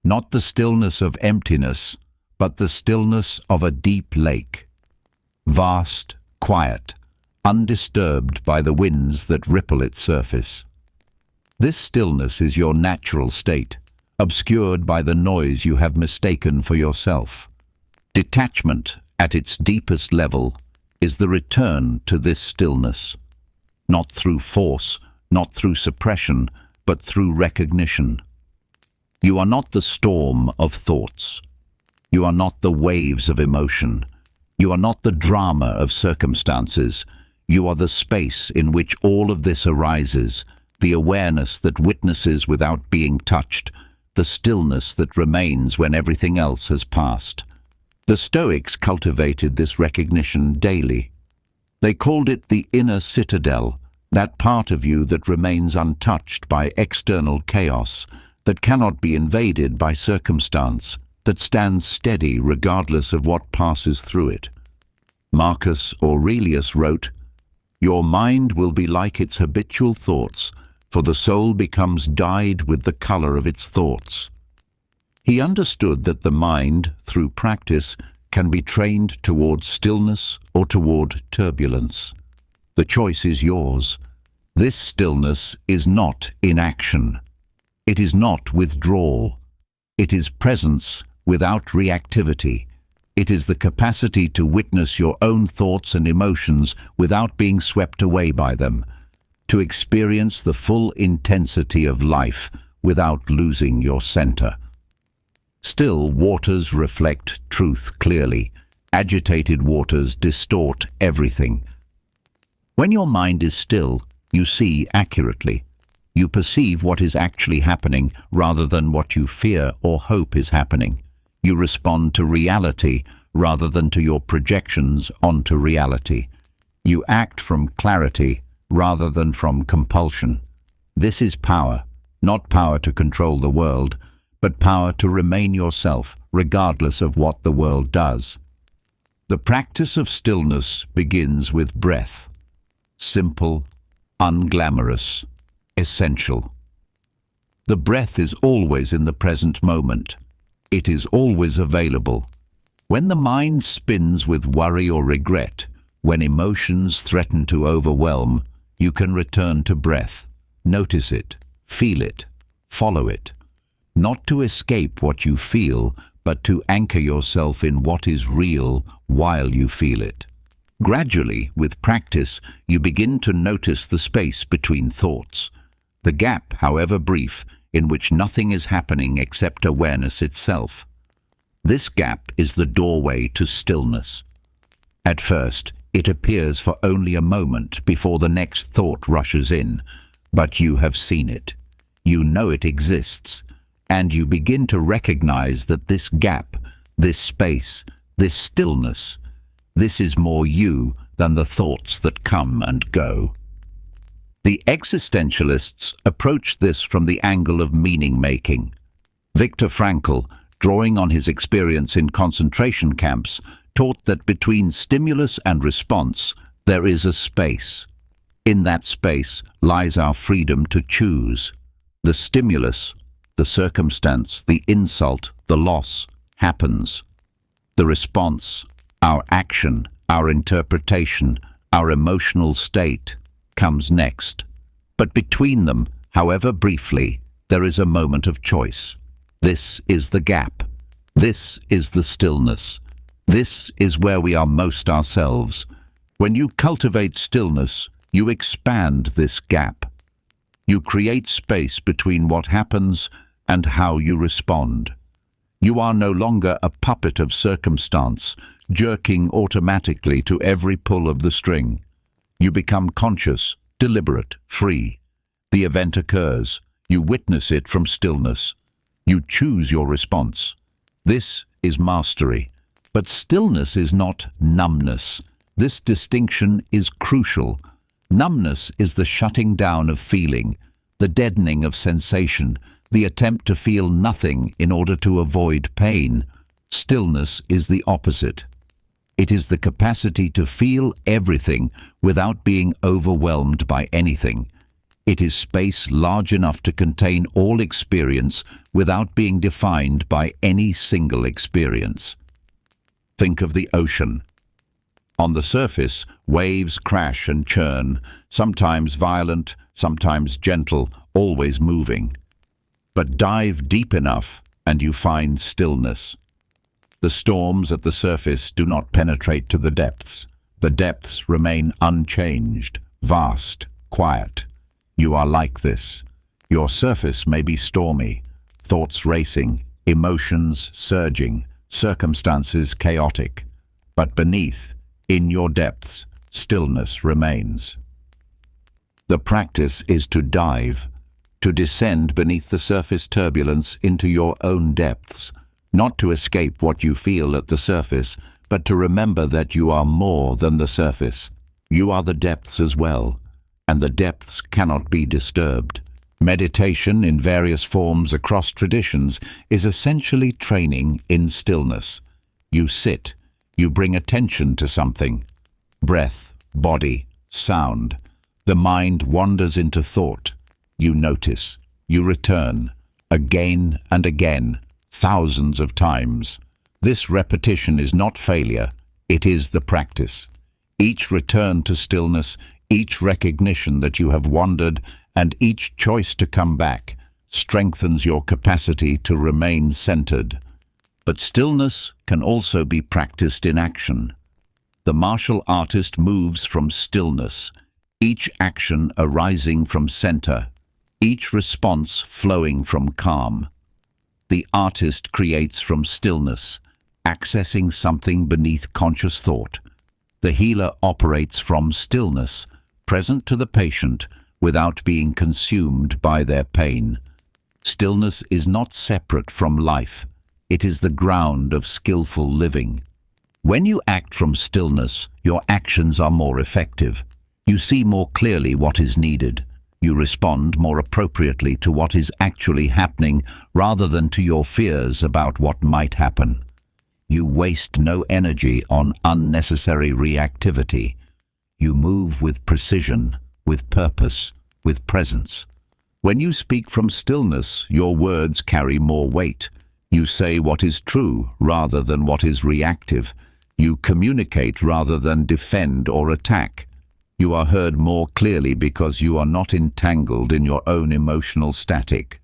Speaker 1: Not the stillness of emptiness, but the stillness of a deep lake. Vast, quiet, undisturbed by the winds that ripple its surface. This stillness is your natural state, obscured by the noise you have mistaken for yourself. Detachment, at its deepest level, is the return to this stillness, not through force, not through suppression, but through recognition. You are not the storm of thoughts. You are not the waves of emotion. You are not the drama of circumstances. You are the space in which all of this arises, the awareness that witnesses without being touched, the stillness that remains when everything else has passed. The Stoics cultivated this recognition daily. They called it the inner citadel, that part of you that remains untouched by external chaos, that cannot be invaded by circumstance, that stands steady regardless of what passes through it. Marcus Aurelius wrote, "Your mind will be like its habitual thoughts, for the soul becomes dyed with the color of its thoughts." He understood that the mind, through practice, can be trained toward stillness or toward turbulence. The choice is yours. This stillness is not inaction. It is not withdrawal. It is presence without reactivity. It is the capacity to witness your own thoughts and emotions without being swept away by them, to experience the full intensity of life without losing your center. Still waters reflect truth clearly. Agitated waters distort everything. When your mind is still, you see accurately. You perceive what is actually happening rather than what you fear or hope is happening. You respond to reality rather than to your projections onto reality. You act from clarity rather than from compulsion. This is power, not power to control the world, but power to remain yourself regardless of what the world does. The practice of stillness begins with breath. Simple, unglamorous, essential. The breath is always in the present moment. It is always available. When the mind spins with worry or regret, when emotions threaten to overwhelm, you can return to breath. Notice it, feel it, follow it. Not to escape what you feel, but to anchor yourself in what is real while you feel it. Gradually, with practice, you begin to notice the space between thoughts. The gap, however brief, in which nothing is happening except awareness itself. This gap is the doorway to stillness. At first, It appears for only a moment before the next thought rushes in, but you have seen it. You know it exists, and you begin to recognize that this gap, this space, this stillness, this is more you than the thoughts that come and go. The existentialists approach this from the angle of meaning-making. Viktor Frankl, drawing on his experience in concentration camps, taught that between stimulus and response there is a space. In that space lies our freedom to choose. The stimulus, the circumstance, the insult, the loss, happens. The response, our action, our interpretation, our emotional state, comes next. But between them, however briefly, there is a moment of choice. This is the gap. This is the stillness. This is where we are most ourselves. When you cultivate stillness, you expand this gap. You create space between what happens and how you respond. You are no longer a puppet of circumstance, jerking automatically to every pull of the string. You become conscious, deliberate, free. The event occurs. You witness it from stillness. You choose your response. This is mastery. But stillness is not numbness. This distinction is crucial. Numbness is the shutting down of feeling, the deadening of sensation, the attempt to feel nothing in order to avoid pain. Stillness is the opposite. It is the capacity to feel everything without being overwhelmed by anything. It is space large enough to contain all experience without being defined by any single experience. Think of the ocean. On the surface, waves crash and churn, sometimes violent, sometimes gentle, always moving. But dive deep enough and you find stillness. The storms at the surface do not penetrate to the depths. The depths remain unchanged, vast, quiet. You are like this. Your surface may be stormy, thoughts racing, emotions surging, circumstances chaotic. But beneath, in your depths, stillness remains. The practice is to dive, to descend beneath the surface turbulence into your own depths, not to escape what you feel at the surface, but to remember that you are more than the surface. You are the depths as well, and the depths cannot be disturbed. Meditation in various forms across traditions is essentially training in stillness. You sit, you bring attention to something. Breath, body, sound. The mind wanders into thought. You notice, you return, again and again, thousands of times. This repetition is not failure, it is the practice. Each return to stillness, each recognition that you have wandered, and each choice to come back strengthens your capacity to remain centered. But stillness can also be practiced in action. The martial artist moves from stillness, each action arising from center, each response flowing from calm. The artist creates from stillness, accessing something beneath conscious thought. The healer operates from stillness, present to the patient without being consumed by their pain. Stillness is not separate from life. It is the ground of skillful living. When you act from stillness, your actions are more effective. You see more clearly what is needed. You respond more appropriately to what is actually happening rather than to your fears about what might happen. You waste no energy on unnecessary reactivity. You move with precision, with purpose, with presence. When you speak from stillness, your words carry more weight. You say what is true rather than what is reactive. You communicate rather than defend or attack. You are heard more clearly because you are not entangled in your own emotional static.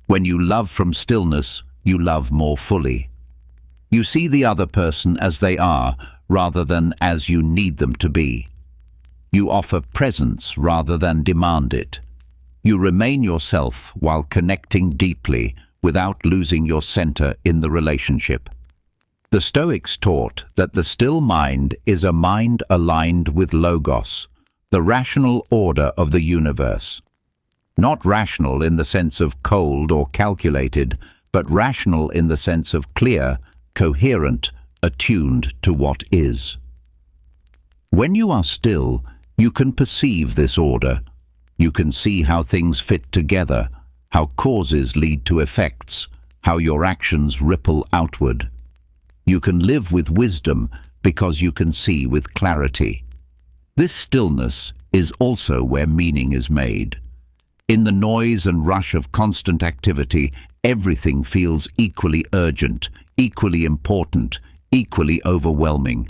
Speaker 1: When you love from stillness, you love more fully. You see the other person as they are rather than as you need them to be. You offer presence rather than demand it. You remain yourself while connecting deeply without losing your center in the relationship. The Stoics taught that the still mind is a mind aligned with Logos, the rational order of the universe. Not rational in the sense of cold or calculated, but rational in the sense of clear, coherent, attuned to what is. When you are still, you can perceive this order. You can see how things fit together, how causes lead to effects, how your actions ripple outward. You can live with wisdom because you can see with clarity. This stillness is also where meaning is made. In the noise and rush of constant activity, everything feels equally urgent, equally important, equally overwhelming.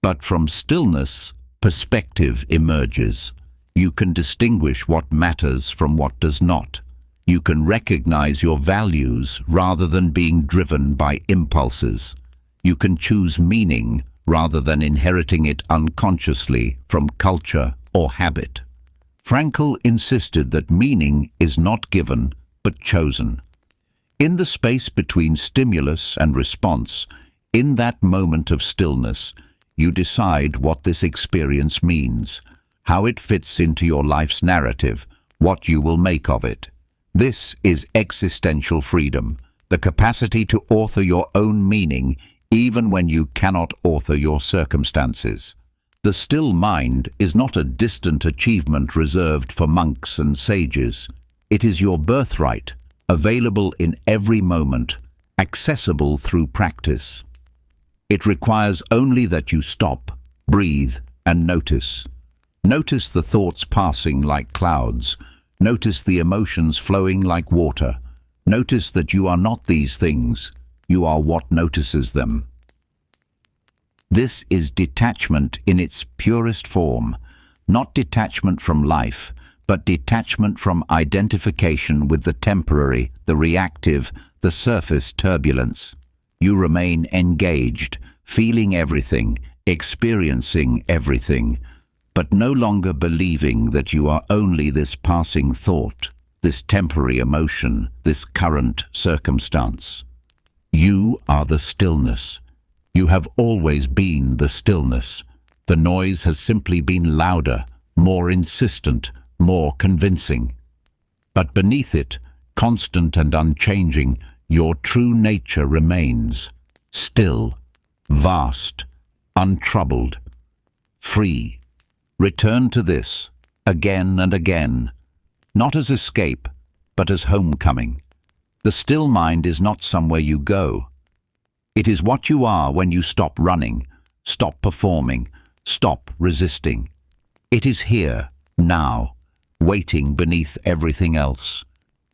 Speaker 1: But from stillness, perspective emerges. You can distinguish what matters from what does not. You can recognize your values rather than being driven by impulses. You can choose meaning rather than inheriting it unconsciously from culture or habit. Frankl insisted that meaning is not given, but chosen. In the space between stimulus and response, in that moment of stillness, you decide what this experience means, how it fits into your life's narrative, what you will make of it. This is existential freedom, the capacity to author your own meaning even when you cannot author your circumstances. The still mind is not a distant achievement reserved for monks and sages. It is your birthright, available in every moment, accessible through practice. It requires only that you stop, breathe, and notice. Notice the thoughts passing like clouds. Notice the emotions flowing like water. Notice that you are not these things. You are what notices them. This is detachment in its purest form, not detachment from life, but detachment from identification with the temporary, the reactive, the surface turbulence. You remain engaged, feeling everything, experiencing everything, but no longer believing that you are only this passing thought, this temporary emotion, this current circumstance. You are the stillness. You have always been the stillness. The noise has simply been louder, more insistent, more convincing. But beneath it, constant and unchanging, your true nature remains, still, vast, untroubled, free. Return to this, again and again, not as escape, but as homecoming. The still mind is not somewhere you go. It is what you are when you stop running, stop performing, stop resisting. It is here, now, waiting beneath everything else,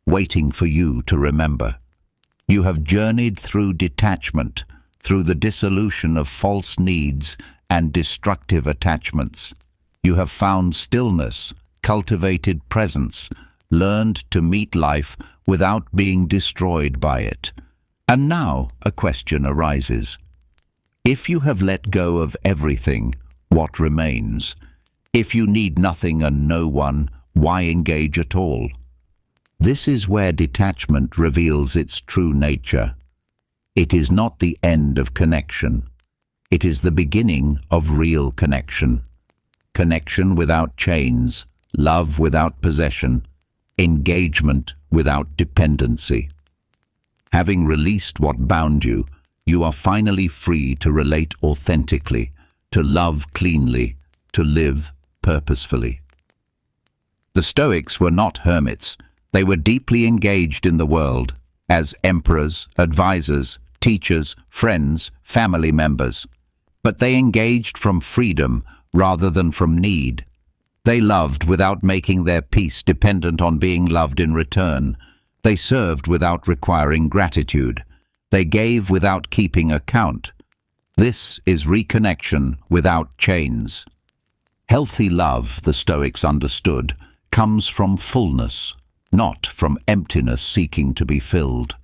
Speaker 1: waiting for you to remember. You have journeyed through detachment, through the dissolution of false needs and destructive attachments. You have found stillness, cultivated presence, learned to meet life without being destroyed by it. And now a question arises. If you have let go of everything, what remains? If you need nothing and no one, why engage at all? This is where detachment reveals its true nature. It is not the end of connection. It is the beginning of real connection. Connection without chains, love without possession, engagement without dependency. Having released what bound you, you are finally free to relate authentically, to love cleanly, to live purposefully. The Stoics were not hermits. They were deeply engaged in the world, as emperors, advisors, teachers, friends, family members. But they engaged from freedom rather than from need. They loved without making their peace dependent on being loved in return. They served without requiring gratitude. They gave without keeping account. This is reconnection without chains. Healthy love, the Stoics understood, comes from fullness, not from emptiness seeking to be filled.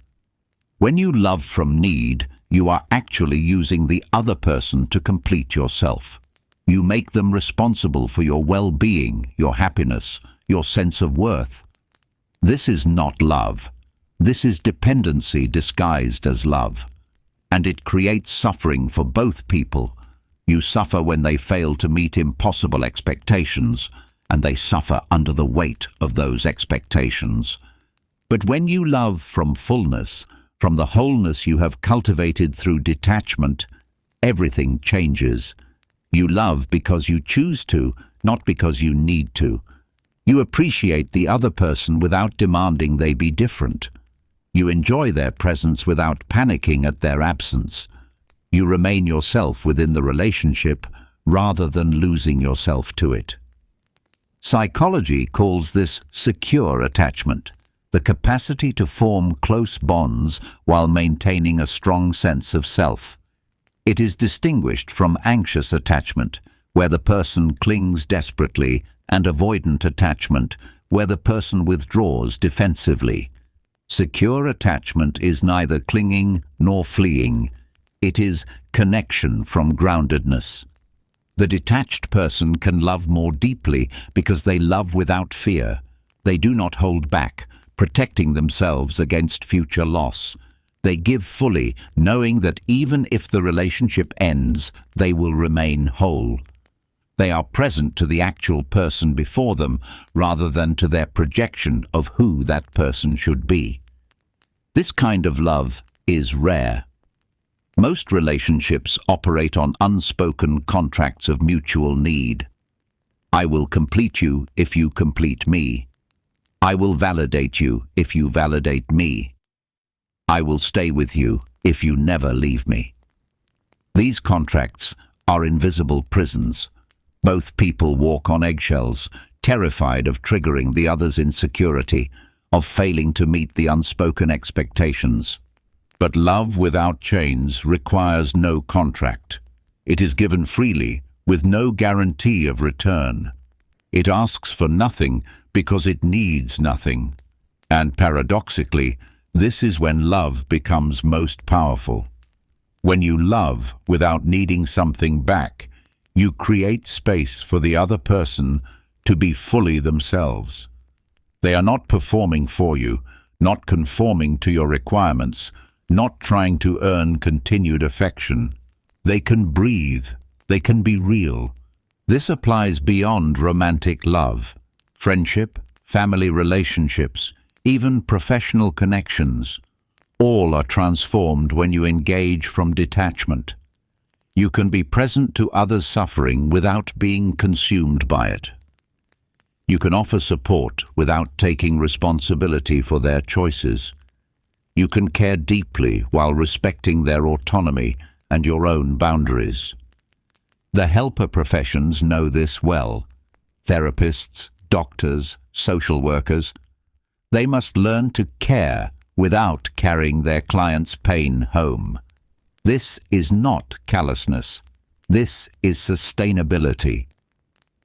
Speaker 1: When you love from need, you are actually using the other person to complete yourself. You make them responsible for your well-being, your happiness, your sense of worth. This is not love. This is dependency disguised as love. and it creates suffering for both people. You suffer when they fail to meet impossible expectations, and they suffer under the weight of those expectations. But when you love from fullness, from the wholeness you have cultivated through detachment, everything changes. You love because you choose to, not because you need to. You appreciate the other person without demanding they be different. You enjoy their presence without panicking at their absence. You remain yourself within the relationship rather than losing yourself to it. Psychology calls this secure attachment, the capacity to form close bonds while maintaining a strong sense of self. It is distinguished from anxious attachment, where the person clings desperately, and avoidant attachment, where the person withdraws defensively. Secure attachment is neither clinging nor fleeing. It is connection from groundedness. The detached person can love more deeply because they love without fear. They do not hold back, protecting themselves against future loss. They give fully, knowing that even if the relationship ends, they will remain whole. They are present to the actual person before them, rather than to their projection of who that person should be. This kind of love is rare. Most relationships operate on unspoken contracts of mutual need. I will complete you if you complete me. I will validate you if you validate me. I will stay with you if you never leave me. These contracts are invisible prisons. Both people walk on eggshells, terrified of triggering the other's insecurity, of failing to meet the unspoken expectations. But love without chains requires no contract. It is given freely, with no guarantee of return. It asks for nothing because it needs nothing. And paradoxically, this is when love becomes most powerful. When you love without needing something back, you create space for the other person to be fully themselves. They are not performing for you, not conforming to your requirements, not trying to earn continued affection. They can breathe. They can be real. This applies beyond romantic love. Friendship, family relationships, even professional connections, all are transformed when you engage from detachment. You can be present to others' suffering without being consumed by it. You can offer support without taking responsibility for their choices. You can care deeply while respecting their autonomy and your own boundaries. The helper professions know this well. Therapists, doctors, social workers. They must learn to care without carrying their clients' pain home. This is not callousness. This is sustainability.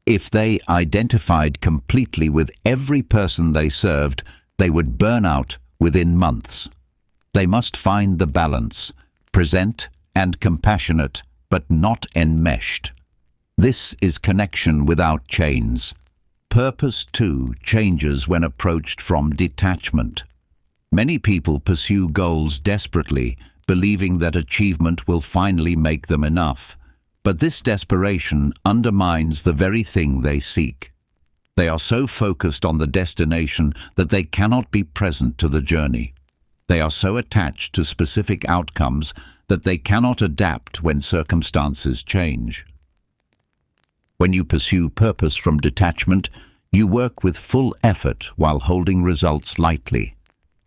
Speaker 1: If they identified completely with every person they served, they would burn out within months. They must find the balance, present and compassionate, but not enmeshed. This is connection without chains. Purpose, too, changes when approached from detachment. Many people pursue goals desperately, believing that achievement will finally make them enough. But this desperation undermines the very thing they seek. They are so focused on the destination that they cannot be present to the journey. They are so attached to specific outcomes that they cannot adapt when circumstances change. When you pursue purpose from detachment, you work with full effort while holding results lightly.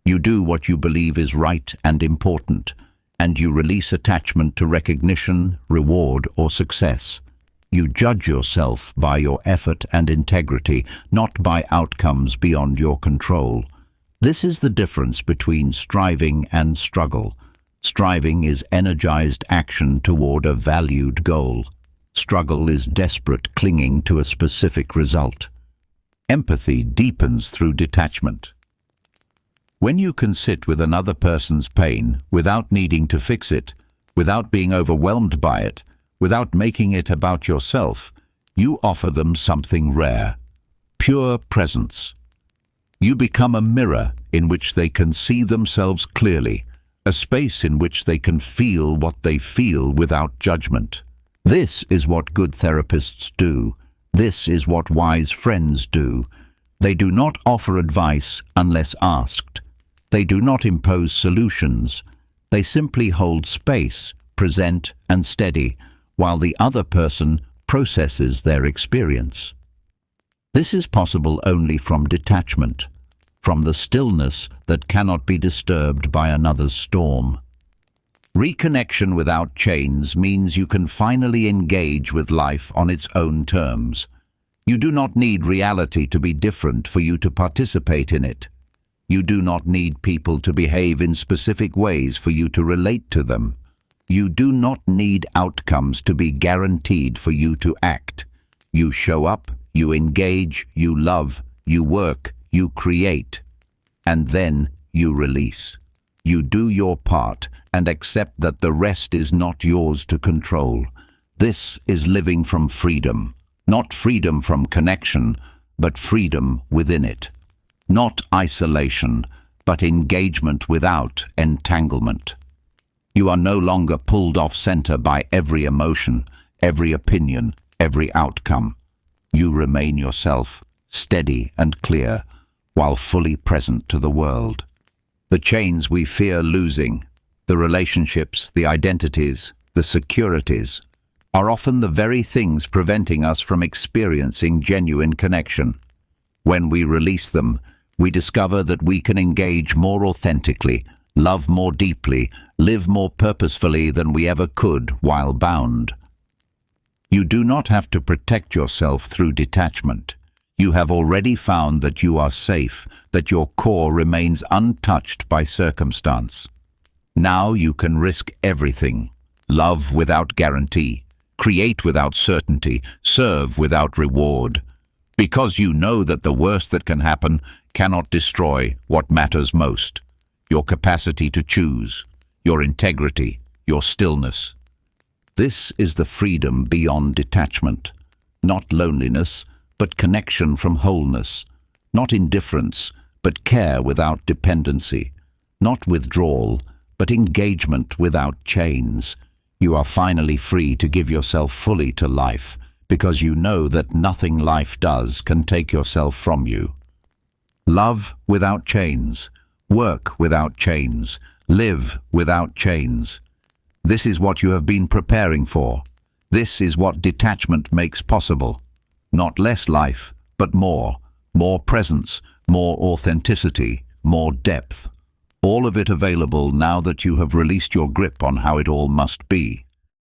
Speaker 1: You do what you believe is right and important, and you release attachment to recognition, reward, or success. You judge yourself by your effort and integrity, not by outcomes beyond your control. This is the difference between striving and struggle. Striving is energized action toward a valued goal. Struggle is desperate clinging to a specific result. Empathy deepens through detachment. When you can sit with another person's pain without needing to fix it, without being overwhelmed by it, without making it about yourself, you offer them something rare, pure presence. You become a mirror in which they can see themselves clearly, a space in which they can feel what they feel without judgment. This is what good therapists do. This is what wise friends do. They do not offer advice unless asked. They do not impose solutions. They simply hold space, present and steady, while the other person processes their experience. This is possible only from detachment, from the stillness that cannot be disturbed by another's storm. Reconnection without chains means you can finally engage with life on its own terms. You do not need reality to be different for you to participate in it. You do not need people to behave in specific ways for you to relate to them. You do not need outcomes to be guaranteed for you to act. You show up, you engage, you love, you work, you create, and then you release. You do your part and accept that the rest is not yours to control. This is living from freedom, not freedom from connection, but freedom within it. Not isolation, but engagement without entanglement. You are no longer pulled off center by every emotion, every opinion, every outcome. You remain yourself, steady and clear, while fully present to the world. The chains we fear losing, the relationships, the identities, the securities, are often the very things preventing us from experiencing genuine connection. When we release them, we discover that we can engage more authentically, love more deeply, live more purposefully than we ever could while bound. You do not have to protect yourself through detachment. You have already found that you are safe, that your core remains untouched by circumstance. Now you can risk everything. Love without guarantee, create without certainty, serve without reward. Because you know that the worst that can happen cannot destroy what matters most. Your capacity to choose, your integrity, your stillness. This is the freedom beyond detachment. Not loneliness, but connection from wholeness. Not indifference, but care without dependency. Not withdrawal, but engagement without chains. You are finally free to give yourself fully to life, because you know that nothing life does can take yourself from you. Love without chains. Work without chains. Live without chains. This is what you have been preparing for. This is what detachment makes possible. Not less life, but more. More presence, more authenticity, more depth. All of it available now that you have released your grip on how it all must be.